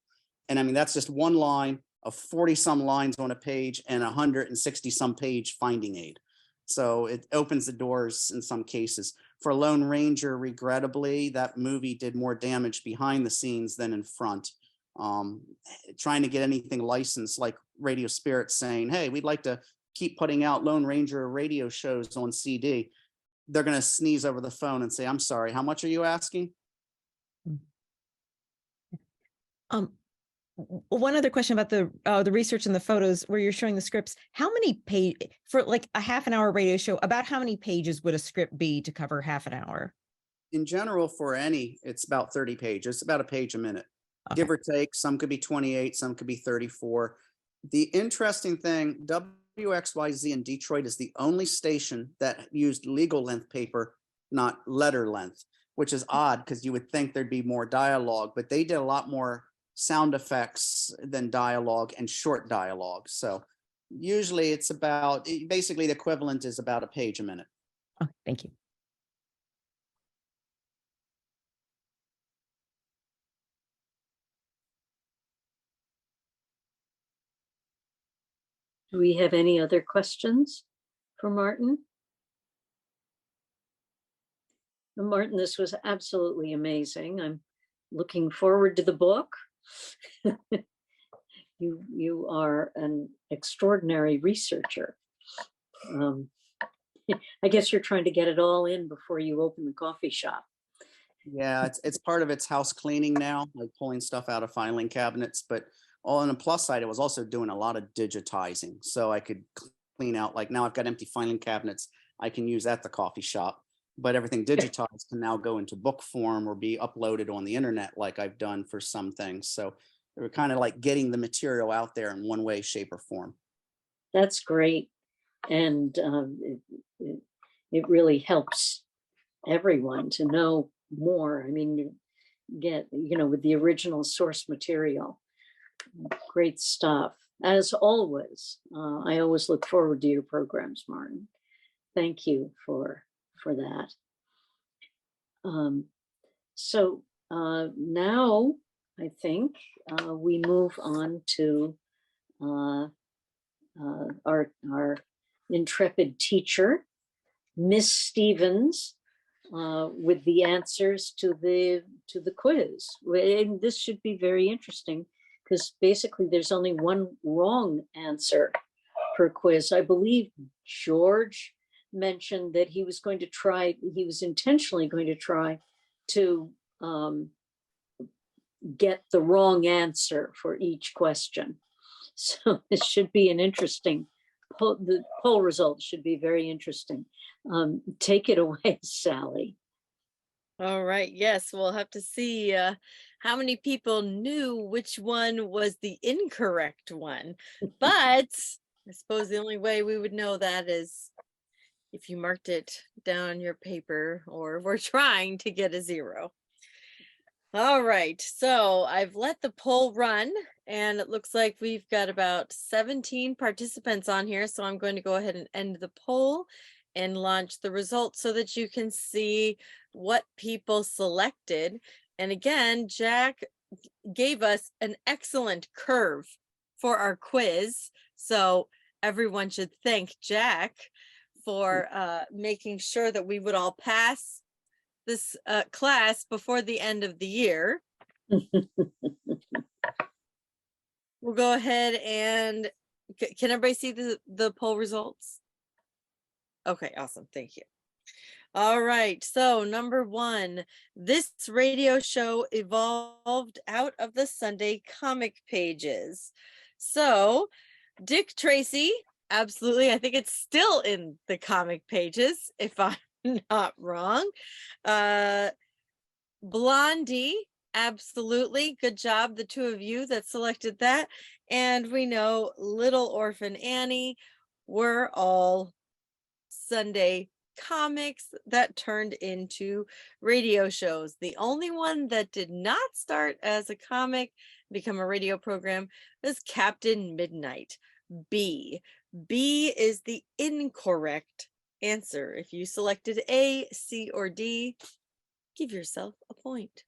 Speaker 13: And I mean, that's just one line of 40 some lines on a page and 160 some page finding aid. So it opens the doors in some cases. For Lone Ranger, regrettably, that movie did more damage behind the scenes than in front. Trying to get anything licensed, like Radio Spirit saying, hey, we'd like to keep putting out Lone Ranger radio shows on CD. They're going to sneeze over the phone and say, I'm sorry, how much are you asking?
Speaker 14: One other question about the research and the photos where you're showing the scripts. How many for like a half an hour radio show, about how many pages would a script be to cover half an hour?
Speaker 13: In general, for any, it's about 30 pages, about a page a minute, give or take. Some could be 28, some could be 34. The interesting thing, WXYZ in Detroit is the only station that used legal length paper, not letter length, which is odd because you would think there'd be more dialogue, but they did a lot more sound effects than dialogue and short dialogue. So usually it's about, basically the equivalent is about a page a minute.
Speaker 14: Oh, thank you.
Speaker 1: Do we have any other questions for Martin? Martin, this was absolutely amazing. I'm looking forward to the book. You are an extraordinary researcher. I guess you're trying to get it all in before you open the coffee shop.
Speaker 13: Yeah, it's part of its house cleaning now, like pulling stuff out of filing cabinets. But on the plus side, it was also doing a lot of digitizing. So I could clean out, like now I've got empty filing cabinets I can use at the coffee shop. But everything digitized can now go into book form or be uploaded on the internet like I've done for some things. So we're kind of like getting the material out there in one way, shape, or form.
Speaker 1: That's great. And it really helps everyone to know more. I mean, you get, with the original source material. Great stuff. As always, I always look forward to your programs, Martin. Thank you for that. So now I think we move on to our intrepid teacher, Miss Stevens, with the answers to the quiz. And this should be very interesting because basically there's only one wrong answer per quiz. I believe George mentioned that he was intentionally going to try to get the wrong answer for each question. So this should be an interesting poll. The poll results should be very interesting. Take it away, Sally.
Speaker 11: All right. Yes, we'll have to see how many people knew which one was the incorrect one. But I suppose the only way we would know that is if you marked it down on your paper or were trying to get a 0. All right, so I've let the poll run and it looks like we've got about 17 participants on here. So I'm going to go ahead and end the poll and launch the results so that you can see what people selected. And again, Jack gave us an excellent curve for our quiz. So everyone should thank Jack for making sure that we would all pass this class before the end of the year. We'll go ahead and can everybody see the poll results? Okay, awesome. Thank you. All right. So number 1, this radio show evolved out of the Sunday comic pages. So Dick Tracy, absolutely. I think it's still in the comic pages, if I'm not wrong. Blondie, absolutely. Good job, the two of you that selected that. And we know Little Orphan Annie were all Sunday comics that turned into radio shows. The only one that did not start as a comic, become a radio program, was Captain Midnight. B. B is the incorrect answer. If you selected A, C, or D, give yourself a point.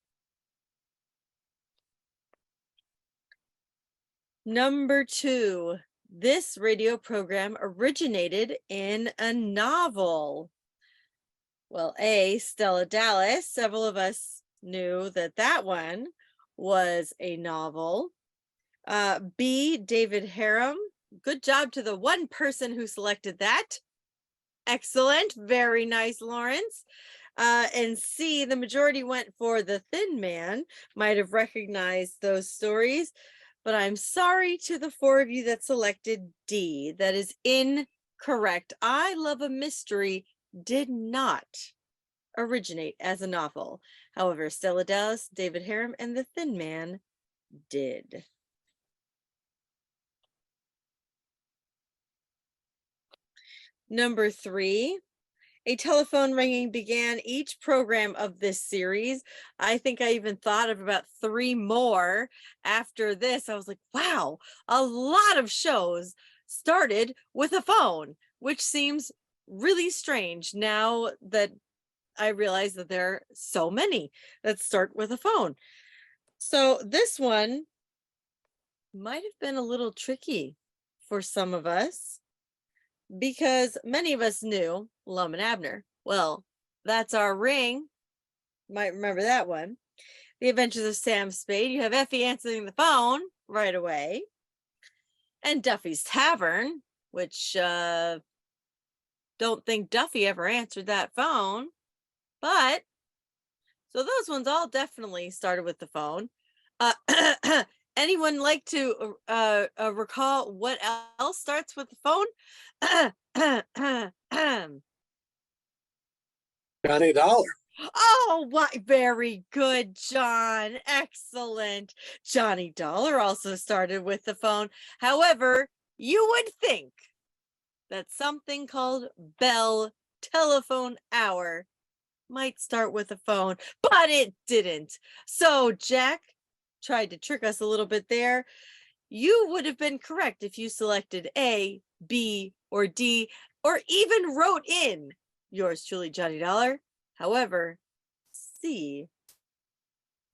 Speaker 11: Number 2, this radio program originated in a novel. Well, A, Stella Dallas. Several of us knew that one was a novel. B, David Harum. Good job to the one person who selected that. Excellent. Very nice, Lawrence. And C, the majority went for The Thin Man. Might have recognized those stories, but I'm sorry to the 4 of you that selected D. That is incorrect. I Love a Mystery did not originate as a novel. However, Stella Dallas, David Harum, and The Thin Man did. Number 3, a telephone ringing began each program of this series. I think I even thought of about 3 more after this. I was like, wow, a lot of shows started with a phone, which seems really strange now that I realize that there are so many that start with a phone. So this one might have been a little tricky for some of us because many of us knew Lum and Abner. Well, that's our ring. Might remember that one. The Adventures of Sam Spade. You have Effie answering the phone right away. And Duffy's Tavern, which don't think Duffy ever answered that phone. But so those ones all definitely started with the phone. Anyone like to recall what else starts with the phone?
Speaker 4: Johnny Dollar.
Speaker 11: Oh, what? Very good, John. Excellent. Johnny Dollar also started with the phone. However, you would think that something called Bell Telephone Hour might start with a phone, but it didn't. So Jack tried to trick us a little bit there. You would have been correct if you selected A, B, or D, or even wrote in yours truly, Johnny Dollar. However, C,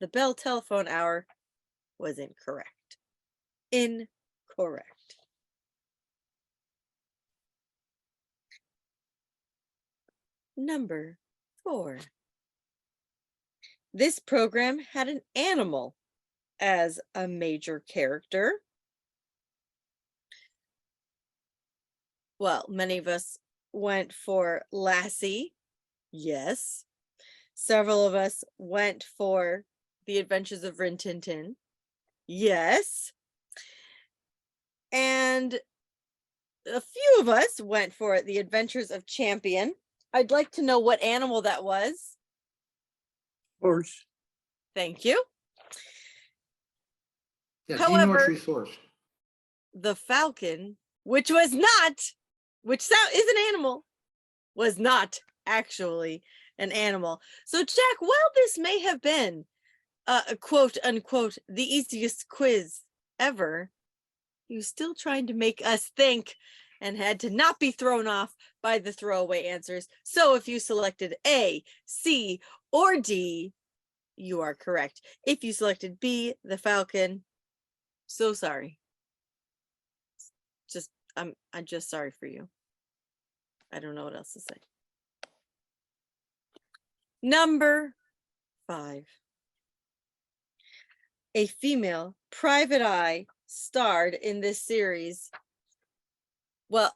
Speaker 11: the Bell Telephone Hour, was incorrect. Incorrect. Number 4. This program had an animal as a major character. Well, many of us went for Lassie. Yes. Several of us went for The Adventures of Rin Tin Tin. Yes. And a few of us went for The Adventures of Champion. I'd like to know what animal that was.
Speaker 4: Horse.
Speaker 11: Thank you.
Speaker 2: Yeah,
Speaker 11: However,
Speaker 2: Dean Autry source.
Speaker 11: the falcon, which is an animal, was not actually an animal. So Jack, while this may have been a quote unquote the easiest quiz ever, he was still trying to make us think and had to not be thrown off by the throwaway answers. So if you selected A, C, or D, you are correct. If you selected B, the falcon, so sorry. I'm just sorry for you. I don't know what else to say. Number 5. A female private eye starred in this series. Well,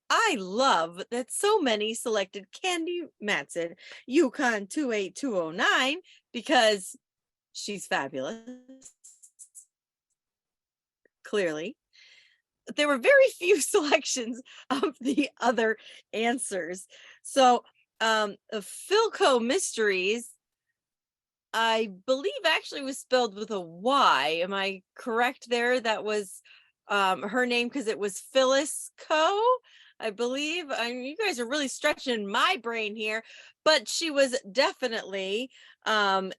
Speaker 11: I love that so many selected Candy Matson, Yukon 28209, because she's fabulous. Clearly. There were very few selections of the other answers. So Philco Mysteries, I believe actually was spelled with a Y. Am I correct there? That was her name because it was Phyllis Co. I believe. I mean, you guys are really stretching my brain here, but she was definitely a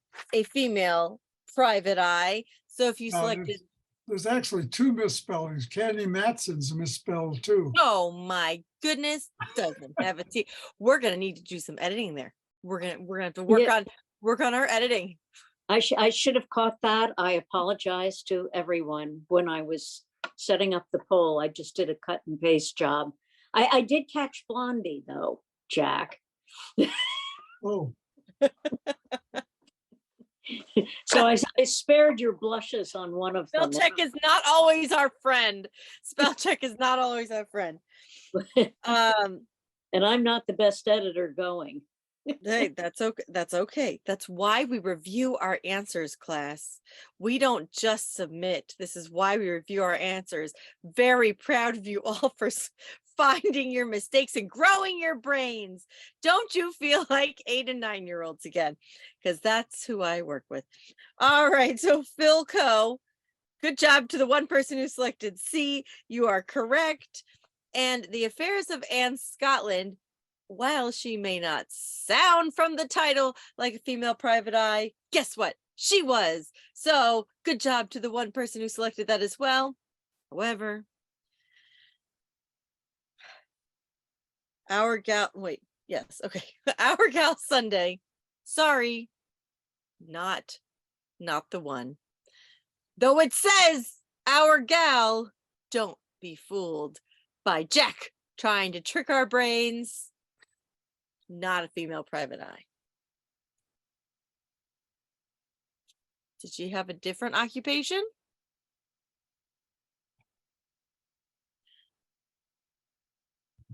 Speaker 11: female private eye. So if you selected
Speaker 15: there's actually 2 misspellings. Candy Matson's misspelled too.
Speaker 11: Oh my goodness, doesn't have a T. We're gonna need to do some editing there. We're gonna have to work on our editing.
Speaker 1: I should have caught that. I apologize to everyone when I was setting up the poll. I just did a cut and paste job. I did catch Blondie though, Jack.
Speaker 15: Oh.
Speaker 1: So I spared your blushes on one of them.
Speaker 11: Spell check is not always our friend. Spell check is not always our friend.
Speaker 1: And I'm not the best editor going.
Speaker 11: Hey, that's okay. That's okay. That's why we review our answers, class. We don't just submit. This is why we review our answers. Very proud of you all for finding your mistakes and growing your brains. Don't you feel like 8 and 9-year-olds again? Because that's who I work with. All right. So Philco, good job to the one person who selected C. You are correct. And the affairs of Anne Scotland, while she may not sound from the title like a female private eye, guess what? She was. So good job to the one person who selected that as well. However, Our Gal Sunday. Sorry, not the one. Though it says Our Gal, don't be fooled by Jack trying to trick our brains. Not a female private eye. Did she have a different occupation?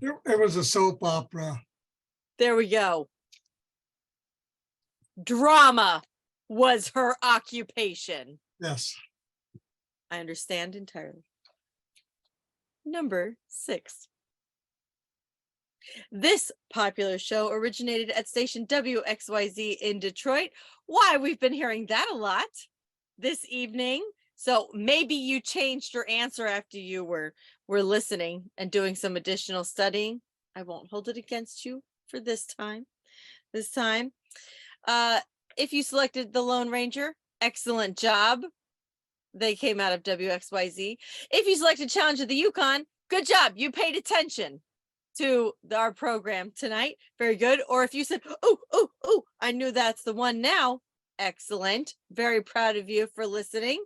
Speaker 15: It was a soap opera.
Speaker 11: There we go. Drama was her occupation.
Speaker 15: Yes.
Speaker 11: I understand entirely. Number 6. This popular show originated at station WXYZ in Detroit. Why, we've been hearing that a lot this evening. So maybe you changed your answer after you were listening and doing some additional studying. I won't hold it against you for this time. If you selected the Lone Ranger, excellent job. They came out of WXYZ. If you selected Challenge of the Yukon, good job. You paid attention to our program tonight. Very good. Or if you said, oh, I knew that's the one now. Excellent. Very proud of you for listening.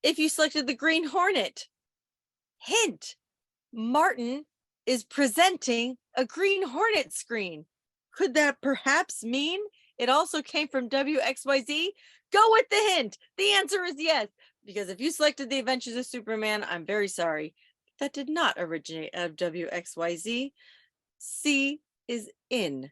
Speaker 11: If you selected the Green Hornet, hint, Martin is presenting a Green Hornet screen. Could that perhaps mean it also came from WXYZ? Go with the hint. The answer is yes, because if you selected the Adventures of Superman, I'm very sorry. That did not originate out of WXYZ. C is incorrect.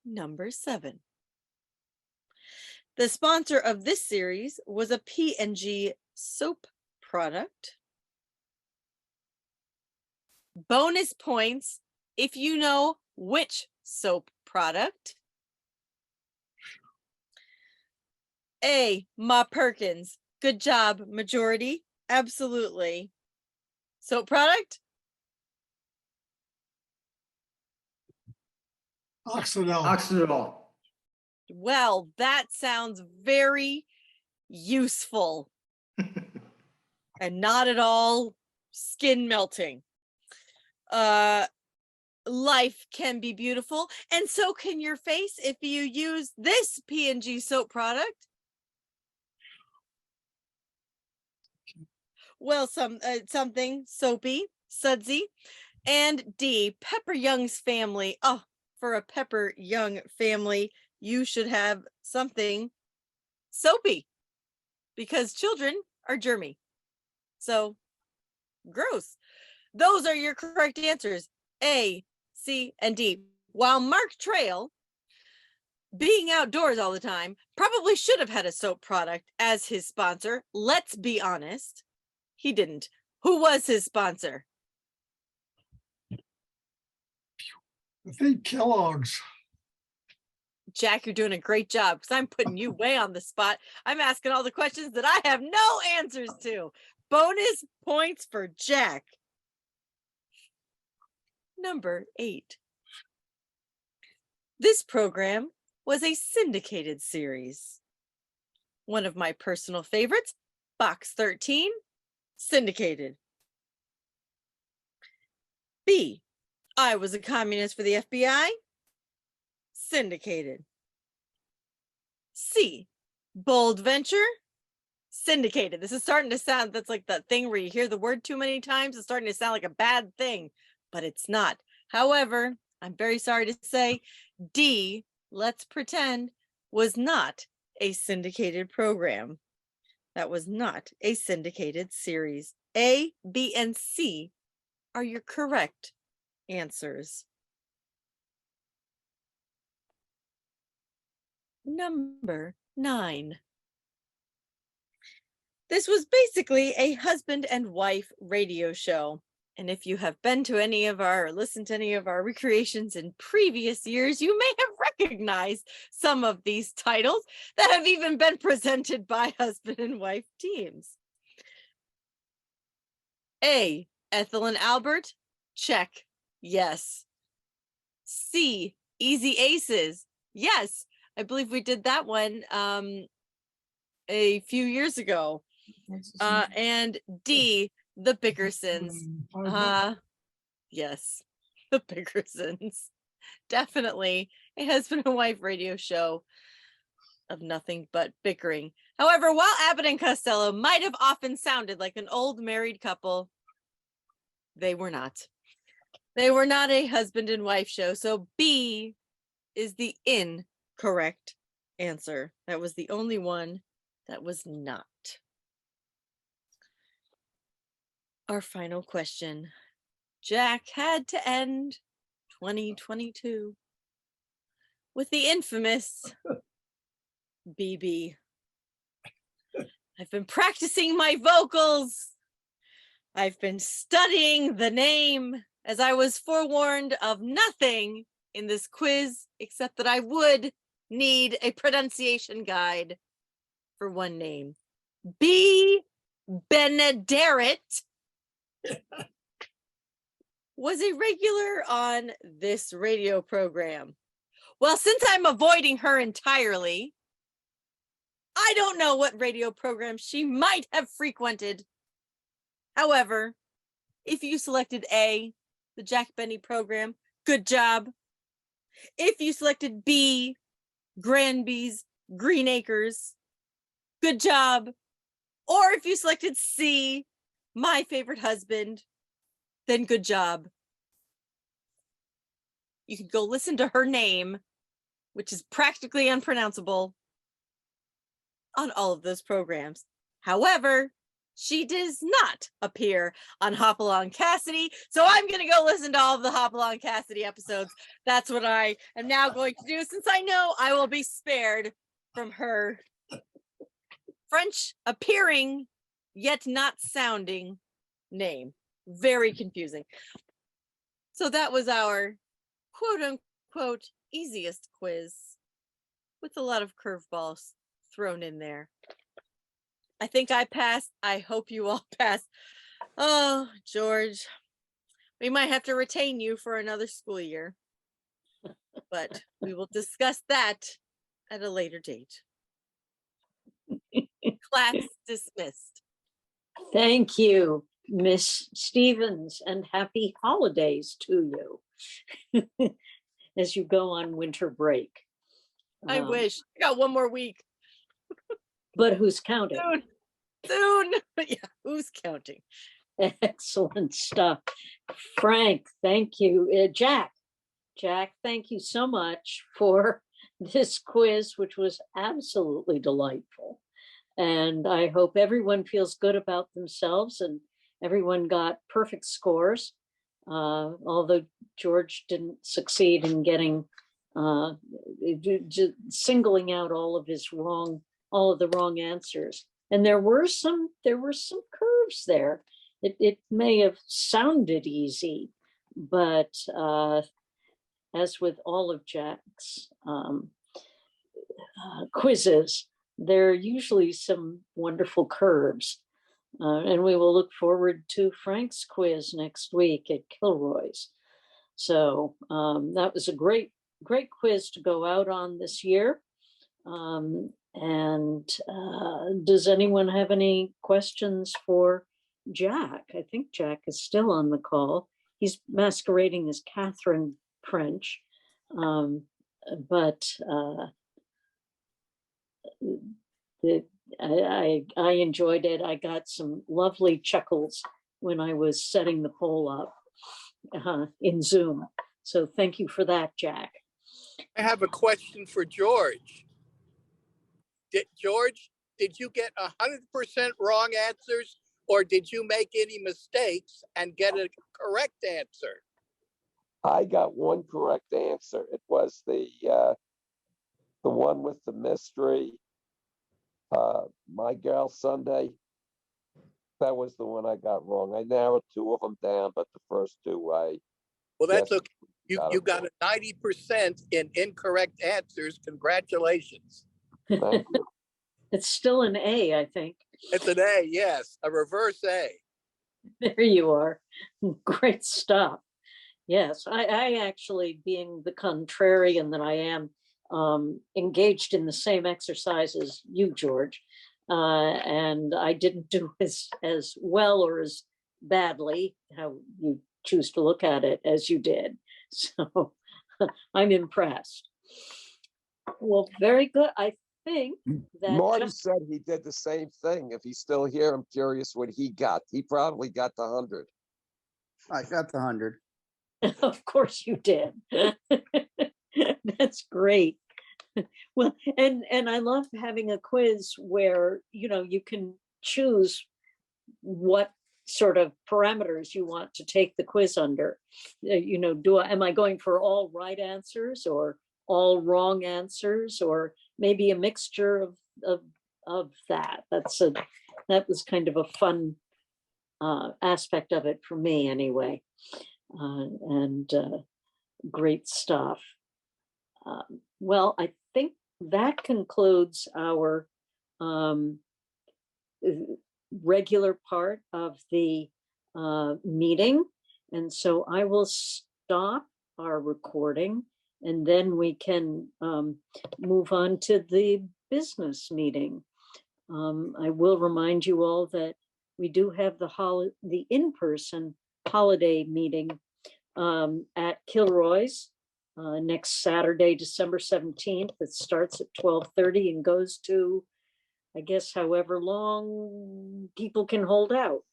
Speaker 11: Number 7. The sponsor of this series was a P&G soap product. Bonus points if you know which soap product. A, Ma Perkins. Good job, majority. Absolutely. Soap product?
Speaker 2: Oxidol.
Speaker 11: Well, that sounds very useful and not at all skin melting. Life can be beautiful, and so can your face if you use this P&G soap product. Well, something soapy, sudsy. And D, Pepper Young's family. Oh, for a Pepper Young family, you should have something soapy because children are germy. So gross. Those are your correct answers. A, C, and D. While Mark Trail, being outdoors all the time, probably should have had a soap product as his sponsor. Let's be honest. He didn't. Who was his sponsor?
Speaker 15: I think Kellogg's.
Speaker 11: Jack, you're doing a great job because I'm putting you way on the spot. I'm asking all the questions that I have no answers to. Bonus points for Jack. Number 8. This program was a syndicated series. One of my personal favorites, Box 13, syndicated. B, I Was a Communist for the FBI, syndicated. C, Bold Venture, syndicated. This is starting to sound, that's like that thing where you hear the word too many times. It's starting to sound like a bad thing, but it's not. However, I'm very sorry to say, D, Let's Pretend, was not a syndicated program. That was not a syndicated series. A, B, and C are your correct answers. Number 9. This was basically a husband and wife radio show. And if you have been to any of our, listened to any of our recreations in previous years, you may have recognize some of these titles that have even been presented by husband and wife teams. A, Ethel and Albert, check, yes. C, Easy Aces, yes. I believe we did that one a few years ago. And D, The Bickersons. Yes, The Bickersons. Definitely a husband and wife radio show of nothing but bickering. However, while Abbott and Costello might have often sounded like an old married couple, they were not. They were not a husband and wife show. So B is the incorrect answer. That was the only one that was not. Our final question. Jack had to end 2022 with the infamous BB. I've been practicing my vocals. I've been studying the name, as I was forewarned of nothing in this quiz except that I would need a pronunciation guide for one name. B. Benaderet was a regular on this radio program. Well, since I'm avoiding her entirely, I don't know what radio program she might have frequented. However, if you selected A, the Jack Benny program, good job. If you selected B, Granby's Green Acres, good job. Or if you selected C, My Favorite Husband, then good job. You could go listen to her name, which is practically unpronounceable, on all of those programs. However, she does not appear on Hopalong Cassidy, so I'm going to go listen to all of the Hopalong Cassidy episodes. That's what I am now going to do, since I know I will be spared from her French appearing yet not sounding name. Very confusing. So that was our quote unquote easiest quiz with a lot of curveballs thrown in there. I think I passed. I hope you all passed. Oh, George, we might have to retain you for another school year, but we will discuss that at a later date. Class dismissed.
Speaker 1: Thank you, Miss Stevens, and happy holidays to you as you go on winter break.
Speaker 11: I wish. I got one more week.
Speaker 1: But who's counting?
Speaker 11: Soon. Yeah, who's counting?
Speaker 1: Excellent stuff. Frank, thank you. Jack, thank you so much for this quiz, which was absolutely delightful. And I hope everyone feels good about themselves and everyone got perfect scores. Although George didn't succeed in getting, singling out all of the wrong answers. And there were some curves there. It may have sounded easy, but as with all of Jack's quizzes, there are usually some wonderful curves. And we will look forward to Frank's quiz next week at Kilroy's. So that was a great quiz to go out on this year. And does anyone have any questions for Jack? I think Jack is still on the call. He's masquerading as Catherine French. But I enjoyed it. I got some lovely chuckles when I was setting the poll up in Zoom. So thank you for that, Jack.
Speaker 16: I have a question for George. George, did you get 100% wrong answers, or did you make any mistakes and get a correct answer?
Speaker 9: I got one correct answer. It was the one with the mystery. My Girl Sunday. That was the one I got wrong. I narrowed two of them down, but the first two I.
Speaker 16: Well, that's okay. You got a 90% in incorrect answers. Congratulations.
Speaker 9: Thank you.
Speaker 1: It's still an A, I think.
Speaker 16: It's an A, yes, a reverse A.
Speaker 1: There you are. Great stuff. Yes, I actually, being the contrarian that I am, engaged in the same exercise as you, George. And I didn't do as well or as badly, how you choose to look at it, as you did. So I'm impressed. Well, very good. I think that
Speaker 9: Marty
Speaker 1: just
Speaker 9: said he did the same thing. If he's still here, I'm curious what he got. He probably got the 100.
Speaker 13: I got the 100.
Speaker 1: of course you did. That's great. Well, and I love having a quiz where, you know, you can choose what sort of parameters you want to take the quiz under. You know, am I going for all right answers or all wrong answers, or maybe a mixture of that? That was kind of a fun aspect of it for me anyway. And great stuff. Well, I think that concludes our regular part of the meeting. And so I will stop our recording, and then we can move on to the business meeting. I will remind you all that we do have the in-person holiday meeting at Kilroy's next Saturday, December 17th. It starts at 12:30 and goes to, I guess, however long people can hold out.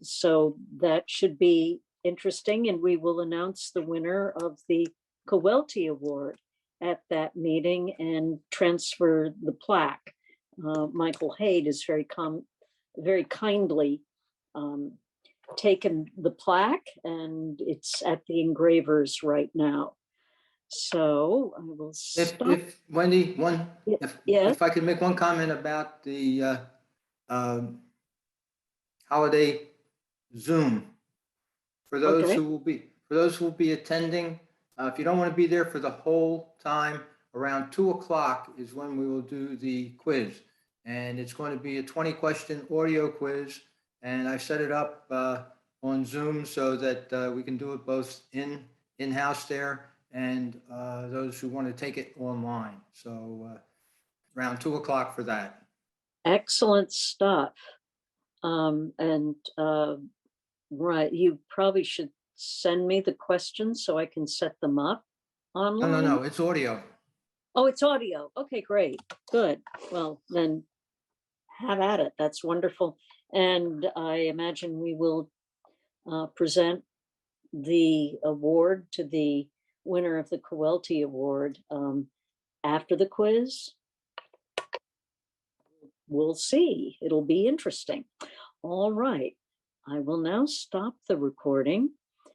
Speaker 1: So that should be interesting, and we will announce the winner of the Cowelty Award at that meeting and transfer the plaque. Michael Haid is very kindly taken the plaque, and it's at the engravers right now. So I will stop.
Speaker 2: If Wendy,
Speaker 1: Yes.
Speaker 2: if I could make one comment about the holiday Zoom. For those
Speaker 1: Okay.
Speaker 2: who will be attending, if you don't want to be there for the whole time, around 2:00 is when we will do the quiz. And it's going to be a 20-question audio quiz. And I set it up on Zoom so that we can do it both in-house there and those who want to take it online. So around 2:00 for that.
Speaker 1: Excellent stuff. Right, you probably should send me the questions so I can set them up online.
Speaker 2: No, it's audio.
Speaker 1: Oh, it's audio. Okay, great. Good. Well, then have at it. That's wonderful. And I imagine we will present the award to the winner of the Cowelty Award after the quiz. We'll see. It'll be interesting. All right. I will now stop the recording